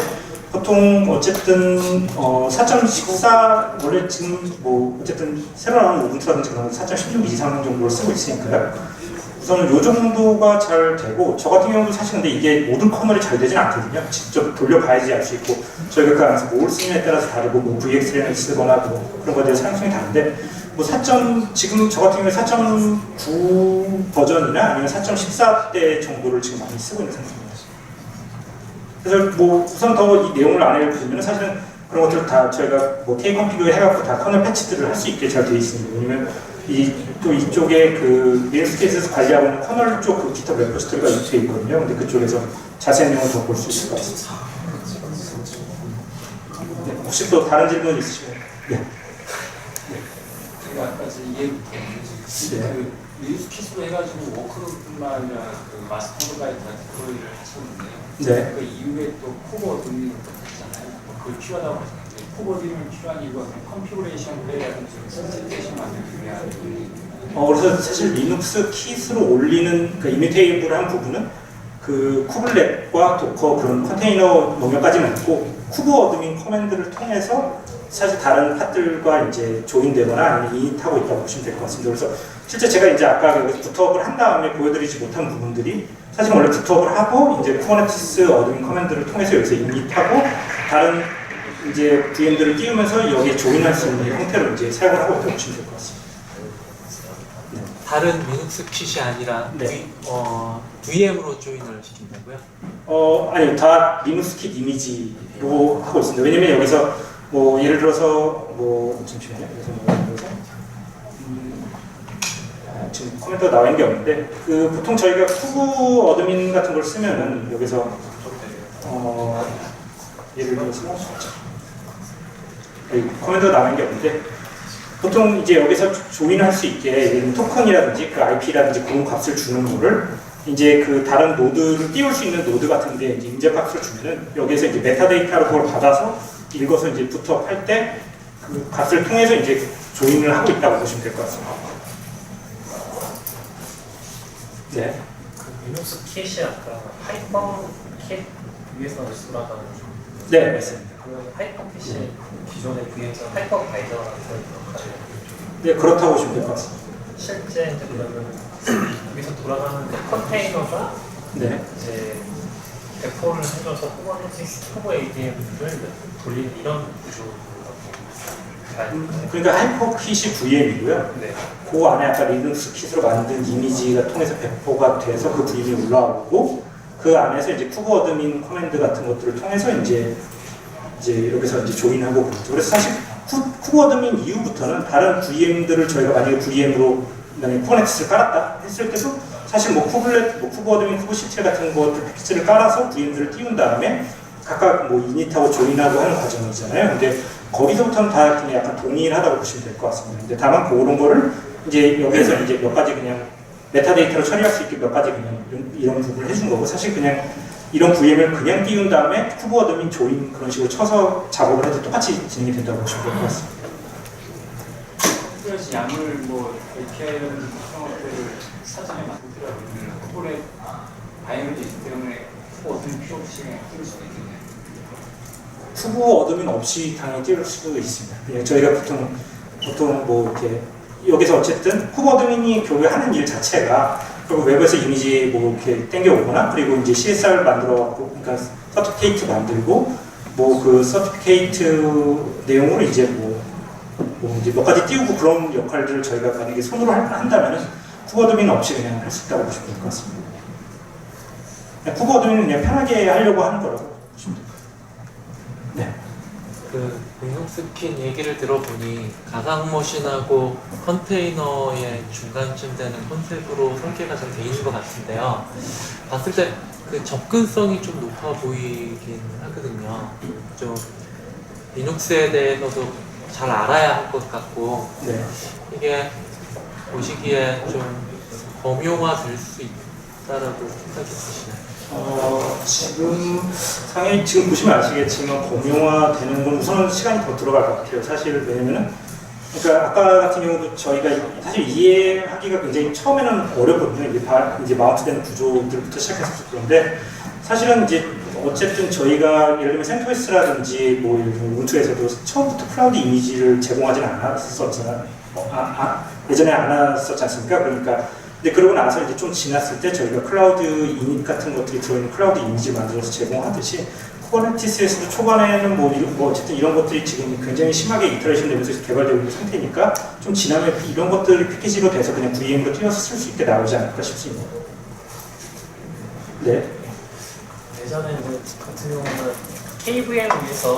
보통 어쨌든 4.14 원래 지금 뭐 어쨌든 새로 나온 우분투라든지 그런 4.16 이상 정도를 쓰고 있으니까요. 우선은 요 정도가 잘 되고 저 같은 경우도 사실 근데 이게 모든 커널이 잘 되진 않거든요. 직접 돌려봐야지 알 수 있고 저희가 그 안에서 뭘 쓰느냐에 따라서 다르고 뭐 VXLAN을 쓰거나 뭐 그런 거에 대해서 사용성이 다른데 뭐 4. 지금 저 같은 경우에 4.9 버전이나 아니면 4.14대 정도를 지금 많이 쓰고 있는 상태입니다. 그래서 뭐 우선 더 이 내용을 안에 보시면 사실은 그런 것들 다 저희가 뭐 K-컴피그 해갖고 다 커널 패치들을 할 수 있게 잘 되어 있습니다. 왜냐면 또 이쪽에 그 리눅스 케이스에서 관리하고 있는 커널 쪽 그 GitHub 레포지토리가 되어 있거든요. 근데 그쪽에서 자세한 내용을 더 볼 수 있을 것 같습니다. 네, 혹시 또 다른 질문 있으시면? 네. 제가 아까 이해부터 그 리눅스 킷으로 해가지고 워크로뿐만 아니라 그 마스터 가이드 같은 프로그램을 하셨는데요. 네. 그 이후에 또 코버 등이 있잖아요. 그걸 필요하다고 하셨는데 코버 등을 필요한 이유가 컨피그레이션 플레이라든지 스테이션 만들기 위한 그래서 사실 리눅스 킷으로 올리는 그 이미테이블 한 부분은 그 쿠블렛과 도커 그런 컨테이너 농역까지는 있고 쿠브 어드민 커맨드를 통해서 사실 다른 팟들과 이제 조인되거나 아니면 이닛하고 있다고 보시면 될 것 같습니다. 그래서 실제 제가 이제 아까 여기서 붓업을 한 다음에 보여드리지 못한 부분들이 사실 원래 붓업을 하고 이제 쿠버네티스 어드민 커맨드를 통해서 여기서 이닛하고 다른 이제 VM들을 띄우면서 여기에 조인할 수 있는 형태로 이제 사용을 하고 있다고 보시면 될 것 같습니다. 다른 리눅스 킷이 아니라 네. VM으로 조인을 시킨다고요? 아니요, 다 리눅스 킷 이미지로 하고 있습니다. 왜냐면 여기서 뭐 예를 들어서 뭐 잠시만요. 여기서 뭐 예를 들어서 지금 코멘트가 나와 있는 게 없는데 그 보통 저희가 쿠브 어드민 같은 걸 쓰면은 여기서 예를 들어서 여기 코멘트가 나와 있는 게 없는데 보통 이제 여기서 조인할 수 있게 예를 들면 토큰이라든지 그 IP라든지 그런 값을 주는 거를 이제 그 다른 노드를 띄울 수 있는 노드 같은데 이제 임재 값을 주면은 여기서 이제 메타데이터로 그걸 받아서 읽어서 이제 붓업할 때 그 값을 통해서 이제 조인을 하고 있다고 보시면 될 것 같습니다. 네. 그 리눅스 킷이 아까 하이퍼 킷 위에서 돌아가는 네, 맞습니다. 그 하이퍼 킷이 기존의 VM처럼 하이퍼 바이저라는 역할을 네, 그렇다고 보시면 될 것 같습니다. 실제 이제 그러면 여기서 돌아가는 그 컨테이너가 네. 이제 배포를 해줘서 쿠버 ADM을 돌리는 이런 구조라고 그러니까 하이퍼 킷이 VM이고요. 네. 그 안에 아까 리눅스 킷으로 만든 이미지가 통해서 배포가 돼서 그 VM이 올라오고 그 안에서 이제 쿠버 어드민 커맨드 같은 것들을 통해서 이제 여기서 이제 조인하고 그렇죠. 그래서 사실 쿠버 어드민 이후부터는 다른 VM들을 저희가 만약에 VM으로 쿠버네티스를 깔았다 했을 때도 사실 뭐 쿠블렛, 뭐 쿠버 어드민, 쿠버 시트 같은 것들 패키지를 깔아서 VM들을 띄운 다음에 각각 뭐 이닛하고 조인하고 하는 과정이잖아요. 근데 거기서부터는 다 그냥 약간 동일하다고 보시면 될 것 같습니다. 근데 다만 그런 거를 이제 여기에서 이제 몇 가지 그냥 메타데이터로 처리할 수 있게 몇 가지 그냥 이런 부분을 해준 거고 사실 그냥 이런 VM을 그냥 띄운 다음에 쿠버 어드민 조인 그런 식으로 쳐서 작업을 해도 똑같이 진행이 된다고 보시면 될 것 같습니다. 특별히 양을 뭐 API라는 그런 것들을 사전에 만들더라도 쿠버넷 바이오리 때문에 쿠버 어떤 필요 없이 그냥 띄울 수도 있겠네요. 쿠버 어드민 없이 당연히 띄울 수도 있습니다. 그냥 저희가 보통 뭐 이렇게 여기서 어쨌든 쿠버 어드민이 결국에 하는 일 자체가 그리고 웹에서 이미지 뭐 이렇게 땡겨오거나 그리고 이제 CSR 만들어갖고 그러니까 서티피케이트 만들고 뭐 그 서티피케이트 내용으로 이제 뭐 이제 몇 가지 띄우고 그런 역할들을 저희가 만약에 손으로 한다면은 쿠버 어드민 없이 그냥 할 수 있다고 보시면 될 것 같습니다. 그냥 쿠버 어드민은 그냥 편하게 하려고 하는 거라고 보시면 됩니다. 네. 그 리눅스 킷 얘기를 들어보니 가상머신하고 컨테이너의 중간쯤 되는 컨셉으로 설계가 잘 돼 있는 것 같은데요. 봤을 때 그 접근성이 좀 높아 보이긴 하거든요. 좀 리눅스에 대해서도 잘 알아야 할 것 같고 네. 이게 보시기에 좀 범용화 될 수 있다라고 생각이 드시나요? 지금 보시면 아시겠지만 범용화 되는 건 우선은 시간이 더 들어갈 것 같아요. 사실 왜냐면은 그러니까 아까 같은 경우도 저희가 사실 이해하기가 굉장히 처음에는 어렵거든요. 이제 마운트되는 구조들부터 시작해서 그런데 사실은 이제 어쨌든 저희가 예를 들면 센토스라든지 뭐 운투에서도 처음부터 클라우드 이미지를 제공하지는 않았었잖아요. 예전에 안 했었지 않습니까? 그러니까 근데 그러고 나서 이제 좀 지났을 때 저희가 클라우드 이닛 같은 것들이 들어있는 클라우드 이미지 만들어서 제공하듯이 쿠버네티스에서도 초반에는 뭐 어쨌든 이런 것들이 지금 굉장히 심하게 이터레이션 되면서 개발되고 있는 상태니까 좀 지나면 이런 것들이 패키지로 돼서 그냥 VM으로 띄워서 쓸 수 있게 나오지 않을까 싶습니다. 네. 예전에 이제 같은 경우는 KVM 위에서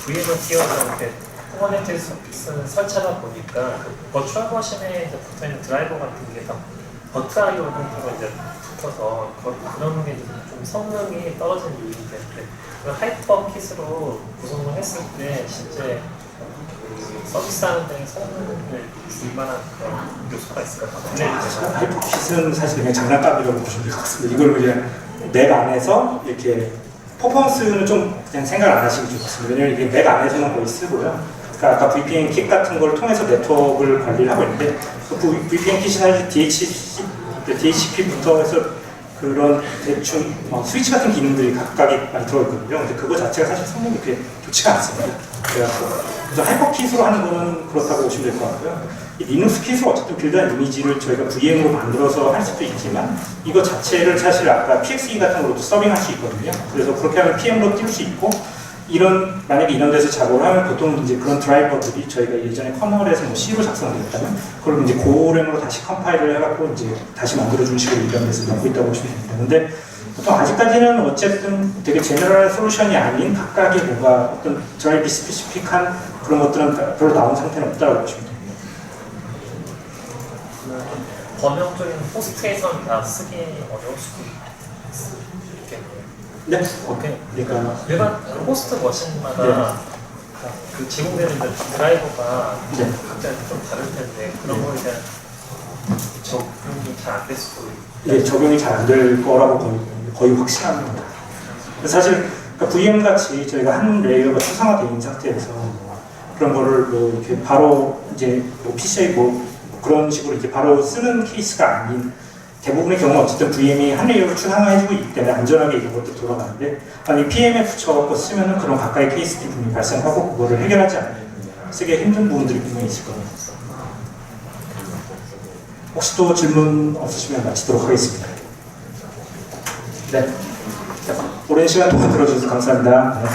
VM을 띄워서 이렇게 쿠버네티스를 설치하다 보니까 그 버추얼 머신에 이제 붙어있는 드라이버 같은 게 다 버트아이오 형태로 이제 붙어서 그런 게 좀 성능이 떨어지는 이유인데 그 하이퍼 킷으로 구성을 했을 때 실제 그 서비스하는 데 성능을 줄만한 그런 요소가 있을까요? 하이퍼킷은 사실 그냥 장난감이라고 보시면 될 것 같습니다. 이걸 그냥 맥 안에서 이렇게 퍼포먼스는 좀 그냥 생각 안 하시기 좋습니다. 왜냐면 이게 맥 안에서는 거의 쓰고요. 그러니까 아까 VPN 킷 같은 걸 통해서 네트워크를 관리를 하고 있는데 그 VPN 킷이 사실 DHCP부터 해서 그런 대충 스위치 같은 기능들이 각각이 많이 들어있거든요. 근데 그거 자체가 사실 성능이 그렇게 좋지가 않습니다. 그래서 하이퍼킷으로 하는 거는 그렇다고 보시면 될 것 같고요. 이 리눅스 킷으로 어쨌든 빌드한 이미지를 저희가 VM으로 만들어서 할 수도 있지만 이거 자체를 사실 아까 PXE 같은 걸로도 서빙할 수 있거든요. 그래서 그렇게 하면 PM으로 띄울 수 있고 만약에 이런 데서 작업을 하면 보통 이제 그런 드라이버들이 저희가 예전에 커널에서 뭐 C로 작성되었다면 그걸 이제 고램으로 다시 컴파일을 해갖고 이제 다시 만들어주는 식으로 이런 데서 넣고 있다고 보시면 됩니다. 근데 보통 아직까지는 어쨌든 되게 제너럴한 솔루션이 아닌 각각의 뭔가 어떤 드라이브 스페시픽한 그런 것들은 별로 나온 상태는 없다고 보시면 됩니다. 범용적인 호스트에서는 다 쓰기 어려울 수도 있겠네요. 네. 오케이. 그러니까 일반 호스트 머신마다 그 제공되는 드라이버가 네. 각자 좀 다를 텐데 그런 거에 대한 적용이 잘 안 될 수도 이게 적용이 잘 안 될 거라고 거의 확신합니다. 사실 그러니까 VM 같이 저희가 한 레이어가 추상화되어 있는 상태에서 그런 거를 뭐 이렇게 바로 이제 뭐 PCI 뭐 그런 식으로 이렇게 바로 쓰는 케이스가 아닌 대부분의 경우 어쨌든 VM이 한 레이어를 추상화해주고 있기 때문에 안전하게 이런 것도 돌아가는데 만약 PM에 붙여갖고 쓰면은 그런 가까이 케이스들이 분명히 발생하고 그거를 해결하지 않으면 쓰기 힘든 부분들이 분명히 있을 겁니다. 혹시 또 질문 없으시면 마치도록 하겠습니다. 네. 오랜 시간 동안 들어주셔서 감사합니다. 네.